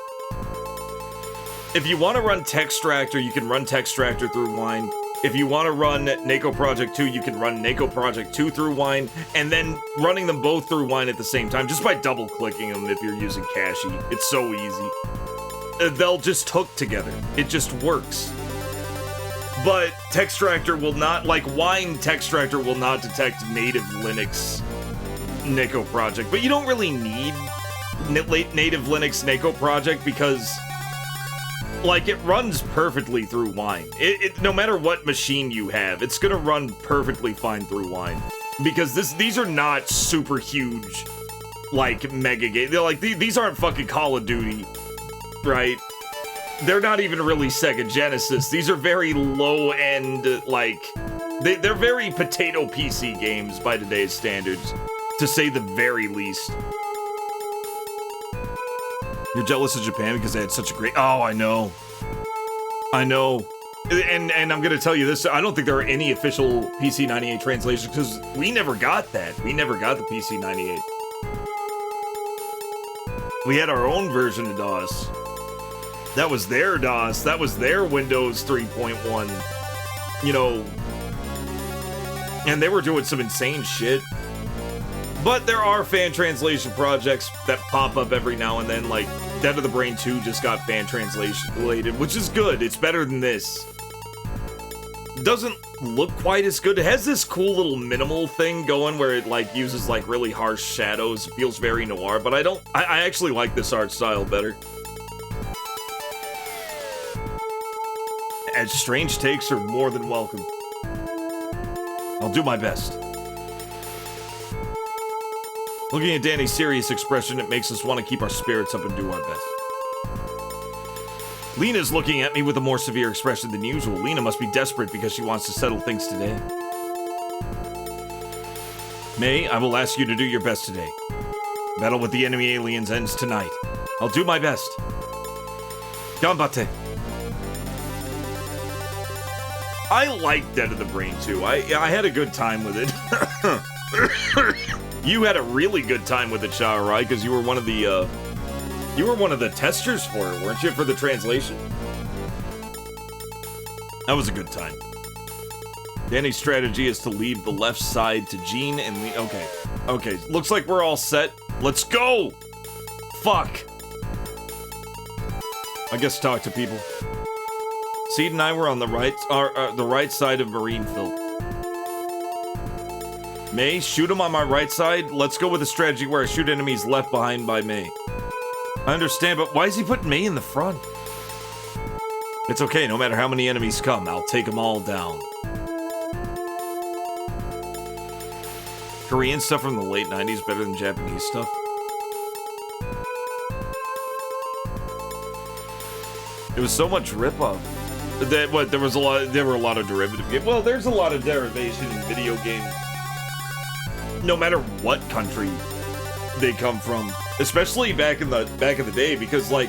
Speaker 2: want to run Textractor, you can run Textractor through Wine. If you want to run Neko Project 2, you can run Neko Project 2 through Wine, and then running them both through Wine at the same time, just by double-clicking them if you're using Cache. It's so easy. They'll just hook together. It just works. But Textractor will not, like Wine Textractor will not detect native Linux Neko Project, but you don't really need native Linux Neko Project because, like, it runs perfectly through Wine. No matter what machine you have, it's gonna run perfectly fine through Wine. Because these are not super huge, like, mega games. They're like, these aren't fucking Call of Duty, right? They're not even really Sega Genesis. These are very low-end, like, they're very potato PC games by today's standards, to say the very least. You're jealous of Japan because they had such a great... Oh, I know. I know. And I'm going to tell you this, I don't think there are any official PC98 translations because we never got that. We never got the PC98. We had our own version of DOS. That was their DOS. That was their Windows 3.1. You know. And they were doing some insane shit. But there are fan translation projects that pop up every now and then, like Dead of the Brain 2 just got fan translation related, which is good. It's better than this. Doesn't look quite as good. It has this cool little minimal thing going where it like uses like really harsh shadows. It feels very noir, but I actually like this art style better. And strange takes are more than welcome. do my best. Looking at Danny's serious expression, it makes us want to keep our spirits up and do our best. Lena's looking at me with a more severe expression than usual. Lena must be desperate because she wants to settle things today. May, I will ask you to do your best today. Battle with the enemy aliens ends tonight. I'll do my best. Ganbatte. I liked Dead of the Brain too. I had a good time with it. You had a really good time with it, Shao, because you were one of the testers for it, weren't you, for the translation? That was a good time. Danny's strategy is to leave the left side to Jean and Lee. Okay. Looks like we're all set. Let's go! Fuck. I guess talk to people. Seed and I were on the right side of Marine Field. May, shoot him on my right side. Let's go with a strategy where I shoot enemies left behind by May. I understand, but why is he putting May in the front? It's okay, no matter how many enemies come, I'll take them all down. Korean stuff from the late 90s better than Japanese stuff? It was so much ripoff. There were a lot of derivative games. Well, there's a lot of derivation in video games. No matter what country they come from, especially back in the day, because like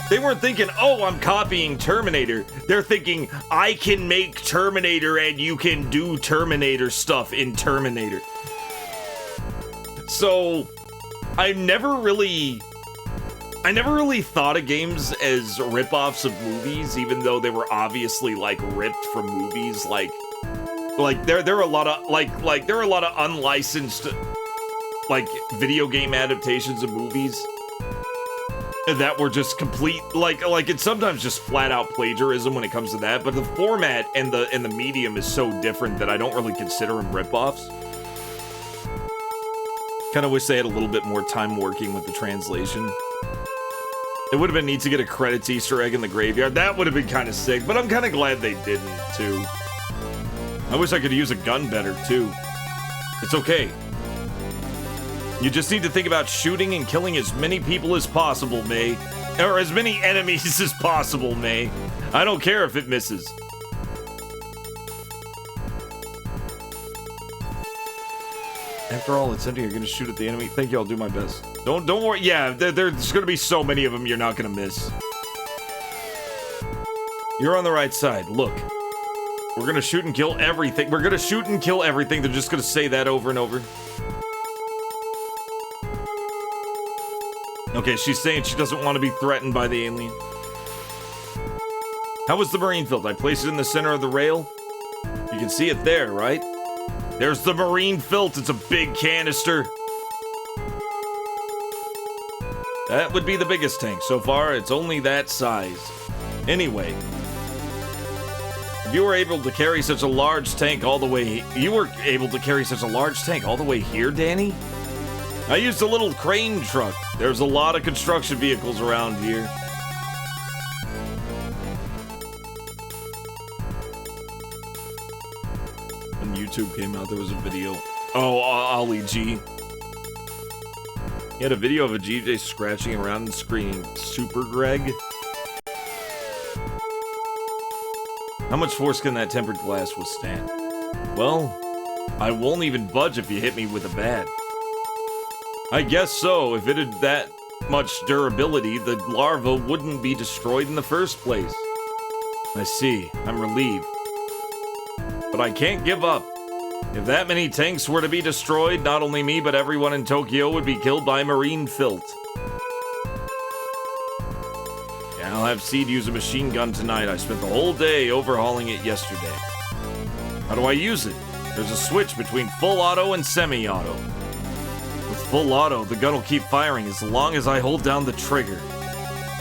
Speaker 2: they weren't thinking, oh, I'm copying Terminator. They're thinking, I can make Terminator and you can do Terminator stuff in Terminator. So I never really thought of games as ripoffs of movies, even though they were obviously like ripped from movies. Like there are a lot of there are a lot of unlicensed like video game adaptations of movies that were just complete like it's sometimes just flat out plagiarism when it comes to that. But the format and the medium is so different that I don't really consider them ripoffs. Kind of wish they had a little bit more time working with the translation. It would have been neat to get a credits Easter egg in the graveyard. That would have been kind of sick, but I'm kind of glad they didn't, too. I wish I could use a gun better, too. It's okay. You just need to think about shooting and killing as many people as possible, May. Or as many enemies as possible, May. I don't care if it misses. After all, it's empty. You're gonna shoot at the enemy. Thank you. I'll do my best. Don't worry. Yeah, there's gonna be so many of them. You're not gonna miss. You're on the right side. Look, we're gonna shoot and kill everything. We're gonna shoot and kill everything. They're just gonna say that over and over. Okay, she's saying she doesn't want to be threatened by the alien. How was the marine field? I placed it in the center of the rail. You can see it there, right? There's the marine filth. It's a big canister. That would be the biggest tank. So far, it's only that size. Anyway, if you were able to carry such a large tank all the way... You were able to carry such a large tank all the way here, Danny? I used a little crane truck. There's a lot of construction vehicles around here. YouTube came out, there was a video. Oh, Ollie G. He had a video of a GJ scratching around and screaming, Super Greg. How much force can that tempered glass withstand? Well, I won't even budge if you hit me with a bat. I guess so. If it had that much durability, the larva wouldn't be destroyed in the first place. I see. I'm relieved. But I can't give up. If that many tanks were to be destroyed, not only me, but everyone in Tokyo would be killed by marine filth. Yeah, I'll have Seed use a machine gun tonight. I spent the whole day overhauling it yesterday. How do I use it? There's a switch between full auto and semi-auto. With full auto, the gun will keep firing as long as I hold down the trigger.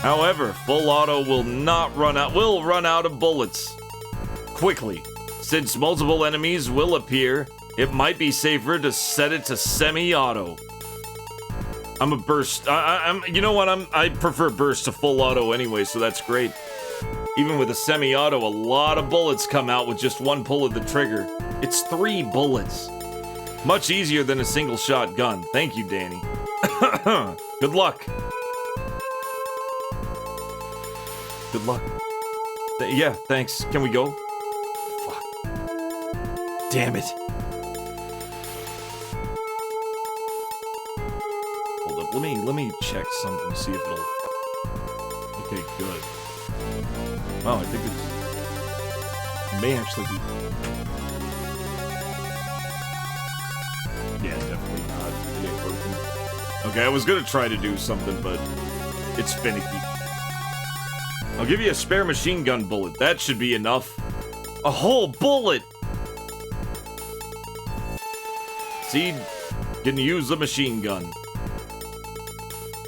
Speaker 2: However, full auto will run out of bullets quickly. Since multiple enemies will appear, it might be safer to set it to semi-auto. I'm a burst. You know what? I prefer burst to full auto anyway, so that's great. Even with a semi-auto, a lot of bullets come out with just one pull of the trigger. It's 3 bullets. Much easier than a single shot gun. Thank you, Danny. Good luck. Good luck. Yeah, thanks. Can we go? Fuck. Damn it. Hold up. Let me check something, see if it'll... Okay, good. Wow, I think it may actually be... Yeah, definitely not. It ain't working. Okay, I was gonna try to do something, but it's finicky. I'll give you a spare machine gun bullet. That should be enough. A whole bullet! See? Can use a machine gun.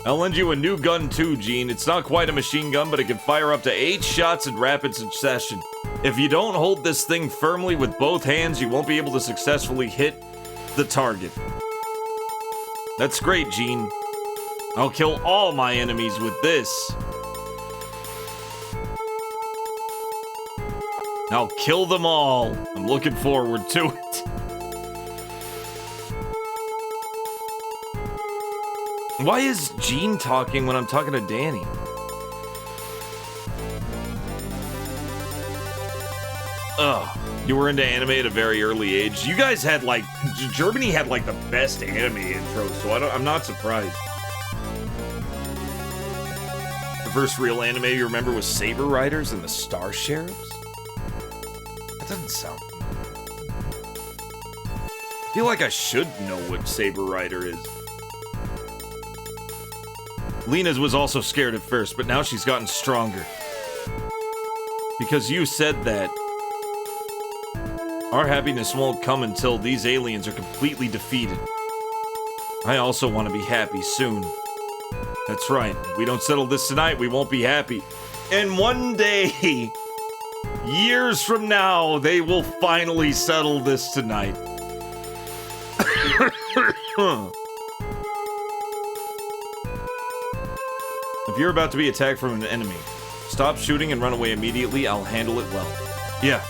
Speaker 2: I'll lend you a new gun too, Gene. It's not quite a machine gun, but it can fire up to 8 shots in rapid succession. If you don't hold this thing firmly with both hands, you won't be able to successfully hit the target. That's great, Gene. I'll kill all my enemies with this. I'll kill them all. I'm looking forward to it. Why is Gene talking when I'm talking to Danny? Ugh. You were into anime at a very early age. You guys had like... Germany had like the best anime intros, so I'm not surprised. The first real anime you remember was Saber Riders and the Star Sheriffs? That doesn't sound familiar. I feel like I should know what Saber Rider is. Lena's was also scared at first, but now she's gotten stronger. Because you said that. Our happiness won't come until these aliens are completely defeated. I also want to be happy soon. That's right. If we don't settle this tonight, we won't be happy. And one day, years from now, they will finally settle this tonight. If you're about to be attacked from an enemy, stop shooting and run away immediately. I'll handle it well. Yeah.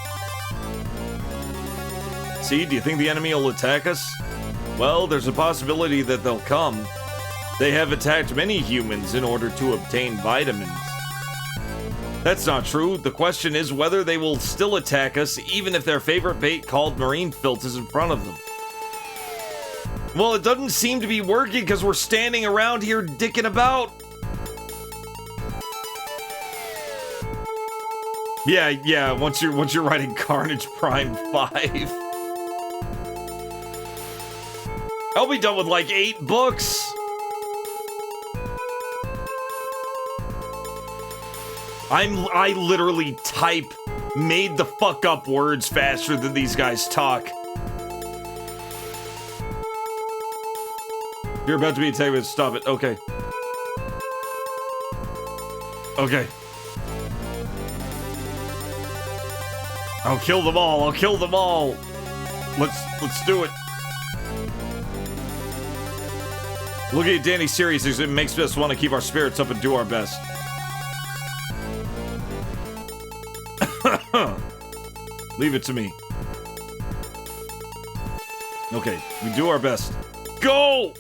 Speaker 2: See, do you think the enemy will attack us? Well, there's a possibility that they'll come. They have attacked many humans in order to obtain vitamins. That's not true. The question is whether they will still attack us even if their favorite bait called marine PHILT is in front of them. Well, it doesn't seem to be working because we're standing around here dicking about. Yeah, once you're writing Carnage Prime 5. I'll be done with like 8 books. I literally type made the fuck up words faster than these guys talk. You're about to be attacked with stop it. Okay. Okay. I'll kill them all. I'll kill them all. Let's do it. Looking at Danny's series, it makes us want to keep our spirits up and do our best. Leave it to me. Okay, we do our best. Go!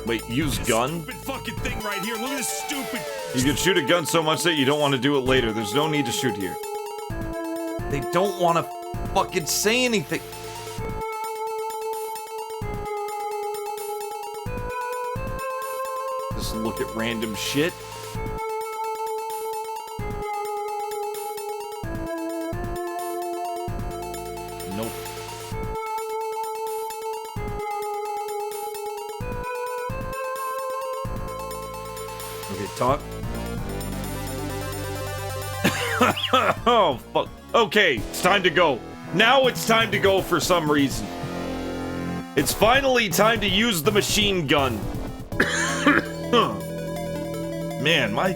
Speaker 2: Wait, use gun?
Speaker 17: Stupid fucking thing right here. Look at this stupid...
Speaker 2: You can shoot a gun so much that you don't want to do it later. There's no need to shoot here. They don't want to fucking say anything. Just look at random shit. Nope. Okay, talk. Oh, fuck. Okay, it's time to go. Now it's time to go for some reason. It's finally time to use the machine gun. Man, I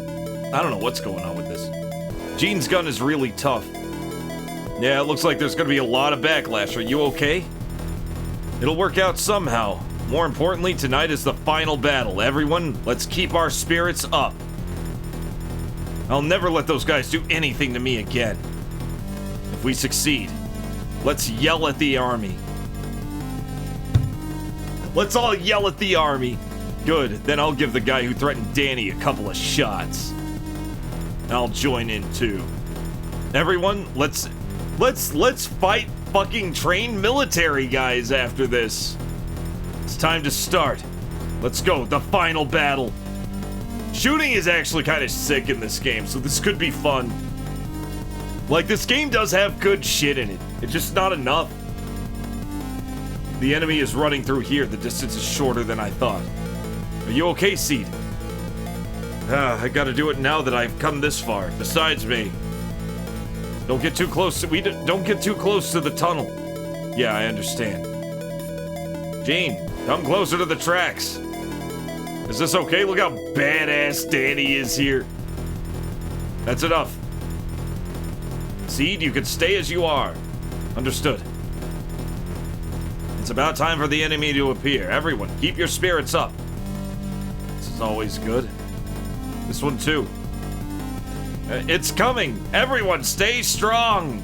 Speaker 2: don't know what's going on with this. Gene's gun is really tough. Yeah, it looks like there's gonna be a lot of backlash. Are you okay? It'll work out somehow. More importantly, tonight is the final battle. Everyone, let's keep our spirits up. I'll never let those guys do anything to me again. If we succeed. Let's yell at the army. Let's all yell at the army. Good, then I'll give the guy who threatened Danny a couple of shots. And I'll join in too. Everyone, let's fight fucking trained military guys after this. It's time to start. Let's go, the final battle. Shooting is actually kind of sick in this game, so this could be fun. Like, this game does have good shit in it. It's just not enough. The enemy is running through here. The distance is shorter than I thought. Are you okay, Seed? I gotta do it now that I've come this far. Besides me. Don't get too close. Don't get too close to the tunnel. Yeah, I understand. Gene, come closer to the tracks. Is this okay? Look how badass Danny is here. That's enough. Seed, you can stay as you are. Understood. It's about time for the enemy to appear. Everyone, keep your spirits up. This is always good. This one too. It's coming. Everyone, stay strong.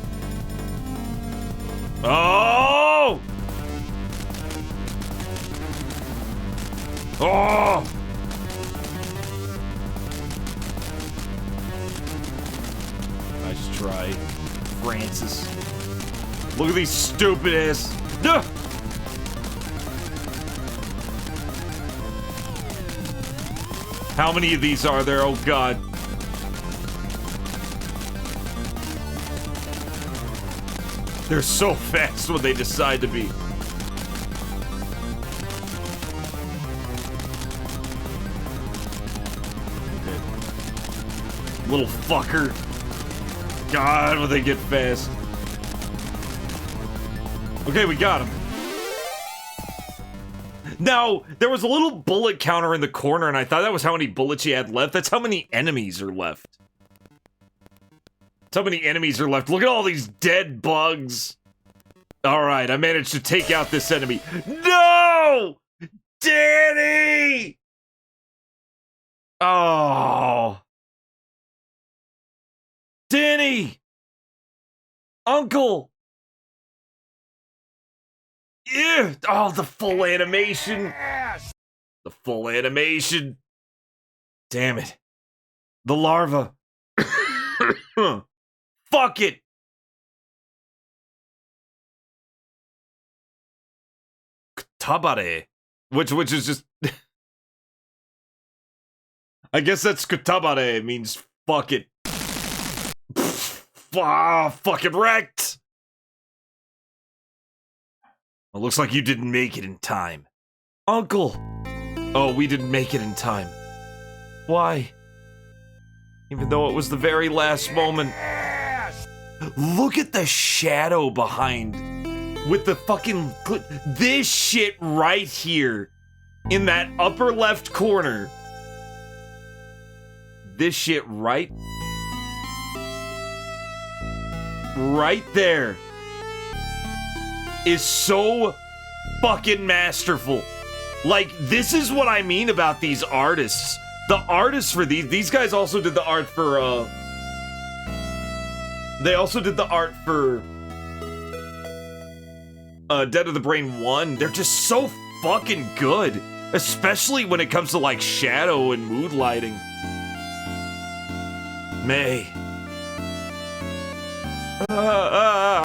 Speaker 2: Oh! Oh! Nice try, Francis. Look at these stupid ass. Duh! How many of these are there? Oh god. They're so fast when they decide to be. Okay. Little fucker. God, when they get fast. Okay, we got him. Now, there was a little bullet counter in the corner, and I thought that was how many bullets you had left. That's how many enemies are left. That's how many enemies are left. Look at all these dead bugs. Alright, I managed to take out this enemy. No! Danny! Oh. Danny! Uncle! Yeah. Oh, the full animation. The full animation. Damn it. The larva. Fuck it. Kutabare. Which is just... I guess that's kutabare means fuck it. Fucking wrecked. It looks like you didn't make it in time. Uncle! Oh, we didn't make it in time. Why? Even though it was the very last moment. Look at the shadow behind. With the fucking... This shit right here. In that upper left corner. This shit right... Right there. Is so fucking masterful. Like, this is what I mean about these artists. The artists for these guys also did the art for, they also did the art for, Dead of the Brain 1. They're just so fucking good. Especially when it comes to, like, shadow and mood lighting. May.